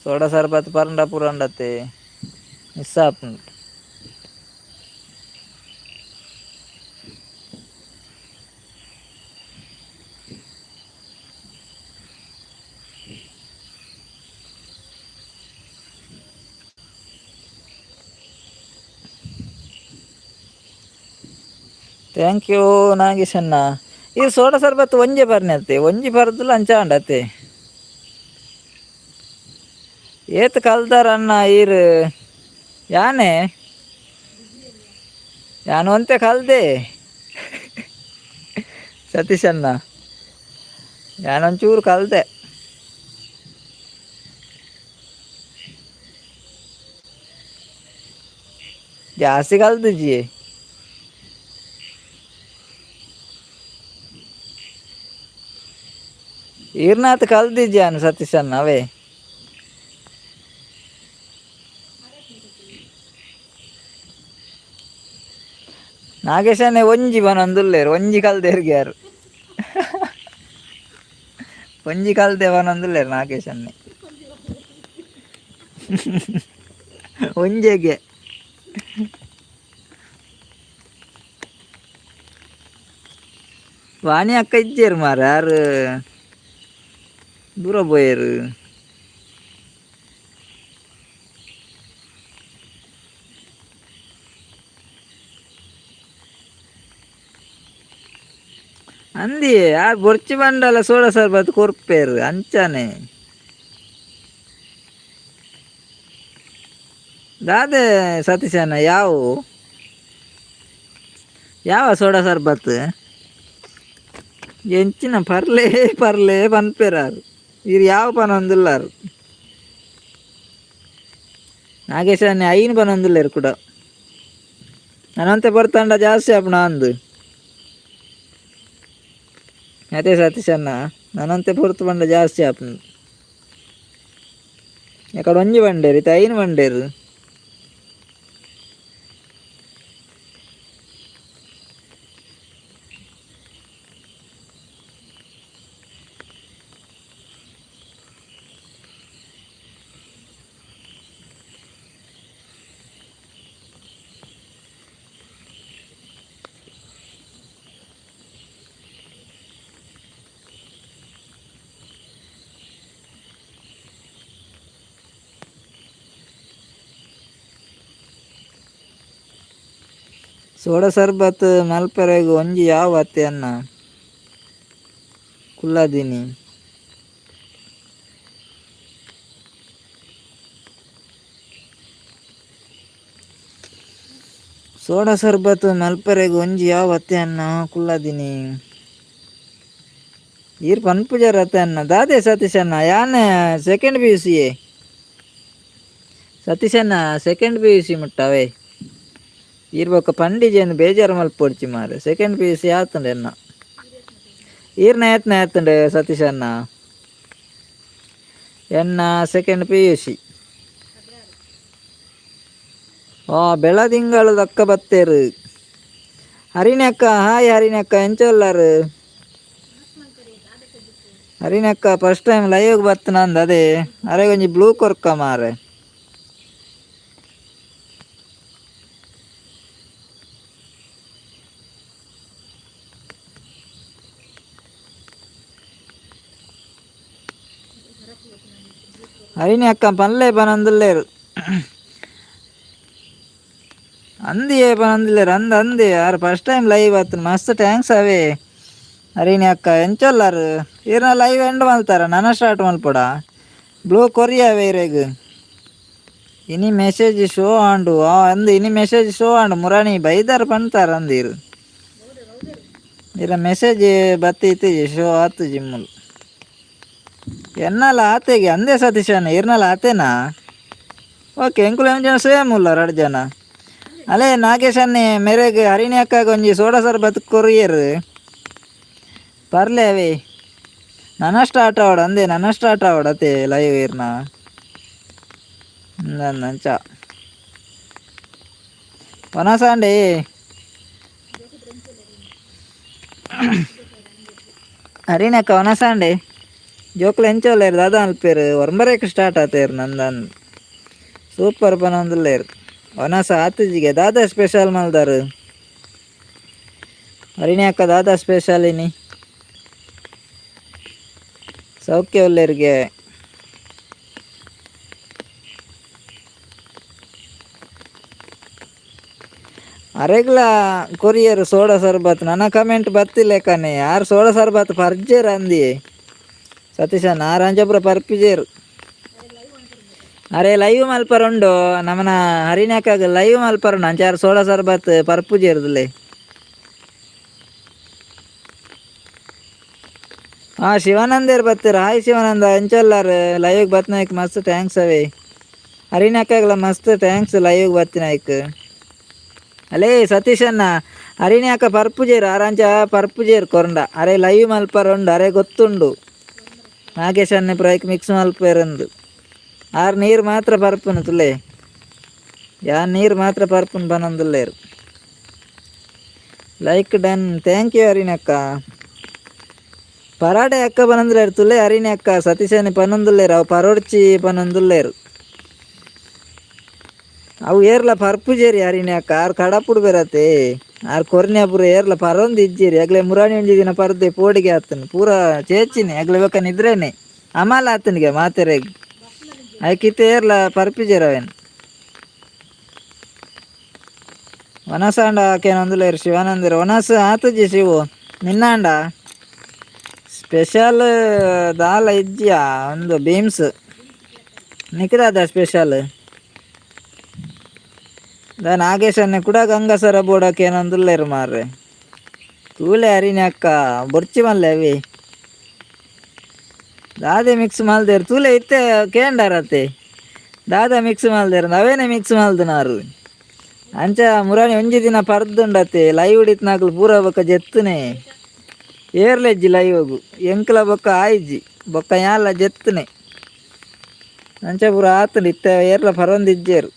ಸೋಡಾ ಸರ್ಬತ್ ಪರ್ಂಡ ಪೂರ ಉಂಡತೆ ಮಿಸ್ ಆಪುಂಡು. ಥ್ಯಾಂಕ್ ಯು ನಾಗೇಶ್ ಅಣ್ಣ. ಈ ಸೋಡಾ ಸರ್ಬತ್ ಒಂಜಿ ಬರ್ನತ್ತೆ ಒಂಜಿ ಬರ್ದುಲ್ಲ ಅಂಚ ಉಂಡತೆ ಏತ್ ಕಲ್ದಾರ ಅಣ್ಣ ಈರ್ ಯಾನೆ ಯಾನು ಅಂತೆ ಕಲ್ದೆ ಸತೀಶ್ ಅಣ್ಣ ಯಾನೊಂಚೂರು ಕಲ್ದೆ. ಜಾಸ್ತಿ ಕಲ್ದಿಜ್ಜಿ ಈರ್ನಾಥ್ ಕಲ್ದಿಜ್ಜಾನು ಸತೀಶ್ ಅಣ್ಣ ಅವೇ ನಾಗೇಶನೇ ಒಂಜಿ ಬನೊಂದುಲ್ಲೇರು ಒಂಜಿ ಕಲ್ದೇರ್ಗೆ ಯಾರು ಒಂಜಿ ಕಲ್ದೆ ಬನೊಂದುಲ್ಲೇರು ನಾಗೇಶನ್ನೇ ಒಂಜೆಗೆ ವಾಣಿ ಅಕ್ಕ ಇಜ್ಜೇರು ಮಾರ ಯಾರು ದೂರ ಬೋಯರು. ಅಂದಿ ಯಾರು ಬೊರ್ಚಿ ಬಂಡಲ ಸೋಡಾ ಸರ್ಬತ್ ಕೊರ್ಪೇರು ಅಂಚಾನೆ ದಾದೆ ಸತೀಶನ ಯಾವ ಸೋಡಾ ಸರ್ಬತ್ ಎಂಚಿನ ಪರ್ಲೆ ಪನ್ಪೇರಾರು ಇರು ಯಾವ ಪನೊಂದುಲ್ಲಾರು. ನಾಗೇಶನೇ ಐನು ಪನೊಂದುಲ್ಲೇರು ಕೂಡ ನನ್ನಂತೆ ಬರ್ತಂಡ ಜಾಸ್ತಿ ಆಪುಣ ಅಂದು ಅದೇ ಸತೀಶನ್ನ ನನ್ನಂತೆ ಪೊರ್ತು ಬಂಡ ಜಾಸ್ತಿ ಆಪುಂಡು. ಯಾಕಡೆ ಒಂಜಿ ಬಂಡೇರು ಇತ್ತೆ ಐನು ಬಂಡೇರು. ಸೋಡಾ ಸರ್ಬತ್ ಮಲ್ಪೆರೆಗ್ ಒಂಜಿ ಯಾವ ಅತ್ತೆ ಅನ್ನ ಕುಲ್ಲದೀನಿ ಸೋಡಾ ಸರ್ಬತ್ ಮಲ್ಪರೆಗ್ ಒಂಜಿ ಯಾವ ಅತ್ತೆ ಅನ್ನ ಕುಲ್ಲದಿನಿ ಈರ್ ಪನ್ಪುಜಾರ್ ಅತ್ತೆ ಅನ್ನ ದಾದೆ ಸತೀಶ್ ಅನ್ನ ಯಾನ್ second P U C Satish ಅನ್ನ ಸೆಕೆಂಡ್ ಪಿ ಯು ಸಿ ಮುಟ್ಟವೆ ಈರ್ ಬೊಕ್ಕ ಪಂಡಿಜೆನ್ ಬೇಜಾರು ಮಲ್ಪೊಡ್ಚಿ ಮಾರೆ ಸೆಕೆಂಡ್ ಪಿ ಯು ಸಿ ಆತುಂಡು ಎನ್ನ ಈರ್ನ ಏತ್ನ ಆತುಂಡು ಸತೀಶ್ ಅನ್ನ ಎನ್ನ ಸೆಕೆಂಡ್ ಪಿ ಯು ಸಿ ಬೆಳದಿಂಗಳು ದಕ್ಕ ಬತ್ತೇರು ಹರಿಣಕ್ಕ ಹಾಯ್ ಹರಿಣಕ್ಕ ಎಂಚೊಲ್ಲಾರು ಹರಿಣಕ್ಕ ಫಸ್ಟ್ ಟೈಮ್ ಲೈವ್ ಬತ್ತು ನಂದು ಅದೇ ಅರೆ ಒಂಜಿ ಬ್ಲೂ ಕೊರ್ಕ ಮಾರೆ ಹರಿಣಿ ಅಕ್ಕ ಪಲ್ಲೆ ಪನಂದುಲ್ಲೇರು ಅಂದಿಯೇ ಪನಂದುಲ್ಲೇರು ಅಂದೆ ಯಾರು ಫಸ್ಟ್ ಟೈಮ್ ಲೈವ್ ಆತು ಮಸ್ತ್ ಥ್ಯಾಂಕ್ಸ್ ಅವೇ ಹರಿಣಿ ಅಕ್ಕ ಎಂಚೊಲ್ಲಾರು ಈರ್ನ ಲೈವ್ ಎಂಡ್ ಮಲ್ತಾರ ನನ್ನ ಸ್ಟಾರ್ಟ್ ಮಲ್ಪಡ ಬ್ಲೂ ಕೊರಿಯಾ ಬೇರೆಗ್ ಇನಿ ಮೆಸೇಜ್ ಶೋ ಆಂಡು ಇನಿ ಮೆಸೇಜ್ ಶೋ ಆಂಡು ಮುರಾಣಿ ಬೈದಾರ ಪಂತಾರ ಅಂದಿರು ಇರ ಮೆಸೇಜ್ ಬತ್ತೈತಿ ಶೋ ಆತು ಜಿಮ್ಮುಲ್ ಎನ್ನಲ್ಲ ಆತೆಗೆ ಅಂದೇ ಸತೀಶನ ಇರ್ನಲ್ಲ ಆತೇನಾ ಓಕೆ ಎಂಕುಲು ಜನ ಸೇಮ್ ಉಲ್ಲ 2 ಜನ ಅಲೇ ನಾಗೇಶನ್ನೇ ಮೆರೆಗೆ ಹರಿಣಿ ಅಕ್ಕಾಗ ಒಂಜಿ ಸೋಡಾ ಸರ್ಬತ್ ಕೊರಿಯರ್ ಪರ್ಲೆ ಅವೇ ನನ್ನ ಸ್ಟಾರ್ಟ್ ಆವಡ ಅಂದೆ ನನ್ನ ಸ್ಟಾರ್ಟ್ ಆವಡ ಅತ್ತೆ ಲೈವ್ ಇರ್ನ ನಂಚ ವನಸಾಂಡೆ ಹರಿಣಿ ಅಕ್ಕ ವನಸಾಂಡೆ ಜೋಕ್ಲು ಎಂಚೋಲ್ಲೇರು ದಾದ ಅಲ್ಪೇರು ಒರ್ಂಬರೇಕ್ ಸ್ಟಾರ್ಟ್ ಆತೇರು ನಂದನ್ ಸೂಪರ್ ಪನೊಂದುಲ್ಲೇರು ಒನಸ ಆತಜಿಗೆ ದಾದಾ ಸ್ಪೆಷಲ್ ಮಲ್ದಾರು ಹರಿಣಿ ಅಕ್ಕ ದಾದಾ ಸ್ಪೆಷಲ್ ಇನಿ ಸೌಖ್ಯ ಉಳ್ಳೇರಿಗೆ ಅರೆಗ್ಲ ಕೊರಿಯರ್ ಸೋಡಾ ಸರ್ಬತ್ ನನ್ನ ಕಮೆಂಟ್ ಬತ್ತಿಲ್ಲ ಕಣೆ ಯಾರು ಸೋಡಾ ಸರ್ಬತ್ ಪರ್ಜೇರು ಅಂದಿ ಸತೀಶನ್ ಆರಂಜಪುರ ಪರ್ಪಿಜೇರು ಅರೆ ಲೈವ್ ಮಲ್ಪರುಂಡು ನಮ್ಮನ ಹರಿಣಾಕಾಗ ಲೈವ್ ಮಲ್ಪರುಂಡು ಅಂಚಾರು ಸೋಡಾ ಸರ್ಬತ್ ಪರ್ಪುಜೇರುದುಲೆ ಶಿವಾನಂದೇರು ಬತ್ತೀರ ಹಾಯ್ ಶಿವಾನಂದ ಎಂಚಲ್ಲಾರು ಲೈವ್ಗೆ ಬತ್ನಾಯ್ಕ ಮಸ್ತ್ ಥ್ಯಾಂಕ್ಸ್ ಅವೇ ಹರಿಣಾಕಾಗಲ ಮಸ್ತ್ ಥ್ಯಾಂಕ್ಸ್ ಲೈವ್ಗೆ ಬತ್ತಿನಾಯ್ಕ ಅಲೇ ಸತೀಶನ್ನ ಹರಿಣಾಕ ಪರ್ಪುಜೇರು ಆರಂಚ ಪರ್ಪುಜೇರು ಕೊರಂಡ ಅರೆ ಲೈವ್ ಮಲ್ಪರುಂಡು ಅರೆ ಗೊತ್ತುಂಡು ನಾಗೇಶನ್ನೇ ಪ್ರೈಕ್ ಮಿಕ್ಸ್ ಮಲ್ಪೇರಂದು ಆರು ನೀರು ಮಾತ್ರ ಪರ್ಪುನು ತುಲೆ ನೀರು ಮಾತ್ರ ಪರ್ಪುನು ಬನೊಂದುಲ್ಲೇರು ಲೈಕ್ ಡನ್ ಥ್ಯಾಂಕ್ ಯು ಹರಿಣಕ್ಕ ಪರಾಡೆ ಅಕ್ಕ ಪನೊಂದುಲ್ಲೇರು ತುಲೆ ಹರಿಣಿ ಅಕ್ಕ ಸತೀಶನೇ ಪನೊಂದುಲ್ಲೇರು ಅವು ಪರೋಡ್ಚಿ ಪನೊಂದುಲ್ಲೇರು ಅವು ಏರ್ಲ ಪರ್ಪುಜೇರಿ ಹರಿಣಿ ಅಕ್ಕ ಆರು ಕಡಪುಡು ಬೆರತೆ ಆರು ಕೊರ್ನ್ಯಾಪುರ ಏರ್ಲ ಪರೊಂದು ಇಜ್ಜೇರಿ ಅಗ್ಲೆ ಮುರಾಣಿ ಒಂಜಿ ದಿನ ಪರ್ದೆ ಪೋಡಿಗೆ ಆತನು ಪೂರ ಚೇಚಿನಿ ಅಗ್ಲೆ ಬೇಕ ನಿದ್ರೇನೆ ಅಮಾಲ ಆತನಿಗೆ ಮಾತೆರೆಗ್ ಆಯ್ಕಿತ್ತೆ ಏರ್ಲ ಪರ್ಪಿಜೇರವೇನು ವನಸಾಂಡ ಆಕೇನೊಂದುಲೇರು ಶಿವಾನಂದಿರ ವನಸ ಆತುಜಿ ಶಿವು ನಿನ್ನಾಂಡ ಸ್ಪೆಷಲ್ ದಾಲ ಇಜ್ಜಿಯ ಒಂದು ಬೀಮ್ಸ್ ನಿಕ್ಕಿದಾದ ಸ್ಪೆಷಲ್ ನಾಗೇಶನ್ನೇ ಕೂಡ ಗಂಗಸರ ಬೋಡಕ್ಕೆ ಏನೊಂದುಲ್ಲೇರು ಮಾರ್ರೆ ತೂಲೆ ಹರಿಣಿ ಅಕ್ಕ ಬೊರ್ಚಿ ಮಲ್ಲೆ ಅವಿ ದಾದೆ ಮಿಕ್ಸ್ ಮಲ್ದೇರು ತೂಲೆ ಇತ್ತೆ ಕೇಂಡಾರತ್ತೆ ದಾದ ಮಿಕ್ಸ್ ಮಲ್ದೇರು ನಾವೇನೇ ಮಿಕ್ಸ್ ಮಲ್ದನಾರು ಅಂಚ ಮುರಾಣಿ ಒಂಜಿ ದಿನ ಪರ್ದುಂಡತ್ತೆ ಲೈವ್ ಹಿಡಿತ್ನಾಗ್ಲು ಪೂರ ಬೊಕ್ಕ ಜೆತ್ತನೆ ಏರ್ಲೆಜ್ಜಿ ಲೈವ್ಗು ಎಂಕ್ಲ ಬೊಕ್ಕ ಆಯ್ಜಿ ಬೊಕ್ಕ ಯಾಲ ಜೆತ್ತನೆ ಅಂಚ ಪೂರ ಆತುಂಡು ಇತ್ತೆ ಏರ್ಲ ಪರೊಂದಿಜ್ಜೇರು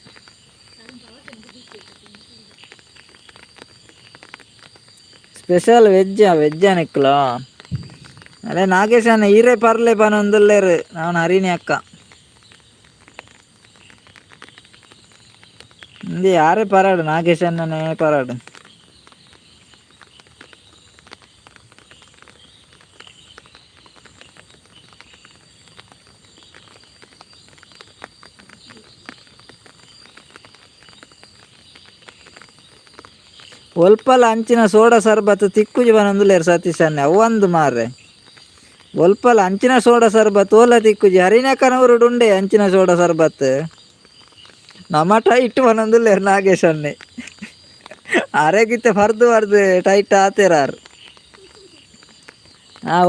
ಸ್ಪೆಷಲ್ ವೆಜ್ಜಾ ನಿಕ್ಲ ಅದೇ ನಾಗೇಶನ ಹೀರೆ ಪರ್ಲೆ ಪನೊಂದುಲ್ಲೇರು ಅವನು ಹರಿಣಿ ಅಕ್ಕ ಇಂದು ಯಾರೇ ಪರಾಡು ನಾಗೇಶನ್ನೇ ಪರಾಡು ಒಲ್ಪಲ ಅಂಚಿನ ಸೋಡಾ ಸರ್ಬತ್ ತಿಕ್ಕುಜಿ ಬನೊಂದುಲ್ಲೇರು ಸತೀಶನ್ನೇ ಅವಂದು ಮಾರ್ರೆ ಒಲ್ಪಲ ಅಂಚಿನ ಸೋಡಾ ಸರ್ಬತ್ ಓಲ ತಿಕ್ಕುಜಿ ಹರಿಣಕ್ಕನವರುಡು ಉಂಡೆ ಅಂಚಿನ ಸೋಡಾ ಸರ್ಬತ್ ನಮಟ ಇಟ್ಟು ಬನೊಂದುಲ್ಲೇರು ನಾಗೇಶನ್ನೇ ಅರೆಗಿತ್ತೆ ಬರ್ದು ಟೈಟ್ ಆತೇರಾರು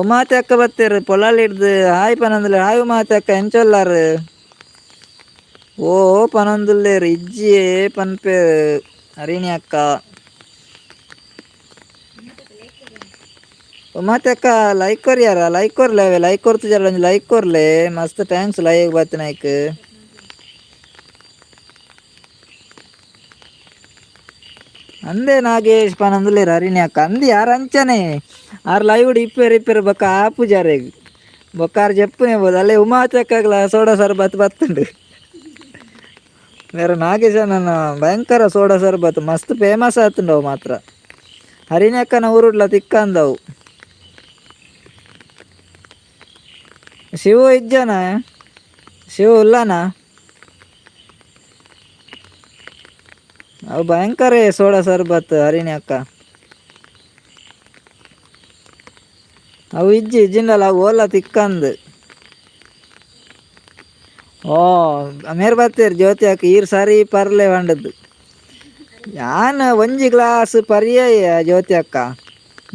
ಉಮಾತಿ ಅಕ್ಕ ಬತ್ತೇರು ಪೊಲಾಲಿ ಹಿಡ್ದು ಹಾಯ್ ಪನಂದಿಲ್ಲ ಹಾಯ್ ಉಮಾತಿ ಅಕ್ಕ ಎಂಚೊಲ್ಲಾರು ಓ ಪನಂದುಲ್ಲೇರು ಇಜ್ಜಿಯೇ ಪನ್ಪೆ ಹರಿಣಿ ಅಕ್ಕ ಉಮಾತಿ ಅಕ್ಕ ಲೈಕ್ ಕೊರಿಯಾರ ಲೈಕ್ ಕೊರ್ಲೇವೆ ಲೈಕ್ ಕೊರ್ತಿದ್ದಾರ ಒಂದು ಲೈಕ್ ಕೊರ್ಲೆ ಮಸ್ತ್ ಥ್ಯಾಂಕ್ಸ್ ಲೈಕ್ ಬತ್ತಿನಾಯ್ಕ ಅಂದೇ ನಾಗೇಶ್ ಪನಂದುಲ್ಲೇರು ಹರಿಣಿ ಅಕ್ಕ ಅಂದಿ ಯಾರು ಅಂಚನೆ ಆರು ಲೈವ್ ಇಪ್ಪೇರು ಬೊಕ್ಕ ಆಪು ಜಾರೆಗ್ ಬೊಕ್ಕಾರು చెప్పునే పోదు ಅಲ್ಲೇ ಉಮಾಚಕ್ಕಗಳ ಸೋಡಾ ಸರ್ಬತ್ ಬತ್ತುಂಡು ಬೇರೆ ನಾಗೇಶ ನನ್ನ ಭಯಂಕರ ಸೋಡಾ ಸರ್ಬತ್ ಮಸ್ತ್ ಫೇಮಸ್ ಆತುಂಡವು ಮಾತ್ರ ಹರಿಣಿ ಅಕ್ಕನ ಊರುಡ್ಲ ತಿಕ್ಕಂದವು ಶಿವು ಇಜ್ಜನ ಶಿವು ಉಲ್ಲನ ಅವು ಭಯಂಕರ ಸೋಡಾ ಸರ್ಬತ್ ಹರಿಣಿ ಅಕ್ಕ ಅವು ಇಜ್ಜಿಂಡಲ್ಲ ಅವು ಓಲ ತಿಕ್ಕಂದು ಓ ಮೇರ್ ಬತ್ತೀರಿ ಜ್ಯೋತಿ ಅಕ್ಕ ಈರು ಸರಿ ಪರ್ಲೆ ಬಂಡದ್ದು ಯಾನ್ ಒಂಜಿ ಗ್ಲಾಸ್ ಪರ್ಯಾಯ ಜ್ಯೋತಿ ಅಕ್ಕ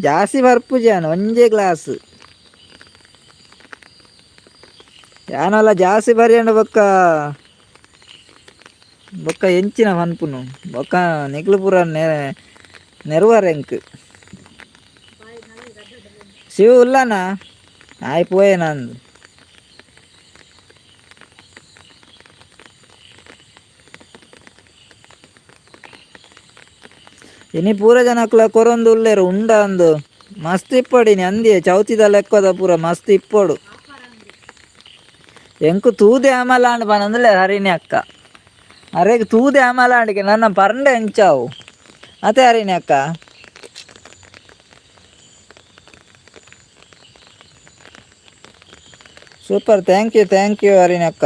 ಜಾಸ್ತಿ ಬರ್ಪುಜಾನು ಒಂಜೇ ಗ್ಲಾಸ್ ಯಾನಲ್ಲ ಜಾಸ್ತಿ ಬರಿಯಂಡು ಬೊಕ್ಕ ಬೊಕ್ಕ ಎಂಚಿನ ಮನ್ಪುನು ಬೊಕ್ಕ ನಿಗ್ಲು ಪೂರ ನೆರವರೆಂಕ್ ಶಿವ ಉಲ್ಲನ ಆಯ್ ಪೋಯೆ ನಂದು ಇನಿ ಪೂರ ಜನಕ್ಲ ಕೊರೊಂದು ಉಲ್ಲೇರು ಉಂಡ ಅಂದು ಮಸ್ತ್ ಇಪ್ಪಡಿನಿ ಅಂದಿಯೇ ಚೌತಿದ ಲೆಕ್ಕದ ಪೂರ ಮಸ್ತ್ ಇಪ್ಪಡು ಎಂಕು ತೂದೆ ಅಮಲಾಂಡ್ ಪನಂದುಲೆ ಹರಿಣಿ ಅಕ್ಕ ಅರೆಗ್ ತೂದೆ ಅಮಲಾಂಡಿಗೆ ನನ್ನ ಪರ್ಂಡೆ ಎಂಚಾವು ಅತೆ ಹರಿಣಿ ಅಕ್ಕ ಸೂಪರ್ ಥ್ಯಾಂಕ್ ಯು ಹರಿಣಿ ಅಕ್ಕ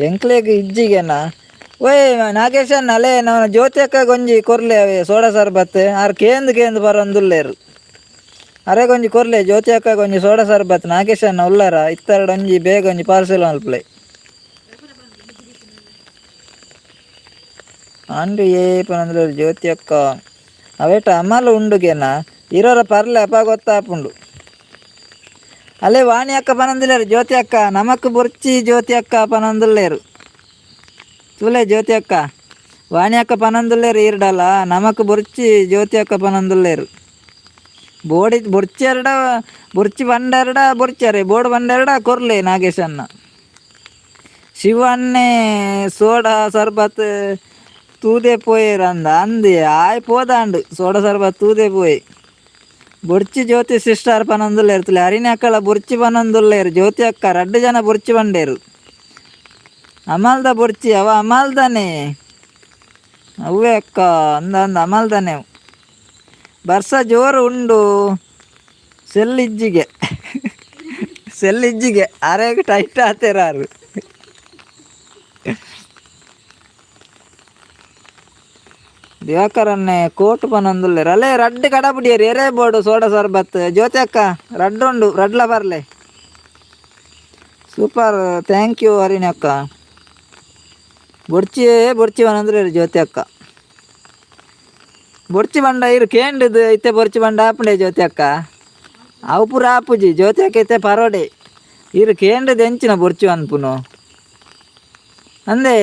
ಎಂಕ್ಲೆಗ್ ಇಜ್ಜಿಗೆನಾ ಓಯ್ ನಾಗೇಶನ್ ಅಲೆ ನಾವು ಜ್ಯೋತಿ ಅಕ್ಕ ಗೊಂಜಿ ಕೊರ್ಲೆ ಅವೆ ಸೋಡಾ ಸರ್ಬತ್ ಆರು ಕೇಂದು ಬರೊಂದುಲ್ಲೇರು ಅರೆ ಗೊಂಜಿ ಕೊರ್ಲೆ ಜ್ಯೋತಿ ಅಕ್ಕ ಗೊಂಜಿ ಸೋಡಾ ಸರ್ಬತ್ ನಾಗೇಶನ್ ಉಲ್ಲಾರ ಇತ್ತೆರಡು ಒಂಜಿ ಬೇಗ ಒಂಜಿ ಪಾರ್ಸೆಲ್ ಮಲ್ಪಲೆ ಅಂಡು ಏ ಪನಂದ್ರೆ ಜ್ಯೋತಿ ಅಕ್ಕ ಅವೇಟ ಅಮಲು ಉಂಡುಗೆನ ಇರೋರ ಪರ್ಲೆ ಅಪ್ಪ ಗೊತ್ತಾಪುಂಡು ಅಲ್ಲೇ ವಾಣಿ ಅಕ್ಕ ಪನಂದಿಲ್ಲೇರು ಜ್ಯೋತಿ ಅಕ್ಕ ನಮಕ್ ಬುರ್ಚಿ ಜ್ಯೋತಿ ಅಕ್ಕ ಪನಂದುಲ್ಲೇರು ತುಲೆ ಜ್ಯೋತಿ ಅಕ್ಕ ವಾಣಿ ಅಕ್ಕ ಪನಂದುಲ್ಲೇರು ಈರ್ಡಲ್ಲ ನಮಕ್ ಬುರ್ಚಿ ಜ್ಯೋತಿ ಅಕ್ಕ ಪನಂದುಲ್ಲೇರು ಬೋಡಿ ಬುರ್ಚಿ ಎರಡ ಬುರ್ಚಿ ಬಂಡೆರಡ ಬುರ್ಚರೆ ಬೋರ್ಡ್ ಬಂಡೆರಡ ಕೊರ್ಲೆ ನಾಗೇಶನ್ನ ಶಿವನ್ನೇ ಸೋಡಾ ಸರ್ಬತ್ ತೂದೆ ಪೋಯೇರು ಅಂದಿ ಆಯ್ ಪೋದಾಂಡು ಸೋಡಾ ಸರ್ಬತ್ ತೂದೆ ಪೋಯ್ ಬುರ್ಚಿ ಜ್ಯೋತಿ ಸಿಸ್ಟರ್ ಪನಂದುಲ್ಲೇರು ತುಲೆ ಹರಿಣಿ ಅಕ್ಕಳ ಬುರ್ಚಿ ಪನಂದುಲ್ಲೇರು ಜ್ಯೋತಿ ಅಕ್ಕ 2 ಜನ ಬುರ್ಚಿ ಬಂಡೇರು ಅಮಲ್ದ ಬುರ್ಚಿ ಅವ ಅಮಲ್ದಾನೆ ಅವೇ ಅಕ್ಕ ಅಂದ ಅಮಲ್ದಾನೆ ಬರ್ಸ ಜೋರು ಉಂಡು ಸೆಲ್ಲಿಜ್ಜಿಗೆ ಅರೆಗೆ ಟೈಟ್ ಆತೇರಾರು ದಿವಾಕರನ್ನೇ ಕೋಟು ಪನಂದುಲ್ಲೇರು ಅಲ್ಲೇ ರಡ್ಡು ಕಡಪುಡಿಯರು ಎರೆ ಬೋರ್ಡು ಸೋಡಾ ಸರ್ಬತ್ ಜ್ಯೋತಿ ಅಕ್ಕ ರಡ್ಡು ಉಂಡು ರಡ್ಲ ಬರ್ಲೆ ಸೂಪರ್ ಥ್ಯಾಂಕ್ ಯು ಹರಿಣಿ ಅಕ್ಕ ಬೊರ್ಚಿ ಪನಂದ್ರೆ ಜ್ಯೋತಿ ಅಕ್ಕ ಬೊರ್ಚಿ ಬಂಡ ಇರು ಕೇಂಡಿದು ಐತೆ ಬೊರ್ಚಿ ಬಂಡ ಆಪುಂಡೆ ಜ್ಯೋತಿ ಅಕ್ಕ ಅವು ಪೂರ ಆಪುಜಿ ಜ್ಯೋತಿ ಅಕ್ಕ ಐತೆ ಪರೋಡೆ ಇರು ಕೇಂಡಿದು ಎಂಚಿನ ಬೊರ್ಚಿ ಅನ್ಪುನು ಅಂದೆ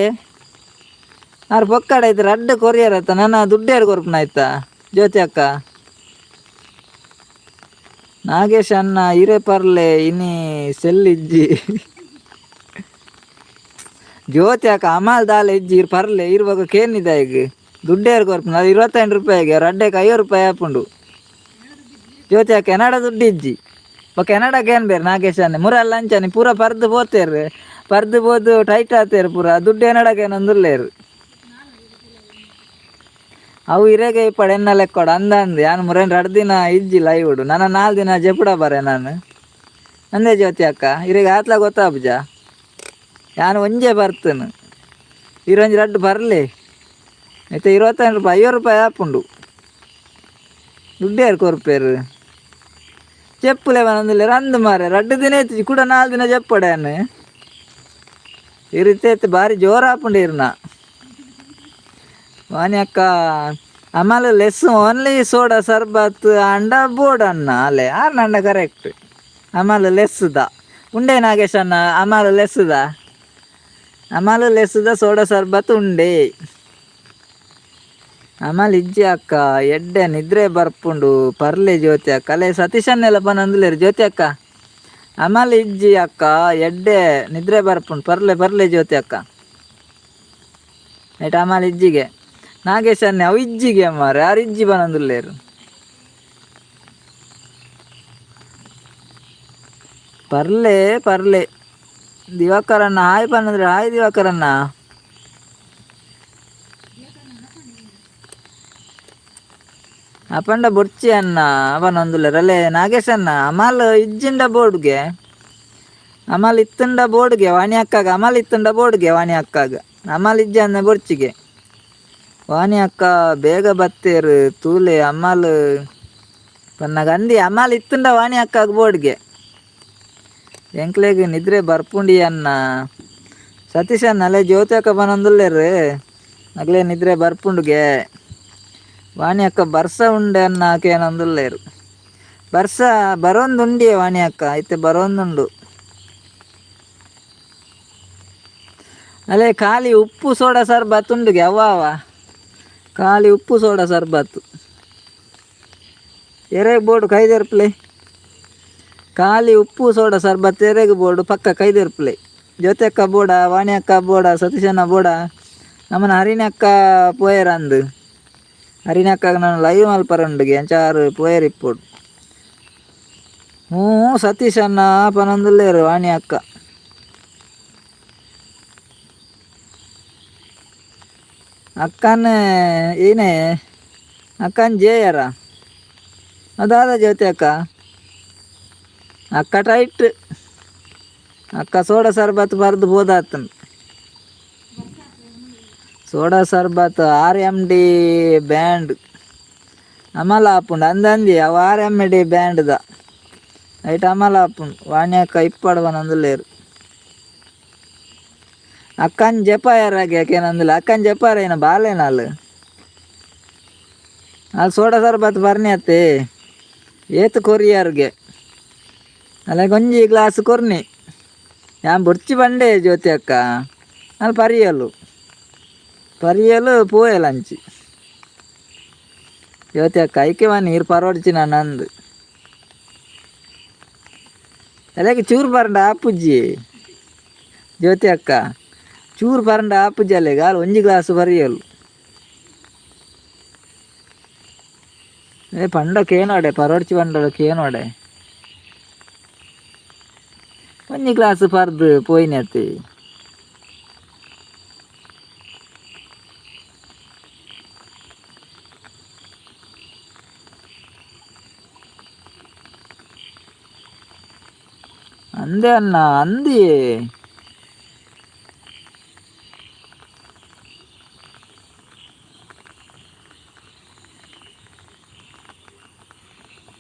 ಆರು ಪೊಕ್ಕಡ ಐತೆ ರಡ್ಡು ಕೊರಿಯರ್ ಆಯ್ತಾ ನನ್ನ ದುಡ್ಡೇರು ಕೊರ್ಪುನ ಆಯ್ತಾ ಜ್ಯೋತಿ ಅಕ್ಕ ನಾಗೇಶ್ ಅಣ್ಣ ಇರೆ ಪರ್ಲೆ ಇನಿ ಸೆಲ್ಲಿಜ್ಜಿ ಜ್ಯೋತಿ ಅಕ್ಕ ಅಮಾಲ್ ದಾಲ ಇಜ್ಜಿ ಇರು ಪರ್ಲೆ ಇರುವಾಗ ಕೇನಿದ ಈಗ ದುಡ್ಡೇರು ಕೊರ್ಪುನ ಅದು 25 ರೂಪಾಯಿಗೆ ರಡ್ಡೆಗೆ 50 ರೂಪಾಯಿ ಆಪುಂಡು ಜ್ಯೋತಿ ಅಕ್ಕ ಎನಡ ದುಡ್ಡು ಇಜ್ಜಿ ಕೆನಡಾಗೆ ಏನು ಬೇರೆ ನಾಗೇಶ್ ಅಣ್ಣ ಮುರಲ್ಲ ಅಂಚಾನೆ ಪೂರ ಪರ್ದು ಪೋತೇರು ಪರ್ದು ಬೋದು ಟೈಟ್ ಆತೇರು ಪೂರ ದುಡ್ಡು ಎನಡಾಗೆ ಏನೊಂದುಲ್ಲೇರು ಅವು ಇರೆಗೆ ಇಪ್ಪಡು ಎನ್ನ ಲೆಕ್ಕೊಡು ಅಂದಂದು ಯಾನು ಮುರೇನು 2 ದಿನ ಇಜ್ಜಿ ಲೈವ್ಡು ನನ್ನ 4 ದಿನ ಜಪುಡ ಬರೆ ನಾನು ಅಂದೇ ಜ್ಯೋತಿ ಅಕ್ಕ ಇರೆಗೆ ಆತ್ಲ ಗೊತ್ತಾಪುಜ ಯಾನು ಒಂಜೇ ಬರ್ತನು ಇರೊಂಜಿ ರಡ್ಡು ಬರಲಿ ಆಯ್ತಾ 25 ರೂಪಾಯಿ 50 ರೂಪಾಯಿ ಆಪುಂಡು ದುಡ್ಡೇರು ಕೊರ್ಪೇರು చెప్పులే మనలేరు అందు మారే 2 ದಿನ ಐತಿ ಕೂಡ 4 ದಿನ చెప్పడాను ಇರಿತೈತೆ ಭಾರಿ ಜೋರ ಹಾಪುಂಡು ಇರ್ನ ವಾಣಿ ಅಕ್ಕ ಆಮೇಲೆ ಲೆಸ್ ಓನ್ಲಿ ಸೋಡಾ ಸರ್ಬತ್ ಅಂಡ ಬೋರ್ಡ್ ಅನ್ನ ಅಲ್ಲೇ ಅಂಡ ಕರೆಕ್ಟ್ ಆಮೇಲೆ ಲೆಸ್ದ ಉಂಡೆ ನಾಗೇಶ್ ಅನ್ನ ಆಮೇಲೆ ಲೆಸ್ದ ಸೋಡಾ ಸರ್ಬತ್ ಉಂಡೆ ಆಮೇಲೆ ಇಜ್ಜಿ ಅಕ್ಕ ಎಡ್ಡೆ ನಿದ್ರೆ ಬರ್ಪುಂಡು ಪರ್ಲೆ ಜ್ಯೋತಿ ಅಕ್ಕ ಅಲ್ಲೇ ಸತೀಶನ್ನೆಲ್ಲ ಬಂದಂದುಲೇರು ಜ್ಯೋತಿ ಅಕ್ಕ ಆಮೇಲೆ ಇಜ್ಜಿ ಅಕ್ಕ ಎಡ್ಡೆ ನಿದ್ರೆ ಬರ್ಪುಂಡು ಪರ್ಲೆ ಜ್ಯೋತಿ ಅಕ್ಕ ಆಯ್ತು ಆಮೇಲೆ ಇಜ್ಜಿಗೆ ನಾಗೇಶನ್ನೆ ಅವು ಇಜ್ಜಿಗೆ ಅಮ್ಮಾರ ಯಾರು ಇಜ್ಜಿ ಬಂದಂದುಲ್ಲೇರು ಪರ್ಲೆ ದಿವಾಕರನ್ನ ಹಾಯ್ ಬಂದ್ರೆ ಹಾಯ್ ದಿವಾಕರನ್ನ ಅಪಂಡ ಬೊರ್ಚಿ ಅನ್ನ ಅವನೊಂದುಲ್ಲೇರು ಅಲ್ಲೇ ನಾಗೇಶ್ ಅನ್ನ ಅಮಾಲ್ ಇಜ್ಜಿಂಡ ಬೋರ್ಡ್ಗೆ ಅಮಾಲ್ ಇತ್ತಂಡ ಬೋರ್ಡ್ಗೆ ವಾಣಿ ಅಕ್ಕಾಗ ಅಮಾಲ್ ಇತ್ತಂಡ ಬೋರ್ಡ್ಗೆ ವಾಣಿ ಅಕ್ಕಾಗ ಅಮಾಲ್ ಇಜ್ಜಿ ಅಂದ ಬೊರ್ಚಿಗೆ ವಾಣಿ ಅಕ್ಕ ಬೇಗ ಬತ್ತೇರು ತೂಲೆ ಅಮ್ಮಾಲ್ ಪನ್ನಗ ಅಂದಿ ಅಮ್ಮಾಲ್ ಇತ್ತುಂಡ ವಾಣಿ ಅಕ್ಕಾಗ ಬೋರ್ಡ್ಗೆ ಎಂಕ್ಲೆಗ್ ನಿದ್ರೆ ಬರ್ಪುಂಡಿ ಅನ್ನ ಸತೀಶ್ ಅನ್ನ ಅಲ್ಲೇ ಜ್ಯೋತಿ ಅಕ್ಕ ಬನೊಂದುಲ್ಲೇರು ಅಗ್ಲೇ ನಿದ್ರೆ ಬರ್ಪುಂಡುಗೆ ವಾಣಿ ಅಕ್ಕ ಬರ್ಸ ಉಂಡೆ ಅನ್ನ ಆಕೆನೊಂದುಲ್ಲೇರು ಬರ್ಸ ಬರೋಂದುಂಡಿ ವಾಣಿ ಅಕ್ಕ ಐತೆ ಬರೋಂದುಂಡು ಅಲ್ಲೇ ಖಾಲಿ ಉಪ್ಪು ಸೋಡಾ ಸರ್ಬತ್ ಉಂಡುಗೆ ಅವ ಖಾಲಿ ಉಪ್ಪು ಸೋಡಾ ಸರ್ಬತ್ತು ಎರೆಗ್ ಬೋರ್ಡು ಕೈದೆರ್ಪ್ಲೆ ಖಾಲಿ ಉಪ್ಪು ಸೋಡಾ ಸರ್ಬತ್ ಎರೆಗ್ ಬೋರ್ಡು ಪಕ್ಕ ಕೈದೆರ್ಪ್ಲೆ ಜ್ಯೋತಿ ಅಕ್ಕ ಬೋಡ ವಾಣಿ ಅಕ್ಕ ಬೋಡ ಸತೀಶಣ್ಣ ಬೋಡ ನಮ್ಮನ ಹರಿಣಿ ಅಕ್ಕ ಪೋಯರ್ ಅಂದು ಹರಿಣಿ ಅಕ್ಕಾಗ ನಾನು ಲೈವ್ ಮಲ್ಪರಂಡುಗೆ ಎಂಚಾರು ಪೋಯರ್ ಇಪ್ಪೋಡು ಸತೀಶ್ ಅಣ್ಣ ಪನೊಂದುಲ್ಲೇರು ವಾಣಿ ಅಕ್ಕ ಅಕ್ಕನ ಏನೇ ಅಕ್ಕನ ಜೇಯರ ಅದಾದ ಜ್ಯೋತಿ ಅಕ್ಕ ಟೈಟ್ ಅಕ್ಕ ಸೋಡಾ ಸರ್ಬತ್ ಬರ್ದು ಬೋದಾತನು soda sharbat RMD band Amala ಆಪುಂಡು ಅಂದಂದಿ ಅವ RMD ಬ್ಯಾಂಡ್ದ ಐಟ್ ಅಮಲ ಆಪುಂಡು ವಾಣಿ ಅಕ್ಕ ಇಪ್ಪಡವನೊಂದುಲ್ಲೇರು ಅಕ್ಕನ್ ಜಪಾಯರಾಗಿ ಯಾಕೇನಂದಿಲ್ಲ ಅಕ್ಕನ್ ಜಪಾರ ಏನ ಬಾಲೇನ ಅಲ್ಲಿ ಸೋಡಾ ಸರ್ಬತ್ ಬರ್ನಿ ಅತ್ತೆ ಏತು ಕೊರಿಯರ್ಗೆ ಅಲ್ಲ ಗೊಂಜಿ ಗ್ಲಾಸ್ ಕೊರ್ನಿ ಯಾನ್ ಬೊರ್ಚಿ ಬಂಡೆ ಜ್ಯೋತಿ ಅಕ್ಕ ಅಲ್ಲಿ ಪರಿಯಲು ಪೋಯಲಂಚಿ ಜ್ಯೋತಿ ಅಕ್ಕ ಐಕೆ ನೀರು ಪರೋಡ್ಚಿ ನಂದು ಅದಕ್ಕೆ ಚೂರು ಬರಂಡ ಆಪುಜ್ಜಿ ಜ್ಯೋತಿ ಅಕ್ಕ ಚೂರು ಬರಂಡ ಆಪುಜ್ಜಿ ಅಲ್ಲೆಗ ಅಲ್ಲಿ ಒಂಜಿ ಗ್ಲಾಸ್ ಪರಿಯಲು ಪಂಡಕ್ಕೆ ಏನೋಡೆ ಪರೋಡ್ಚಿ ಪಂಡಕ್ಕೆ ಏನೋಡೆ ಒಂಜಿ ಗ್ಲಾಸ್ ಪರ್ದು ಪೋಯಿನತಿ ಅಂದೆ ಅನ್ನ ಅಂದಿ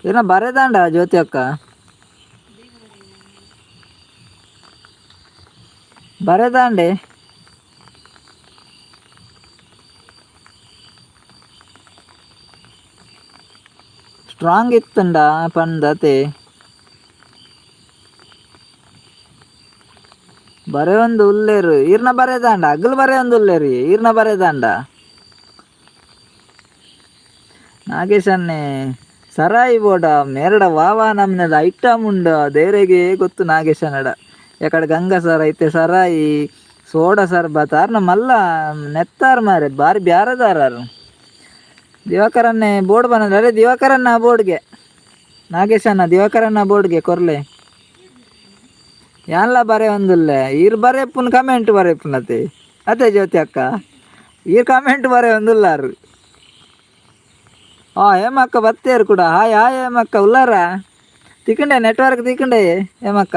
ಏನ ಬರೆದಾಂಡ ಜ್ಯೋತಿ ಅಕ್ಕ ಬರೆದಾಂಡೆ ಸ್ಟ್ರಾಂಗ್ ಇತ್ತಂಡ ಪಂದತೆ ಬರೆ ಒಂದು ಉಲ್ಲೇರು ಈರ್ನ ಬರೆದಾಂಡ ಅಗ್ಲು ಬರೆ ಒಂದು ಉಲ್ಲೇರಿ ಈರ್ನ ಬರೆದಾಂಡ ನಾಗೇಶನ್ನೇ ಸರಾಯಿ ಬೋಡ ಮೇರಡ ವಾವಾ ನಮ್ನದ ಐಟಮ್ ಉಂಡ ದೇರೆಗೆ ಗೊತ್ತು ನಾಗೇಶನಡ ಯಾಕಡೆ ಗಂಗಸರ ಐತೆ ಸರಾಯಿ ಸೋಡಾ ಸರ್ಬತ್ ಆರ್ನ ಮಲ್ಲ ನೆತ್ತಾರು ಮಾರೆ ಬಾರಿ ಬ್ಯಾರದಾರು ದಿವಾಕರನ್ನೇ ಬೋರ್ಡ್ ಬಂದ್ರೆ ಅರೆ ದಿವಾಕರನ್ನ ಬೋರ್ಡ್ಗೆ ನಾಗೇಶನ್ನ ದಿವಾಕರನ್ನ ಬೋರ್ಡ್ಗೆ ಕೊರ್ಲೆ ಯಾನ್ಲ ಬರೆ ಒಂದುಲ್ಲೆ ಈರ್ ಬರೆಪ್ಪುನ್ ಕಮೆಂಟ್ ಬರೆಪ್ಪುನತೆ ಅದೇ ಜ್ಯೋತಿ ಅಕ್ಕ ಈರ್ ಕಮೆಂಟ್ ಬರೆ ಒಂದುಲ್ಲಾರು ಹೇಮಕ್ಕ ಬತ್ತೇರು ಕೂಡ ಹಾಯ್ ಹೇಮಕ್ಕ ಉಲ್ಲಾರ ತಿಕ್ಕಂಡೆ ನೆಟ್ವರ್ಕ್ ತಿಕ್ಕಂಡೆ ಹೇಮಕ್ಕ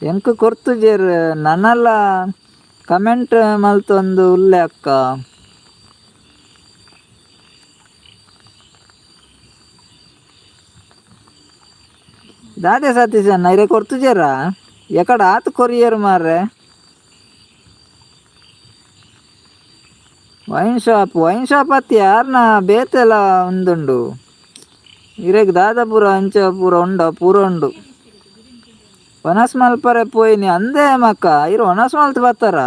ಎಂಕ್ ಕೊರ್ತು ಜೇರ್ ನನ್ನಲ್ಲ ಕಮೆಂಟ್ ಮಲ್ತೊಂದು ಉಲ್ಲೆ ಅಕ್ಕ दादे सतीश अन्न इरे ಕೊರ್ತುಜೇರಾ ಎಕಡ ಆತು ಕೊರಿಯರ್ ಮಾರ್ರೆ ವೈನ್ ಶಾಪ್ ಅತ್ತಿ ಯಾರನ್ನ ಬೇತೆಲ್ಲ ಒಂದುಂಡು ಇರೆಗ್ ದಾದಾಪುರ ಅಂಚ ಪೂರ ಉಂಡ ಪೂರ ಉಂಡು ಒನಸ್ ಮಲ್ಪರೆ ಪೋಯಿನಿ ಅಂದೇ ಮಕ್ಕ ಇರು ಒನಸ್ ಮಲ್ತ್ ಬರ್ತಾರ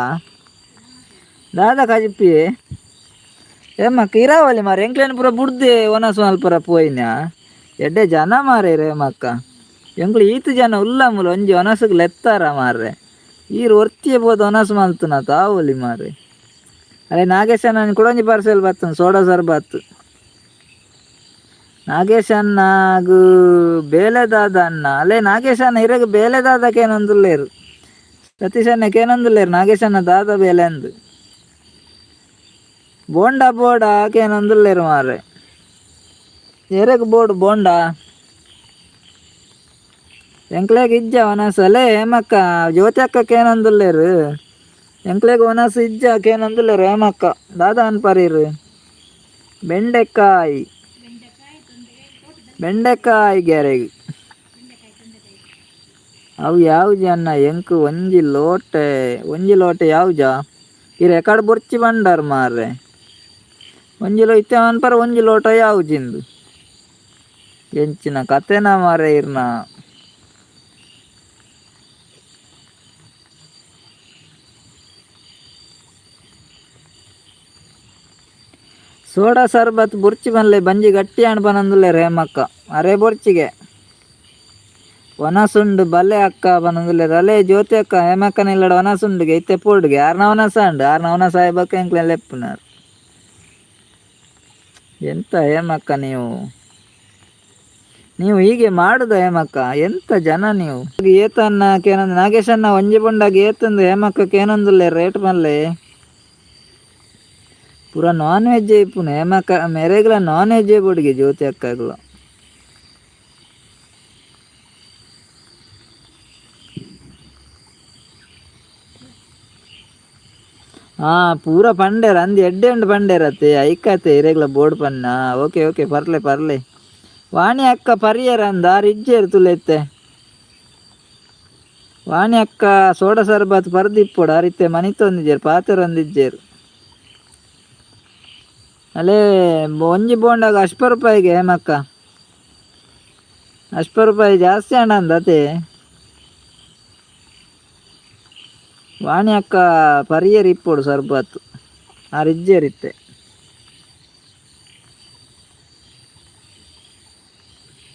ದಾದಾ ಕಜಿಪ್ಪಿ ಏ ಮಕ್ಕ ಇರಾವಲ್ಲಿ ಮಾರ ಎಂಕ್ಲೇನು ಪೂರ ಬುಡ್ದೆ ಒನಸ್ ಮಲ್ಪರ ಪೋಯಿನ ಎಡ್ಡೆ ಜನ ಮಾರೇ ರೇ ಮಕ್ಕ ಎಂಕ್ಲು ಈತು ಜನ ಉಲ್ಲಮ್ಮಲು ಒಂಜಿ ಒನಸ್ಗೆ ಲೆತ್ತಾರ ಮಾರ್ರೆ ಈರು ಒರ್ತಿಯೇ ಬೋದು ಒನಸ್ ಮಲ್ತುನ ತಾವೊಲಿ ಮಾರ್ರೆ ಅದೇ ನಾಗೇಶ್ ಅಣ್ಣ ಕೂಡ ಒಂಜಿ ಪಾರ್ಸೆಲ್ ಬರ್ತನು ಸೋಡಾ ಸರ್ಬತ್ ನಾಗೇಶ್ ಅಣ್ಣಗೂ ಬೇಲೆದಾದ ಅಣ್ಣ ಅಲ್ಲೇ ನಾಗೇಶ್ ಅಣ್ಣ ಇರಗ ಬೇಲೆದಾದಕೇನೊಂದುಲ್ಲೇರು ಸತೀಶ್ ಅಣ್ಣಕೇನೊಂದುಲ್ಲೇರು ನಾಗೇಶ್ ಅಣ್ಣ ದಾದ ಬೇಲೆ ಅಂದು ಬೋಂಡ ಬೋಡ ಕೇನೊಂದುಲ್ಲೇರು ಮಾರ್ರೆ ಎರೆಗ್ ಬೋಡು ಬೋಂಡ ಎಂಕ್ಲೆಗ್ ಇಜ್ಜ ಒನಸಲೇ ಹೇಮಕ್ಕ ಜ್ಯೋತಿ ಅಕ್ಕಕ್ಕೇನೊಂದುಲ್ಲೇರು ಎಂಕ್ಲೆಗ್ ಒನಸು ಇಜ್ಜ ಕೇನೊಂದುಲ್ಲೇರು ಹೇಮಕ್ಕ ದಾದ ಅನ್ಪರೀರು ಬೆಂಡೆಕಾಯಿ ಗ್ಯಾರೆಗ್ ಅವು ಯಾವ ಜನ ಎಂಕ್ ಒಂಜಿ ಲೋಟೆ ಯಾವ ಜಾ ಈ ರೆಕಾರ್ಡ್ ಬೊರ್ಚಿ ಬಂಡಾರ ಮಾರ್ರೆ ಒಂಜಿ ಲೋ ಇತ್ತೆ ಅನ್ಪರ ಒಂಜಿ ಲೋಟ ಯಾವ ಜಿಂದು ಎಂಚಿನ ಕತೆನ ಮಾರೆ ಇರ್ನ ಸೋಡಾ ಸರ್ಬತ್ ಬುರ್ಚಿ ಬನ್ಲೆ ಬಂಜಿ ಗಟ್ಟಿ ಹಣ್ಣು ಬನಂದುಲ್ಲೆ ರೇಮಕ್ಕ ಅರೆ ಬೊರ್ಚಿಗೆ ಒನಸುಂಡು ಬಲೆ ಅಕ್ಕ ಬನಂದುಲ್ಲೆ ಅಲೆ ಜ್ಯೋತಿ ಅಕ್ಕ ಹೇಮಕ್ಕನ ಇಲ್ಲಡ ಒನಸುಂಡುಗೆ ಇತ್ತೆ ಪೋಡ್ಗೆ ಆರ್ನ ಒನಸ ಉಂಡು ಆರ್ನ ಒನಸ ಆಯ್ಬಕ್ಕ ಎಂಕ್ಲೆ ಲೆಪ್ಪುನಾರು ಎಂತ ಹೇಮಕ್ಕ ನೀವು ಹೀಗೆ ಮಾಡುದ ಹೇಮಕ್ಕ ಎಂತ ಜನ ನೀವು ಏತನ್ನ ಕೇನೊಂದು ನಾಗೇಶನ್ನ ಒಂಜಿ ಬೊಂಡಾಗ ಏತಂದು ಹೇಮಕ್ಕ ಏನೊಂದುಲ್ಲೆ ರೇಟ್ ಮಲ್ಲೆ ಪೂರ ನಾನ್ ವೆಜ್ ಇಪ್ಪುನು ಹೇಮಕ್ಕ ಮೆರೆಗ್ಲ ನಾನ್ ವೆಜ್ ಬೊಡಿಗೆ ಜ್ಯೋತಿ ಅಕ್ಕಗ್ಲ ಪೂರ ಪಂಡೇರ ಅಂದ್ ಎಡ್ಡೆ ಉಂಡು ಪಂಡೇರತ್ತೆ ಐಕತೆ ಇರೆಗ್ಲ ಬೋರ್ಡ್ ಪನ್ನ ಓಕೆ ಪರ್ಲೆ ವಾಣಿ ಅಕ್ಕ ಪರಿಯರ ಅಂದ ರಿಜ್ಜೇರು ತುಲೆತ್ತೆ ವಾಣಿ ಅಕ್ಕ ಸೋಡಾ ಸರ್ಬತ್ ಪರ್ದಿಪ್ಪೊಡು ಅರಿತ್ತೆ ಮನಿತೊಂದಿಜ್ಜೇರು ಪಾತೆರೊಂದಿಜ್ಜೇರು ಅಲ್ಲೇ ಒಂಜಿ ಬೋಂಡಾಗ ₹80 ಹೇಮಕ್ಕ ₹80 ಜಾಸ್ತಿ ಹಣ ಅಂದತೆ ವಾಣಿ ಅಕ್ಕ ಪರಿಯರ್ ಇಪ್ಪೊಡು ಸರ್ಬತ್ತು ಆ ರಿಜ್ಜೇರಿತ್ತೆ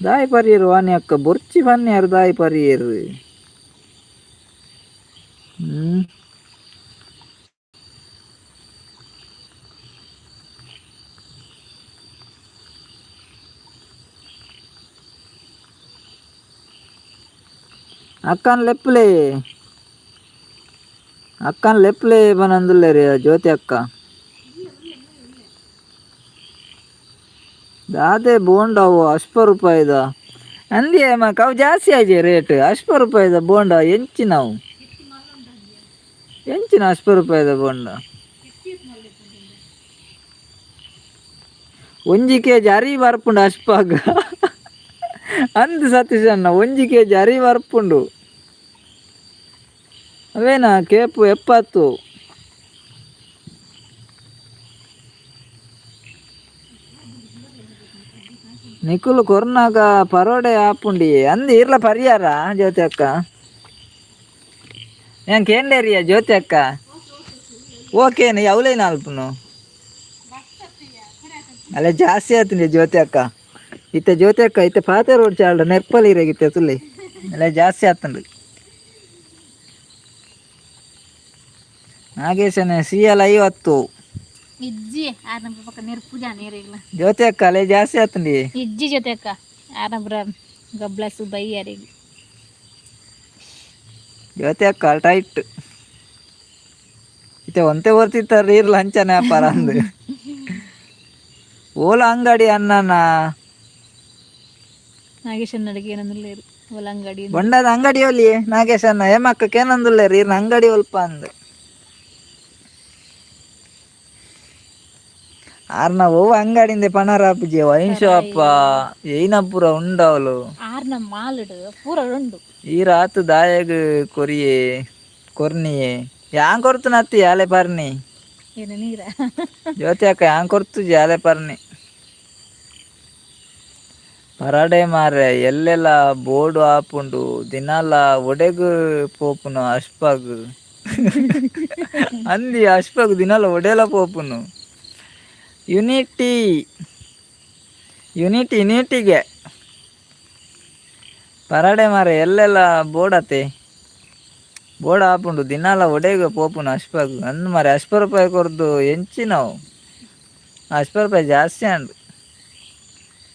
ದಾಯಿ ಪರಿಯರು ವಾಣಿ ಅಕ್ಕ ಬೊರ್ಚಿ ಬನ್ನಿಯಾರು ದಾಯಿ ಪರಿಯರು ಅಕ್ಕನ್ ಲೆಪ್ಲೆ ಬನಂದುಲ್ಲೆ ರೀ ಜ್ಯೋತಿ ಅಕ್ಕ ದಾದೆ ಬೋಂಡವು ₹80 ಅಂದಿ ಮಕ್ಕ ಅವು ಜಾಸ್ತಿ ಆಯ್ತು ರೇಟ್ ₹80 ಬೋಂಡ ಎಂಚಿನ ₹80 ಬೋಂಡ 1 kg ಅರಿ ಬರ್ಪುಂಡು ಅಷ್ಪಾಗ ಅಂದು ಸತೀಶ್ ಅಣ್ಣ 1 kg ಅರಿ ಬರ್ಪುಂಡು ಅವೇನಾ ಕೇಪು 70 ನಿಖುಲ್ ಕೊರ್ನಾಗ ಪರೋಡೆ ಆಪುಂಡಿ ಅಂದು ಇರ್ಲ ಪರಿಯಾರ ಜ್ಯೋತಿ ಅಕ್ಕ ಏನ್ ಕೇಂಡೇರಿಯ ಜ್ಯೋತಿ ಅಕ್ಕ ಓಕೆನು ಅವಲೇನು ಅಲ್ಪನು ಅಲ್ಲ ಜಾಸ್ತಿ ಆಯ್ತು ಜ್ಯೋತಿ ಅಕ್ಕ ಇತ್ತೆ ಜ್ಯೋತಿ ಅಕ್ಕ ಇತ್ತೆ ಪಾತೆ ರೋಡ್ ಚಾಲ್ಡ ನೆರ್ಪಲ್ ಇರಾಗಿತ್ತೆ ತುಲ್ಲಿ ಅಲ್ಲ ಜಾಸ್ತಿ ಆತಂಡು ನಾಗೇಶನ ಸಿಎಲ್ 50 ಇಜ್ಜಿ ಆರಂಭ ಪಕ್ಕ ನೆರ್ಪುಜ ನೀರಿಗ್ಲ ಜ್ಯೋತಿ ಅಕ್ಕ ಅಲ್ಲೇ ಜಾಸ್ತಿ ಆತಂಡಿ ಇಜ್ಜಿ ಜ್ಯೋತಿ ಅಕ್ಕ ಆರಂಭ ಗಬ್ಲಸು ಬೈ ಯಾರಿಗೆ ಜ್ಯೋತಿ ಅಕ್ಕ ಟೈಟ್ ಇತ್ತೆ ಒಂತೆ ಬರ್ತಿತ್ತಾರ ಇರ್ಲ ಹಂಚನ ವ್ಯಾಪಾರ ಅಂದು ಓಲ ಅಂಗಡಿ ಅನ್ನನ ನಾಗೇಶನ್ ಅಡಿಗೆ ಏನಂದಿಲ್ಲ ಓಲ ಅಂಗಡಿ ಬೊಂಡದ ಅಂಗಡಿ ಒಲಿ ನಾಗೇಶನ್ನ ಹೇಮಕ್ಕಕ್ಕೆ ಏನಂದಿಲ್ಲ ಇರ್ನ ಅಂಗಡಿ ಒಲ್ಪ ಅಂದು ಆರ್ನ ಓವ್ ಅಂಗಡಿಂದೆ ಪಣರಾಪುಜಿ ವೈನ್ ಶಾಪ ಏನ ಪೂರ ಉಂಡವಲು ಆರ್ನ ಮಾಲ್ಡ್ ಪೂರ ಉಂಡು ಈ ರಾತ್ ದಾಯಗ್ ಕೊರಿಯೆ ಕೊರ್ನಿಯೆ ಯಾನ್ ಕೊರ್ತು ನತ್ತಿ ಯಾಲೆ ಪರ್ನಿ ಏನು ನೀರ ಜ್ಯೋತಿ ಅಕ್ಕ ಯಾನ್ ಕೊರ್ತು ಜಾಲೆ ಪರ್ನಿ ಪರಡೆ ಮಾರೆ ಎಲ್ಲೆಲ್ಲ ಬೋರ್ಡು ಆಪುಂಡು ದಿನಾಲ ಒಡೆಗ್ ಪೋಪುನು ಅಷ್ಪಗ್ ಅಂದಿ ಅಷ್ಪಗ್ ದಿನಾಲ ಒಡೆಲ ಪೋಪುನು ಯುನಿಟಿ ಯುನಿಟಿಗೆ ಪರಡೆ ಮಾರೆ ಎಲ್ಲೆಲ್ಲ ಬೋಡತೆ ಬೋಡ ಆಪುಂಡು ದಿನಾಲ ಒಡೆಗ್ ಪೋಪುನು ಅಷ್ಪಗ್ ಅಂದ್ ಮಾರೆ ರೂಪಾಯಿ ಕೊರ್ದು ಎಂಚಿನವು ರೂಪಾಯಿ ಜಾಸ್ತಿ ಅಂಡು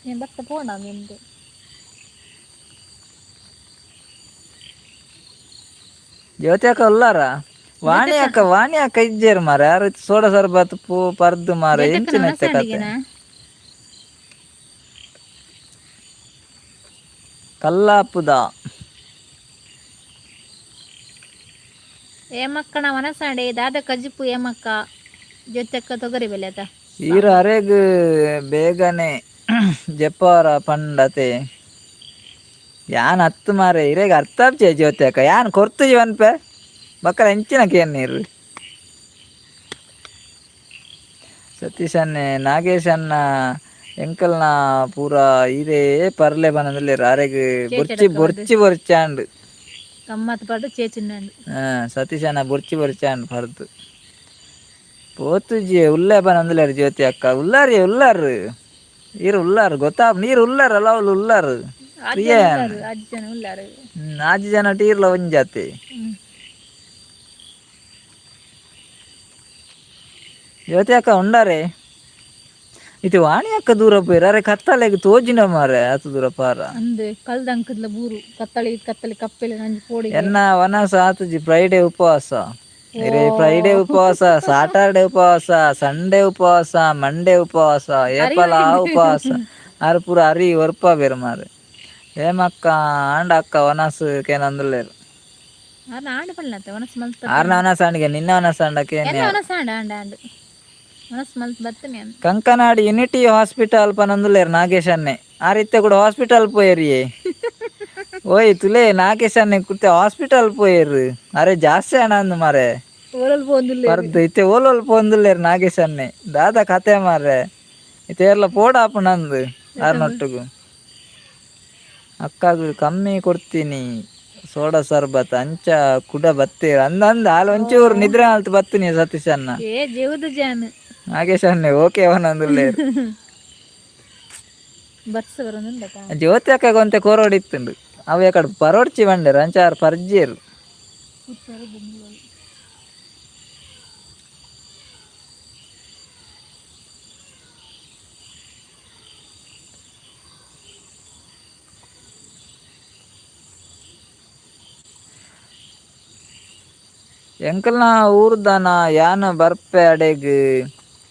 ಏನು ಬತ್ತ ಪೋಣ ನಿಂದು ಜ್ಯೋತಿ ಅಕ್ಕ ಉಲ್ಲಾರ ವಾಣಿ ಅಕ್ಕ ಇಜ್ಜೇರು ಮಾರ ಯಾರು ಸೋಡ ಸರ್ಬತ್ ಪೂ ಪರ್ದು ಮಾರ ಎಂಚಿನ ಕತೆ ಕಲ್ಲಾಪುದ ಏಮಕ್ಕನ ಮನಸಾಂಡೆ ದಾದ ಕಜಿಪು ಏಮಕ್ಕ ಜೊತೆಕ್ಕ ತೊಗರಿ ಬೆಲೆ ಆತ ಈರ ಅರೆಗ್ ಬೇಗನೆ ಜಪ್ಪವರ ಪಂಡತೆ ಯಾನ್ ಹತ್ತು ಮಾರೆ ಇರೆಗ್ ಅರ್ಥ ಆಪ್ಚೆ ಜ್ಯೋತಿ ಅಕ್ಕ ಯಾನ್ ಕೊರ್ತು ಜೀವನ್ಪೆ ಬಕ್ಕಲ ಹೆಂಚಿನಕ್ಕೆ ಏನ್ ನೀರು ಸತೀಶ್ ಅನ್ನೆ ನಾಗೇಶ್ ಅನ್ನ ಎಂಕಲ್ನ ಪೂರ ಇದೇ ಪರ್ಲೆ ಬನದಲ್ಲಿ ಅರೆಗ್ ಬೊರ್ಚಾಂಡ್ ಗಮ್ಮತ್ ಪಡು ಚೇಚಿಂಡು ಸತೀಶ್ ಅನ್ನ ಬೊರ್ಚಾಂಡ್ ಪರ್ದು ಪೋತುಜಿ ಉಲ್ಲೆ ಬನಂದುಲೇರು ಜ್ಯೋತಿ ಅಕ್ಕ ಉಲ್ಲಾರಿ ಈರು ಉಲ್ಲಾರು ಗೊತ್ತಾ ನೀರು ಉಲ್ಲಾರಲ್ಲ ಅವಳು ಉಲ್ಲಾರು ಆಜಿ ಜನ ಟೀರ್ಲ ಒಂಜಾತಿ ಜ್ಯೋತಿ ಅಕ್ಕ ಉಂಡಾರೆ ಇದು ವಾಣಿ ಅಕ್ಕ ದೂರ ಪೋಯ್ರ ಅರೆ ಕತ್ತಲೆಗ್ ತೋಜಿನ ಮಾರೆ ಅತು ದೂರ ಪಾರ ಅಂದೆ ಕಲ್ದಂಕದ್ಲ ಬೂರು ಕತ್ತಲಿ ಕಪ್ಪೆಲೆ ನಂಜಿ ಪೋಡಿ ಎನ್ನ ವನಸ ಆತುಜಿ ಫ್ರೈಡೇ ಉಪವಾಸ ಫ್ರೈಡೇ ಉಪವಾಸ ಸಾಟರ್ಡೆ ಉಪವಾಸ ಸಂಡೇ ಉಪವಾಸ ಮಂಡೇ ಉಪವಾಸ ಏಪಲ ಉಪವಾಸ ಆರು ಪೂರ ಅರಿ ಒರ್ಪ ಬೇರೆ ಮಾರೆ ಏಮಕ್ಕ ಆಂಡ ಅಕ್ಕ ವನಸ್ ಕೇನಂದುಲ್ಲೇರು ಆರ್ನ ವನಸ ಆಂಡಿಗೆ ನಿನ್ನ ವನಸ ಆಂಡಕ್ಕೆ ಕಂಕನಾಡಿ ಯುನಿಟಿ ಹಾಸ್ಪಿಟಲ್ ಪನಂದುಲ್ಲೇರು ನಾಗೇಶ್ ಅನ್ನೆ ಆ ರೀತಿ ಕೂಡ ಹಾಸ್ಪಿಟಲ್ ಪೋಯರಿಯೇ ಓಯ್ ತುಲೆ ನಾಗೇಶ್ ಅನ್ನೆ ಕುತ್ತೆ ಹಾಸ್ಪಿಟಲ್ ಪೋಯರು ಅರೆ ಜಾಸ್ತಿ ಹಣ ಅಂದ್ ಮಾರೆ ಬರ್ದು ಇತ್ತೆ ಓಲೋಲ್ ಪೋಂದುಲ್ಲೇರು ನಾಗೇಶ್ ಅನ್ನೆ ದಾದ ಕತೆ ಮಾರೆ ಇತ್ತೆ ಎಲ್ಲ ಪೋಡಾಪು ನಂದು ಆರ್ನೊಟ್ಟಿಗೂ ಅಕ್ಕಾಗ ಕಮ್ಮಿ ಕೊಡ್ತೀನಿ ಸೋಡಾ ಸರ್ಬತ್ ಅಂಚ ಕುಡ ಬತ್ತೀರ ಅಂದಂದ ಹಾಲು ಒಂಚೂರು ನಿದ್ರೆ ಆಲ್ತು ಬತ್ತೀನಿ ಸತೀಶ್ ಅನ್ನ ನಾಗೇಶ್ ಅನ್ನೆ ಓಕೆ ಅವನಂದುಲ್ಲೇರು ಜ್ಯೋತಿ ಅಕ್ಕಗ ಒಂತೆ ಕೊರೋಡಿತ್ತುಂಡು ಅವ ಕಡೆ ಪರೋಡ್ಚಿ ಬಂಡೇರು ಅಂಚಾರು ಪರ್ಜೇರು ಎಂಕಲ್ನ ಊರ್ದನ ಯಾನ್ ಬರ್ಪೆ ಅಡೆಗ್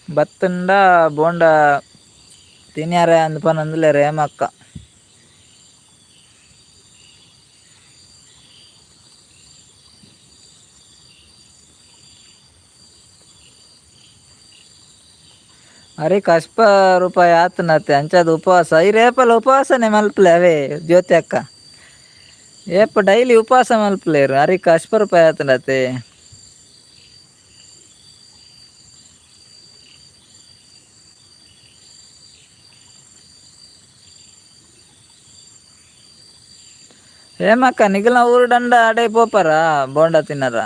ಬತ್ತಂಡ ಬೋಂಡ ತಿನ್ಯಾರ ಅಂದ್ಪನಂದುಲ್ಲೇರು ಹೇಮಕ್ಕ ಅರೆ ರೂಪಾಯಿ ಆತನತ್ತೆ ಅಂಚದ ಉಪವಾಸ ಈ ರೇಪಲ್ಲ ಉಪವಾಸನೆ ಮಲ್ಪಲೆ ಅವೇ ಜ್ಯೋತಿ ಅಕ್ಕ ಏಪ ಡೈಲಿ ಉಪವಾಸ ಮಲ್ಪಲೇರು ಅರೆ ರೂಪಾಯಿ ಆತನತ್ತೆ ಹೇಮಕ್ಕ ನಿಗಲ ಊರು ದಂಡ ಅಡೆ ಪೋಪರ ಬೋಂಡ ತಿನ್ನರ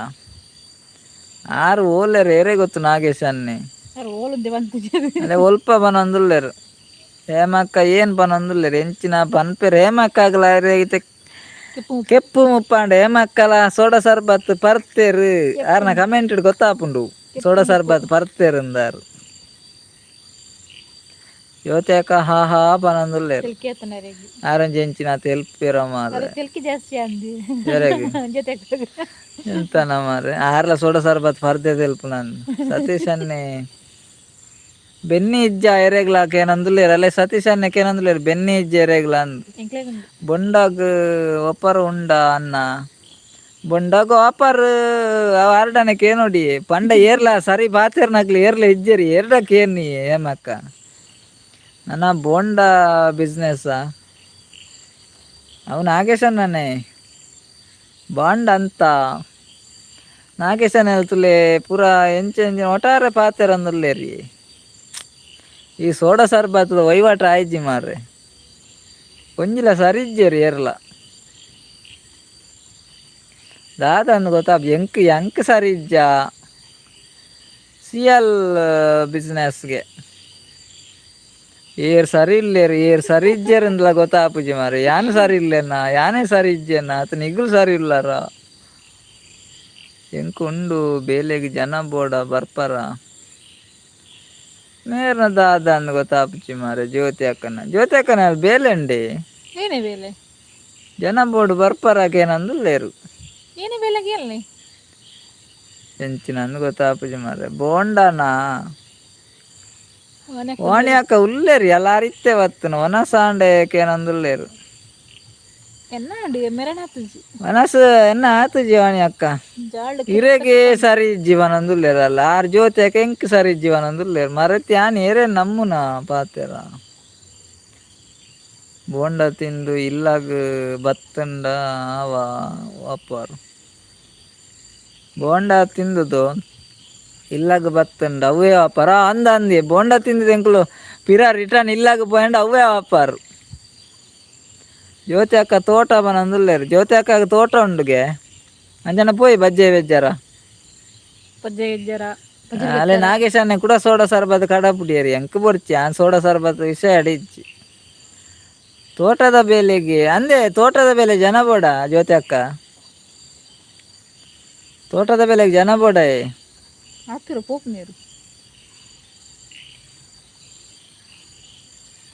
ಆರು ಓಲೇರು ಏರೇ ಗೊತ್ತು ನಾಗೇಶ್ ಅನ್ನೆ ಅದೇ ಒಲ್ಪ ಬನಂದುಲ್ಲೇರು ಹೇಮಕ್ಕ ಏನ್ ಬನಂದುಲ್ಲೇರು ಎಂಚಿನ ಪನ್ಪೆರು ಹೇಮಕ್ಕ ಆಗಲ ಕೆಪ್ಪು ಮುಪ್ಪಾಂಡ ಹೇಮಕ್ಕಲ ಸೋಡಾ ಸರ್ಬತ್ ಪರ್ತೇರು ಆರ್ನ ಕಮೆಂಟ್ ಗೊತ್ತಾಪುಂಡು ಸೋಡಾ ಸರ್ಬತ್ ಪರ್ತೇರು ಅಂದಾರು ಜ್ಯೋತಿ ಅಕ್ಕ ಹಾ ಪನಂದುಲ್ಲೇರು ಆರೆಂಜ್ ಎಂಚಿನ ತೆಲ್ಪಿರೋ ಮಾರೆ ಎಂತನ ಮಾರೆ ಆರ್ಲ ಸೋಡಾ ಸರ್ಬತ್ ಪರ್ದೆ ತೆಲ್ಪು ನಾನು ಸತೀಶ್ ಅನ್ನೆ ಬೆನ್ನಿ ಇಜ್ಜ ಎರೆಗ್ಲಾಕ ಏನಂದುಲ್ಲೇರು ಅಲ್ಲೇ ಸತೀಶ್ ಅನ್ನಕ್ಕೆ ಏನಂದುಲ್ಲೇರು ಬೆನ್ನಿ ಇಜ್ಜ ಎರೆಗ್ಲ ಅಂದ್ ಬೊಂಡಾಗ್ ಒಪ್ಪರ ಉಂಡ ಅನ್ನ ಬೊಂಡಾಗ ಆಪರ್ ಆರ್ಡನಕ್ಕೆ ನೋಡಿ ಪಂಡ ಏರ್ಲ ಸರಿ ಬಾತೇರ್ ನಕ್ಲಿ ಏರ್ಲ ಇಜ್ಜೇರಿ ಎರಡಕ್ಕೆ ಏರ್ನಿ ಏಮಕ್ಕ ನನ್ನ ಬೋಂಡ ಬಿಸ್ನೆಸ್ ಅವು ನಾಗೇಶಣ್ಣನೇ ಬಾಂಡ್ ಅಂತ ನಾಗೇಶನ ಹೇಳ್ತಲೆ ಪೂರ ಎಂಚ ಒಟ್ಟಾರೆ ಪಾತೆರ ಅಂದ್ರಲ್ಲೇರಿ ಈ ಸೋಡಾ ಸರ್ಬತ್ತದ ವಹಿವಾಟು ಆಯ್ಜಿ ಮಾರ್ರೆ ಒಂಜಿಲ ಸರಿಜ್ಜೇರಿ ಏರ್ಲ ದಾದ ಅಂದ್ ಗೊತ್ತಾಪ್ ಎಂಕ್ ಸರಿಜ್ಜ ಸಿಎಲ್ ಬಿಸ್ನೆಸ್ಗೆ ಏರ್ ಸರಿ ಇಲ್ಲೇರಿ ಏರ್ ಸರಿ ಇಜ್ಜೇರಿಂದಲ ಗೊತ್ತಾಪುಜಿ ಮಾರ್ರೆ ಯಾನು ಸರಿ ಇಲ್ಲೇನ ಯಾನೇ ಸರಿ ಇಜ್ಜೇನ ಆತ ನಿಗ್ಲು ಸರಿ ಇಲ್ಲಾರ ಎಂಕ್ ಉಂಡು ಬೇಲೆಗ್ ಜನ ಬೋಡ ಬರ್ಪರ ಮೇರ್ನ ದಾದ ಅಂದ್ ಗೊತ್ತಾಪುಜಿ ಮಾರ್ರೆ ಜ್ಯೋತಿ ಅಕ್ಕನ ಬೇಲೆ ಉಂಡೆ ಏನೇ ಬೇಲೆ ಜನ ಬೋರ್ಡ್ ಬರ್ಪರಾಕೇನಂದು ಲೇರು ಏನೇ ಬೇಲೆಗೆ ಎಲ್ಲಿ ಎಂಚಿನಂದು ಗೊತ್ತಾಪುಜಿ ಮಾರ್ರೆ ಬೋಂಡನ ಓಣಿ ಅಕ್ಕ ಉಲ್ಲೇರಿ ಎಲ್ಲ ಅರಿತ್ತೆ ಬತ್ತನ ಒನ ಸಾಂಡೇಕೇನಂದುಲ್ಲೇರು ಎನ್ನ ಅಡಿಗೆ ಮೆರಣ ತುಜಿ ಮನಸ್ಸು ಎನ್ನ ಆತು ಜೀವನಿ ಅಕ್ಕ ಇರೆಗೆ ಸರಿ ಜೀವನ ಅಂದುಲ್ಲೇರಲ್ಲ ಆರ್ ಜ್ಯೋತಿ ಅಕ್ಕ ಎಂಕ್ ಸರಿ ಜೀವನ ಅಂದುಲ್ಲೇರು ಮರತಿ ಯಾನ್ ಏರೇ ನಮ್ಮುನ ಪಾತೆರ ಬೋಂಡ ತಿಂದು ಇಲ್ಲಾಗ ಬತ್ತಂಡ ಅವ ವಾಪಾರು ಬೋಂಡ ತಿಂದುದು ಇಲ್ಲಾಗ ಬತ್ತಂಡ ಅವೇ ವ್ಯಾಪಾರ ಅಂದಿ ಬೋಂಡ ತಿಂದಿದ್ದು ಎಂಕ್ಲು ಪಿರ ರಿಟರ್ನ್ ಇಲ್ಲಾಗ ಪೋಯಂಡ ಅವೇ ವ್ಯಾಪಾರ ಜ್ಯೋತಿ ಅಕ್ಕ ತೋಟ ಬನಂದುಲ್ಲೇರು ಜ್ಯೋತಿ ಅಕ್ಕ ತೋಟ ಉಂಡುಗೆ ಅಂಜನ ಪೋಯಿ ಬಜ್ಜೆ ಬೆಜ್ಜಾರ ಅಲ್ಲೇ ನಾಗೇಶನ್ನೇ ಕೂಡ ಸೋಡಾ ಸರ್ಬತ್ ಕಡಪುಡಿಯರಿ ಎಂಕ್ ಬೊಡ್ಚಿ ಆ ಸೋಡಾ ಸರ್ಬತ್ ವಿಷಯ ಅಡಿಚ್ಚಿ ತೋಟದ ಬೇಲೆಗೆ ಅಂದೆ ತೋಟದ ಬೇಲೆ ಜನ ಬೋಡ ಜ್ಯೋತಿ ಅಕ್ಕ ತೋಟದ ಬೇಲೆಗೆ ಜನ ಬೋಡ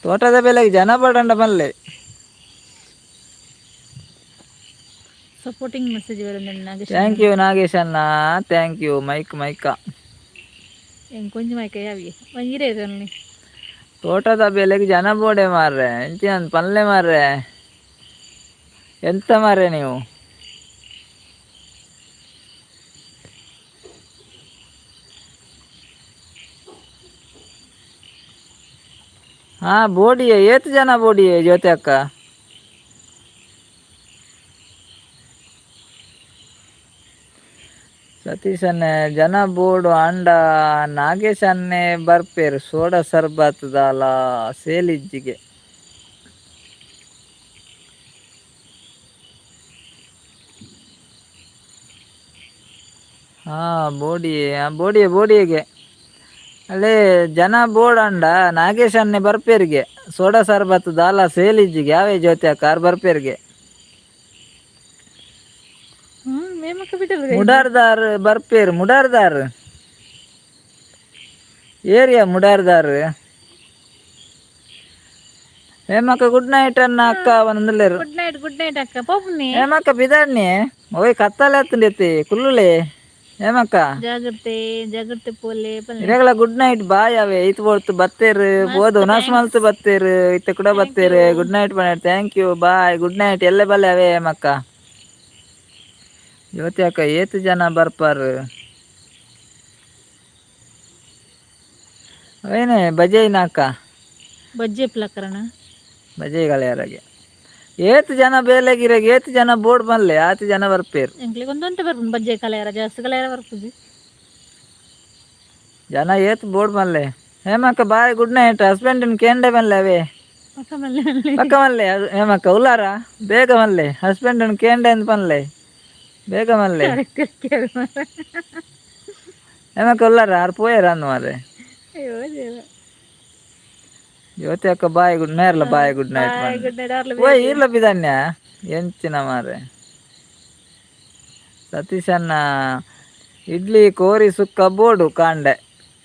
ತೋಟದ ಬೇಲೆಗೆ ಜನ ಬೋಡಂಡ ಮಲ್ಲೆ supporting message thank you Nagesh ಅಣ್ಣ ಥ್ಯಾಂಕ್ ಯು ಮೈಕ ಕೊಂಚ ಮೈಕ ಯಾವಿ ಒಂಜಿರೇ ಇದರಲ್ಲಿ ತೋಟದ ಬೇಲೆಗೆ ಜನ ಬೋಡೆ ಮಾರ್ರೆ ಎಂಚಿನ ಪಲ್ಲೆ ಮಾರ್ರೆ ಎಂತ ಮಾರ್ರೆ ನೀವು ಹಾ ಬೋಡಿಯೇ ಏತ್ ಜನ ಬೋಡಿಯೇ ಜ್ಯೋತಿ ಅಕ್ಕ ಸತೀಶನ್ನೇ ಜನ ಬೋರ್ಡು ಅಂಡ ನಾಗೇಶನ್ನೇ ಬರ್ಪೇರು ಸೋಡಾ ಸರ್ಬತ್ ದಾಲ ಸೇಲಿಜ್ಜಿಗೆ ಹಾ ಬೋಡಿಯೇಗೆ ಅಲ್ಲೇ ಜನ ಬೋರ್ಡ್ ಅಂಡ ನಾಗೇಶನ್ನೇ ಬರ್ಪೇರಿಗೆ ಸೋಡಾ ಸರ್ಬತ್ ದಾಲ ಸೇಲಿಜ್ಜಿಗೆ ಯಾವೇ ಜ್ಯೋತಿ ಅಕ್ಕ ಆರ್ ಬರ್ಪೇರಿಗೆ ಮುಡಾರ್ದಾರ್ ಬರ್ಪೇರು ಮುಡಾರ್ದಾರ್ ಏರಿಯಾ ಮುಡಾರ್ದಾರ್ ಹೇಮಕ್ಕ ಗುಡ್ ನೈಟ್ ಅನ್ನ ಅಕ್ಕ ಬಂದಲೇರು ಗುಡ್ ನೈಟ್ ಅಕ್ಕ ಪೋಪುನಿ ಹೇಮಕ್ಕ ಬಿದಾಡ್ನಿ ಓಯ್ ಕತ್ತಲೆ ಹತ್ತಂಡೈತಿ ಕುಲ್ಲುಲೆ ಹೇಮಕ್ಕ ಜಾಗ್ರತೆ ಪೋಲೆ ಇರೆಗಳ ಗುಡ್ ನೈಟ್ ಬಾಯ್ ಅವೇ ಇತ್ ಬೋಡ್ತು ಬತ್ತೇರು ಬೋದು ನಸ್ ಮಲ್ತು ಬತ್ತೇರು ಇತ್ತ ಕೂಡ ಬತ್ತೇರು ಗುಡ್ ನೈಟ್ ಬನ್ನಿ thank you bye good night ಎಲ್ಲೇ ಬಲ್ಲೆ ಅವೇ ಹೇಮಕ್ಕ ಜ್ಯೋತಿ ಅಕ್ಕ ಏತು ಜನ ಬರ್ಪಾರು ಅವೇನೆ ಬಜೆಯ್ನ ಅಕ್ಕ ಬಜ್ಜೆ ಪ್ರಕರಣ ಬಜೆಗಳಾರಗೆ ಏತ್ ಜನ ಬೇಲೆಗಿರಾಗ ಏತ್ ಜನ ಬೋರ್ಡ್ ಬಂದ್ಲೆ ಆತು ಜನ ಬರ್ಪೇರು ಎಂಕ್ಲಿಗೆ ಒಂದೊಂಟೆ ಬರ್ಪುಂಡು ಬಜ್ಜೆ ಕಲೆಯರ ಜಾಸ್ತಿ ಕಲೆಯರ ಬರ್ಪುಜಿ ಜನ ಏತ್ ಬೋರ್ಡ್ ಬಂದ್ಲೆ ಹೇಮಕ್ಕ ಬಾಯ್ ಗುಡ್ ನೈಟ್ ಹಸ್ಬೆಂಡ್ ಕೇಂಡೆ ಬಂದ್ಲೆ ಅವೇ ಪಕ್ಕ ಮಲ್ಲೆ ಹೇಮಕ್ಕ ಉಲ್ಲಾರ ಬೇಗ ಮಲ್ಲೆ ಹಸ್ಬೆಂಡ್ ಕೇಂಡೆ ಅಂತ ಬಂದ್ಲೆ ಬೇಗ ಮಲ್ಲೆ ಹೇಮಕ್ಕ ಉಲ್ಲಾರ ಆರು ಪೋಯರ ಅಂದ್ ಮಾರ್ರೆ ಜ್ಯೋತಿ ಅಕ್ಕ ಬಾಯ್ ಗುಡ್ ನೇರ್ಲ ಬಾಯ್ ಗುಡ್ ನೈಟ್ ಓಯ್ ಇರ್ಲ ಬಿದನ್ಯ ಎಂಚಿನ ಮಾರೆ ಸತೀಶನ್ನ ಇಡ್ಲಿ ಕೋರಿ ಸುಕ್ಕ ಬೋಡು ಕಾಂಡೆ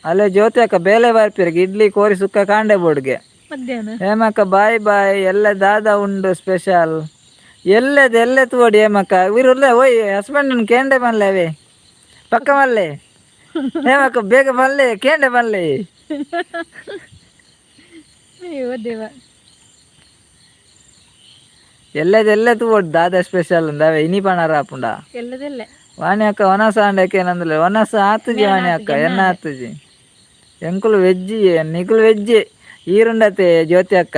ಅಲ್ಲೇ ಜ್ಯೋತಿ ಅಕ್ಕ ಬೇಲೆ ಬರ್ಪಿರಿಗೆ ಇಡ್ಲಿ ಕೋರಿ ಸುಕ್ಕ ಕಾಂಡೆ ಬೋಡ್ಗೆ ಹೇಮಕ್ಕ ಬಾಯ್ ಎಲ್ಲ ದಾದ ಉಂಡು ಸ್ಪೆಷಲ್ ಎಲ್ಲೆತ್ ಓಡಿ ಹೇಮಕ್ಕ ಇರುಲ್ಲ ಓಯ್ ಹಸ್ಬೆಂಡ್ ಕೇಂಡೆ ಬನ್ಲೆ ಅವೇ ಪಕ್ಕ ಮಲ್ಲೆ ಹೇಮಕ್ಕ ಬೇಗ ಬನ್ಲೆ ಕೇಂಡೆ ಬನ್ಲೆ ఎల్లది పోడు దాదా స్పెషల్ ఉందావే ఇని పనారా అప్పుడా ఎల్లదెల్లే వాణి అక్క వనస అండకేనందులే వనస ఆతుజి వాణి అక్క ఎన్న ఆతుజి ಎಂಕುಲು ವೆಜ್ಜಿ ನಿಕುಲು ವೆಜ್ಜಿ ಈರುಂಡತೆ ಜ್ಯೋತಿ ಅಕ್ಕ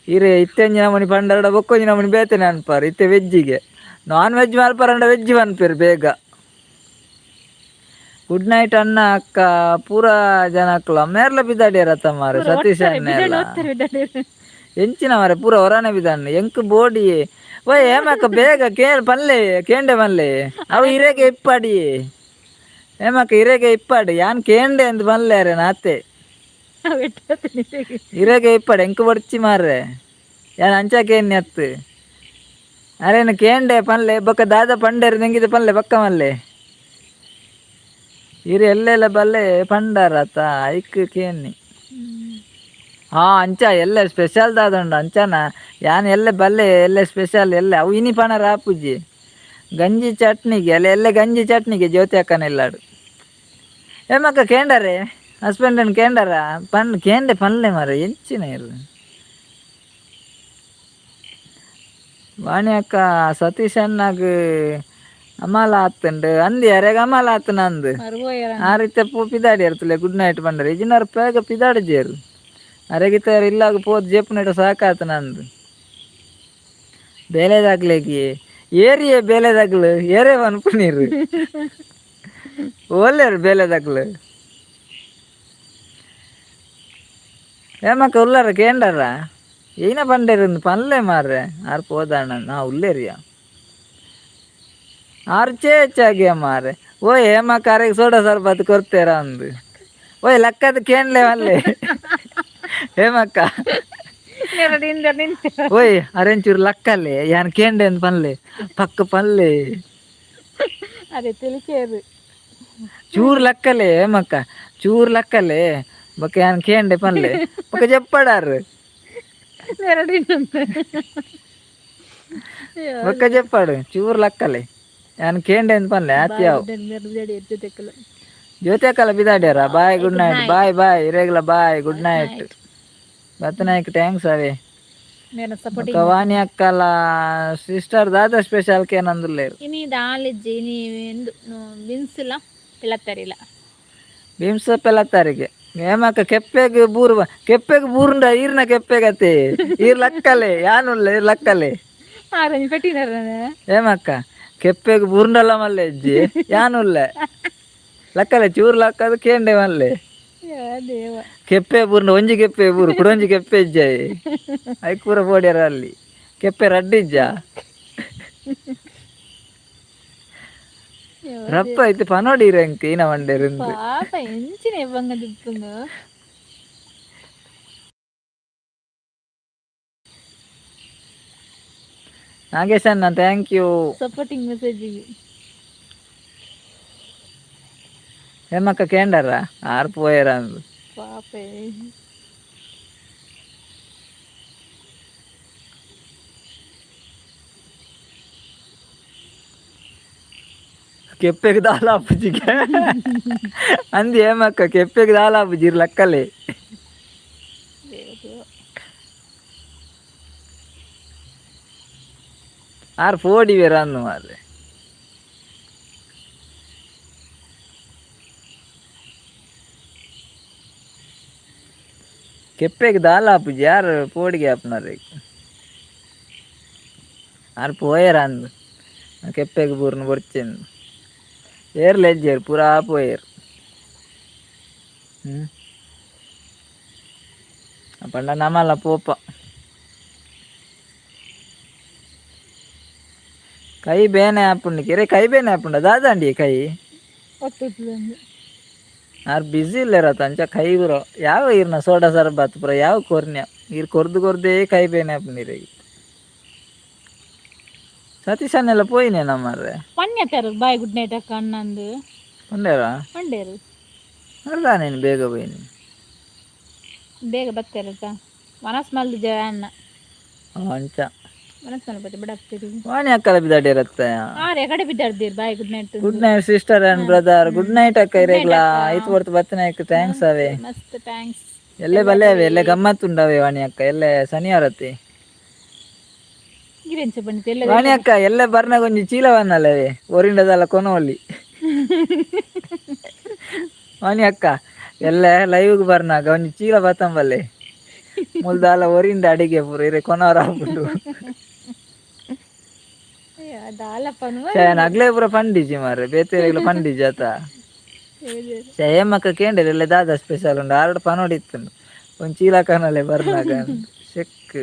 ಈರೆ ಇತ್ತೆಂಜಿನ ಮನಿ ಪಂಡರಡ ಬೊಕ್ಕೊಂಜಿನ ಮನಿ ಬೇತನೆ ಅನ್ಪಾರು ಇತ್ತೆ ವೆಜ್ಜಿಗೆ ನಾನ್ ವೆಜ್ ಮಲ್ಪರಂಡ ವೆಜ್ ಮನ್ಪೇರು ಬೇಗ ಗುಡ್ ನೈಟ್ ಅಣ್ಣ ಅಕ್ಕ ಪೂರ ಜನಕ್ಲ ಮೇರ್ಲ ಬಿದ್ದಾಡ್ಯಾರ ತಮ್ಮಾರೆ ಸತೀಶ್ ಅಣ್ಣ ಎಲ್ಲ ಎಂಚಿನ ಮಾರೆ ಪೂರ ಹೊರನೆ ಬಿದ್ದಾನೆ ಎಂಕ್ ಬೋಡಿ ಓಯ್ ಏಮಕ್ಕ ಬೇಗ ಪನ್ಲೆ ಕೇಂಡೆ ಪನ್ಲೆ ಅವು ಹಿರೇಗೆ ಇಪ್ಪಾಡಿ ಏಮಕ್ಕ ಹಿರೇಗೆ ಇಪ್ಪಾಡಿ ಯಾನ್ ಕೇಂಡೆ ಅಂತ ಪನ್ಲೇರೆ ನಾತೆ ಹಿರೇಗೆ ಇಪ್ಪಾಡಿ ಎಂಕ್ ಬಡ್ಚಿ ಮಾರ್ರೆ ಯಾನ್ ಅಂಚಾಕೇನ್ ಎತ್ತು ಅರೇನು ಕೇಂಡೆ ಪನ್ಲೆ ಬೊಕ್ಕ ದಾದ ಪಂಡೇರು ನೆಂಗಿದೆ ಪನ್ಲೆ ಬಕ್ಕ ಮಲ್ಲೆ ಹಿರಿ ಎಲ್ಲೆಲ್ಲ ಬಲ್ಲೆ ಪಂಡಾರತ ಐಕ್ ಕೇನಿ ಅಂಚ ಎಲ್ಲ ಸ್ಪೆಷಲ್ ದಾದಂಡು ಅಂಚನ ಯಾನ್ ಎಲ್ಲ ಬಲ್ಲೆ ಎಲ್ಲ ಸ್ಪೆಷಲ್ ಎಲ್ಲ ಅವು ಇನಿ ಪಣರ ಆಪುಜಿ ಗಂಜಿ ಚಟ್ನಿಗೆ ಎಲ್ಲ ಗಂಜಿ ಚಟ್ನಿಗೆ ಜ್ಯೋತಿ ಅಕ್ಕನೆಲ್ಲಾಡು ಏಮಕ್ಕ ಕೇಂಡರೆ ಹಸ್ಬೆಂಡನ್ ಕೇಂಡರ ಕೇಂಡೆ ಪನ್ಲೆ ಮರ ಎಂಚಿನ ಇರು ವಾಣಿ ಅಕ್ಕ ಸತೀಶ್ ಅಣ್ಣಗ್ ಅಮಲ ಆತಂಡು ಅಂದಿ ಅರೆಗ ಅಮಲ ಆತನ ಅಂದು ಆ ರೀತಿ ಪಿದಾಡಿ ಇರ್ತಲೆ ಗುಡ್ ನೈಟ್ ಬಂದರೆ ಇಜಿನಾರು ಬೇಗ ಪಿದಾಡಿಜೇರು ಅರೆಗಿತ್ತಾರ ಇಲ್ಲಾಗ ಪೋದ್ ಜೇಪು ನೆಟ ಸಾಕಾತನ ಅಂದು ಬೇಲೆದಾಗ್ಲೇಗಿ ಏರಿಯೇ ಬೇಲೆದಾಗ್ಲು ಏರೇ ಅನ್ಪುನೀರು ಒಲ್ಲೇರು ಬೇಲೆದಾಗ್ಲು ಏಮಕ್ಕ ಉಲ್ಲಾರ ಕೇಂಡರ ಏನ ಪಂಡೇರು ಪನ್ಲೆ ಮಾರ್ರೆ ಆರು ಪೋದಣ್ಣ ನಾ ಉಲ್ಲೇರಿಯ ಆರು ಚೇಚಾಗಿಯ ಮಾರೆ ಓಯ್ ಏಮಕ್ಕ ಅರೆಗೆ ಸೋಡಾ ಸರ್ಬತ್ ಕೊಡ್ತೇರ ಅಂದು ಓಯ್ ಲಕ್ಕದ ಕೇಂಡ್ಲೆ ಮಲ್ಲೆ ಹೇಮಕ್ಕ ಓಯ್ ಅರೆಂಚೂರು ಲಕ್ಕಲ್ಲೇ ಯಾನ್ ಕೇಂಡೆ ಅಂತ ಪನ್ಲೆ ಪಕ್ಕ ಪನ್ಲೆ ಅದೇ ತಿಳಿಕೇರು ಚೂರು ಲಕ್ಕಲೆ ಹೇಮಕ್ಕ ಚೂರು ಲಕ್ಕಲೆ ಬೊಕ್ಕ ಯಾನ್ ಕೇಂಡೆ ಪನ್ಲೆ ಬೊಕ್ಕ ಜಪ್ಪಡಾರು ಬೊಕ್ಕ ಜಪ್ಪಾಡು ಚೂರು ಲಕ್ಕಲೆ ಯಾನ್ ಕೇಂಡೆ ಅಂತ ಪನ್ಲೆ ಆತಿ ಯಾವ ಜ್ಯೋತಿ ಅಕ್ಕಲ ಬಿದಾಡ್ಯಾರ ಬಾಯ್ ಗುಡ್ ನೈಟ್ ಬಾಯ್ ಬಾಯ್ ಇರೇಗ್ಲ ಬಾಯ್ ಗುಡ್ ನೈಟ್ ಬತ್ತನಾಯ್ಕ ಥ್ಯಾಂಕ್ಸ್ ಅವೇ ವಾಣಿ ಅಕ್ಕಲ ಸಿಸ್ಟರ್ ದಾದ ಸ್ಪೆಷಲ್ ಕೇನಂದುಲ್ಲೇರು ಇನಿ ದಾಲಿಜ್ಜಿ ಇನಿ ಎಂದು ಬಿನ್ಸಿಲ್ಲ ಪಿಳತ್ತರಿಲ್ಲ ಬಿಮ್ಸ ಪೆಲತ್ತಾರಿಗೆ ಏಮಕ್ಕ ಕೆಪ್ಪೆಗೆ ಬೂರುಂಡ ಈರ್ನ ಕೆಪ್ಪೆಗತ್ತೆ ಈರ್ ಲಕ್ಕಲೆ ಯಾನುಲ್ಲ ಈರ್ ಲಕ್ಕಲೆ ಏಮಕ್ಕ ಕೆಪ್ಪೆಗೆ ಬೂರುಂಡಲ್ಲ ಮಲ್ಲೆ ಅಜ್ಜಿ ಯಾನುಲ್ಲ ಲಕ್ಕಲೆ ಚೂರು ಲಕ್ಕದು ಕೇಂಡೆ ಮಲ್ಲೆ ಕೆಪ್ಪೆ ಬೂರ್ನ ಒಂಜಿ ಕೆಪ್ಪೆ ಬೂರು ಕುಡೊಂಜಿ ಕೆಪ್ಪೆ ಇಜ್ಜಾಯಿ ಐಕ್ ಪೂರ ಬೋಡ್ಯಾರ ಅಲ್ಲಿ ಕೆಪ್ಪೆ ರಡ್ಡಿಜ್ಜ ರಪ್ಪ ಐತೆ ಪನೋಡಿ ರಂಕ್ ಈನ ಮಂಡೇರಿಂದ ನಾಗೇಶ್ ಅಣ್ಣ ಥ್ಯಾಂಕ್ ಯು ಸಪೋರ್ಟಿಂಗ್ ಮೆಸೇಜ್ ಏಮಕ್ಕ ಕೇಂಡರ ಆರು ಪೋಯರ ಅಂದು ಪಾಪೆ ಕೆಪ್ಪೆಗೆ ದಾಲಾಪುಜಿಗೆ ಅಂದಿ ಏಮಕ್ಕ ಕೆಪ್ಪೆಗೆ ದಾಲಾಪುಜಿ ಲಕ್ಕಲೆ ಆರು ಪೋಡಿ ಬೇರ ಅಂದು ಮಾರ್ರೆ ಕೆಪ್ಪೆಗೆ ದಾಲಾಪುಜಿ ಯಾರು ಪೋಡಿಗೆ ಆಪ್ನಾರ ಆರು ಪೋಯರ ಅಂದು ಕೆಪ್ಪೆಗೆ ಬೂರ್ನ ಬರ್ಚೆಂದು ಏರ್ಲ ಎಜ್ಜೇರು ಪೂರಾ ಪೋಯರು ಪಂಡ ನಮಲ್ಲ ಪೋಪ ಕೈ ಬೇನೆ ಹಾಪುಂಡಿಕೆ ರೇ ಕೈ ಬೇನೆ ಹಾಪುಂಡ ದಾದಂಡಿ ಕೈ ಆರು ಬಿಸಿ ಇಲ್ಲರತ್ತ ಅಂಚ ಕೈ ಬರೋ ಯಾವ ಇರ್ನ ಸೋಡಾ ಸರ್ಬತ್ ಪುರ ಯಾವ ಕೊರ್ನ್ಯ ಇರ್ ಕೊರ್ದೇ ಕೈ ಬೇನೆ ಹಾಪುಂಡಿರ ಸತೀಶನ್ನೆಲ್ಲ ಪೋಯಿನೇ ನಮ್ಮರ್ರೆ ಪನ್ಯತಾರ ಬಾಯ್ ಗುಡ್ ನೈಟ್ ಅಕ್ಕ ಅಣ್ಣಂದು ಪಂಡೇರು ಅಲ್ಲ ನೀನು ಬೇಗ ಹೋಯ್ನಿ ಬೇಗ ಬರ್ತಾರಕ್ಕ ಮನಸ್ ಮಲ್ದ ಅಣ್ಣ ಅಂಚ ಮನಸ್ ಮಲ್ಪತ್ತೆ ಬಿಡಾಕ್ತೀರಿ ವಾಣಿ ಅಕ್ಕಲ ಬಿದ್ದಾಡಿರತ್ತ ಆರೆ ಕಡೆ ಬಿದ್ದಾಡ್ದಿರ್ bye good night sister and brother good night ಅಕ್ಕ ಇರೇಗ್ಲ ಐತು ಬರ್ತು ಬತ್ತನಾಯ್ಕ ಥ್ಯಾಂಕ್ಸ್ ಅವೇ ಮಸ್ತ್ ಥ್ಯಾಂಕ್ಸ್ ಎಲ್ಲೇ ಬಲ್ಲೆ ಅವೆ ಎಲ್ಲೇ ಗಮ್ಮತ್ತು ಉಂಡವೆ ವಾಣಿ ಅಕ್ಕ ಎಲ್ಲೇ ಶನಿವಾರತಿ ಗಿರೆಂಚ ಬನ್ನಿ ತೆಲ್ಲ ವಾಣಿ ಅಕ್ಕ ಎಲ್ಲ ಬರ್ನ ಕೊಂಚ ಚೀಲವನ್ನಲ್ಲವೇ ಒರಿಂಡದಲ್ಲ ಕೊನವಲ್ಲಿ ವಾಣಿ ಅಕ್ಕ ಎಲ್ಲ ಲೈವ್ಗೆ ಬರ್ನಾಗ ಒಂಜಿ ಚೀಲ ಬತ್ತಂಬಲ್ಲೆ ಮುಲ್ದಾಲ ಒರಿಂದ ಅಡಿಗೆ ಪೂರ ಇರೆ ಕೊನವರ ಆಗ್ಬಿಟ್ಟು ನಗ್ಲೇ ಪೂರ ಪಂಡಿಜಿ ಮಾರೆ ಬೇತೆರೆಗ್ಲ ಪಂಡಿಜಿ ಆತ ಏಮಕ್ಕ ಕೇಂದ್ರ ಎಲ್ಲ ದಾದ ಸ್ಪೆಷಲ್ ಉಂಡು ಆರ್ಡ ಪನೋಡಿ ಇತ್ತು ಒಂದು ಚೀಲ ಕನಲೆ ಬರ್ನಾಗ ಶೆಕ್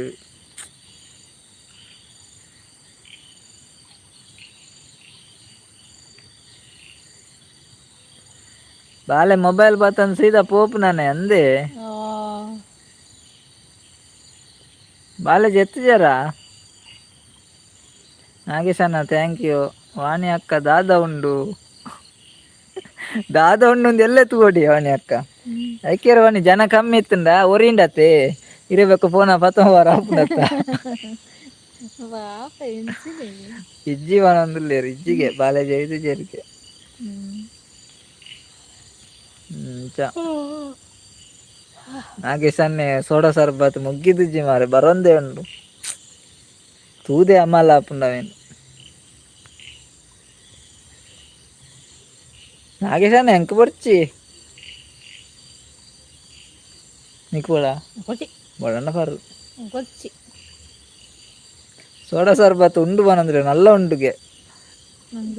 ಬಾಲೆ ಮೊಬೈಲ್ ಬತ್ತಂದು ಸೀದಾ ಪೋಪು ನಾನೆ ಅಂದೆ ಬಾಲೆ ಜೆತ್ತಿಜಾರ ನಾಗೇಶಣ್ಣ ಥ್ಯಾಂಕ್ ಯು ವಾಣಿ ಅಕ್ಕ ದಾದ ಉಂಡು ಒಂದು ಎಲ್ಲ ತೂಡಿ ವಾಣಿ ಅಕ್ಕ ಐಕ್ಯರ ವಾಣಿ ಜನ ಕಮ್ಮಿ ಇತ್ತಂಡ ಒರಿಂಡತೆ ಇರಬೇಕು ಫೋನ ಪತ್ತೊಂಬರ ಹಾಪುಡತ್ತ ಇಜ್ಜಿ ಒಂದಿಲ್ಲೇರು ಇಜ್ಜಿಗೆ ಬಾಲಾಜಿ ಐದು ಜೇರಿಕೆ ನಾಗೇಶನ್ನೆ ಸೋಡಾ ಸರ್ಬತ್ ಮುಗ್ಗಿದಿಜ್ಜಿ ಮಾರೆ ಬರೊಂದೇ ಉಂಡು ತೂದೆ ಅಮ್ಮಲ್ಲ ಹಾಪುಂಡವೇನು ನಾಗೇಶಣ್ಣ ಎಂಕ್ ಬರ್ಚಿ నీకు కూడా బడన్న పరు ಸೋಡಾ ಸರ್ಬತ್ ಉಂಡು ಬನಂದ್ರೆ ನಲ್ಲ ಉಂಡುಗೆ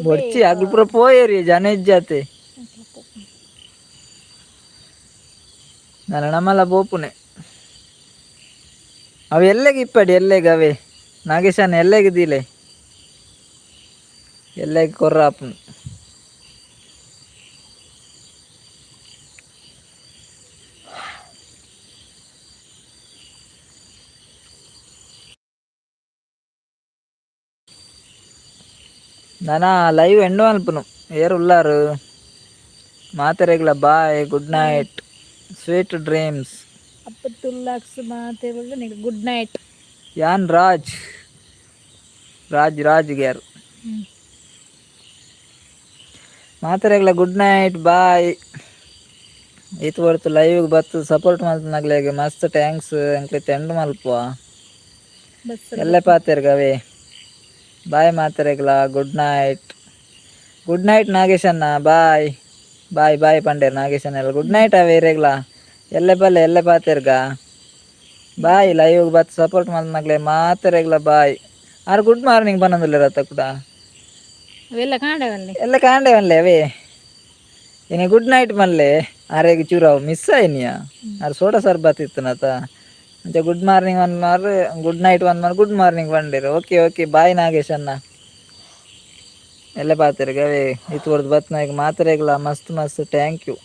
ಬೊಡ್ಚಿ ಆಗ್ಲು ಪೂರ ಪೋಯೇರಿ ಜನ ಇಜ್ಜಾತೆ ನನ್ನ ನಮ್ಮಲ್ಲ ಬೋಪುನೆ ಅವ ಎಲ್ಲೆಗೆ ಇಪ್ಪಡಿ ಎಲ್ಲೆಗೆ ಅವೇ ನಾಗೇಶನ ಎಲ್ಲೆಗಿದ್ದೀಲೆ ಎಲ್ಲೆಗೆ ಕೊರ್ರಾಪುನು ನಾನಾ ಲೈವ್ ಎಂಡು ಮಲ್ಪುನು ಏರು ಉಲ್ಲಾರು ಮಾತೆರೆಗ್ಲ bye good night sweet dreams ಅಪ್ಪತ್ತುಲ್ಲಾಕ್ಸ್ ಮಾತೆರೆಗ್ಲ ಗುಡ್ ನೈಟ್ ಯಾನ್ ರಾಜ್ ಗ್ಯಾರು ಮಾತೆರೆಗ್ಲ ಗುಡ್ ನೈಟ್ ಬಾಯ್ ಈತ್ ಬರ್ತು ಲೈವ್ಗೆ ಬತ್ತು ಸಪೋರ್ಟ್ ಮಲ್ಪನಾಗ್ಲಾಗೆ ಮಸ್ತ್ ಥ್ಯಾಂಕ್ಸ್ ಎಂಕ್ಲೆ ಎಂಡು ಮಲ್ಪುವ ಎಲ್ಲ ಪಾತೆರ್ಗವೇ ಬಾಯ್ ಮಾತೆರೆಗ್ಲ ಗುಡ್ ನೈಟ್ ನಾಗೇಶನ್ನ ಬಾಯ್ ಬಾಯ್ ಬಾಯ್ ಪಂಡೇರ್ ನಾಗೇಶನ್ ಎಲ್ಲ ಗುಡ್ ನೈಟ್ ಅವೇರೆಗ್ಲ ಎಲ್ಲೆ ಬಲ್ಲೆ ಎಲ್ಲೆ ಪಾತೆರ್ಗ ಬಾಯ್ ಲೈವ್ ಬತ್ ಸಪೋರ್ಟ್ ಮಲ್ನಾಗ್ಲೆ ಮಾತೆರೆಗ್ಲ ಬಾಯ್ ಆರು ಗುಡ್ ಮಾರ್ನಿಂಗ್ ಬನ್ನೊಂದುಲ್ಲೆ ರತ್ತ ಕೂಡ ಎಲ್ಲ ಕಾಂಡೇವನ್ಲೆ ಅವೇ ಇನ್ನು ಗುಡ್ ನೈಟ್ ಮಲ್ಲೆ ಆರೆಗ್ ಚೂರಾವು ಮಿಸ್ ಆಯ್ನಿಯ ಆರು ಸೋಡಾ ಸರ್ಬತ್ ಇತ್ತನತ ಅಂಚೆ ಗುಡ್ ಮಾರ್ನಿಂಗ್ ಒನ್ ಮಾರು ಗುಡ್ ನೈಟ್ ಒನ್ ಮಾರು ಗುಡ್ ಮಾರ್ನಿಂಗ್ ಬಂದಿರು ಓಕೆ ಬಾಯ್ ನಾಗೇಶ್ ಅಣ್ಣ ಎಲ್ಲ ಪಾತೆರ್ಗೆ ಅವೇ ಇತ್ತು ಹೊಡ್ದು ಬತ್ನಾಗ ಮಾತೆರೆಗ್ಲ ಮಸ್ತ್ ಥ್ಯಾಂಕ್ ಯು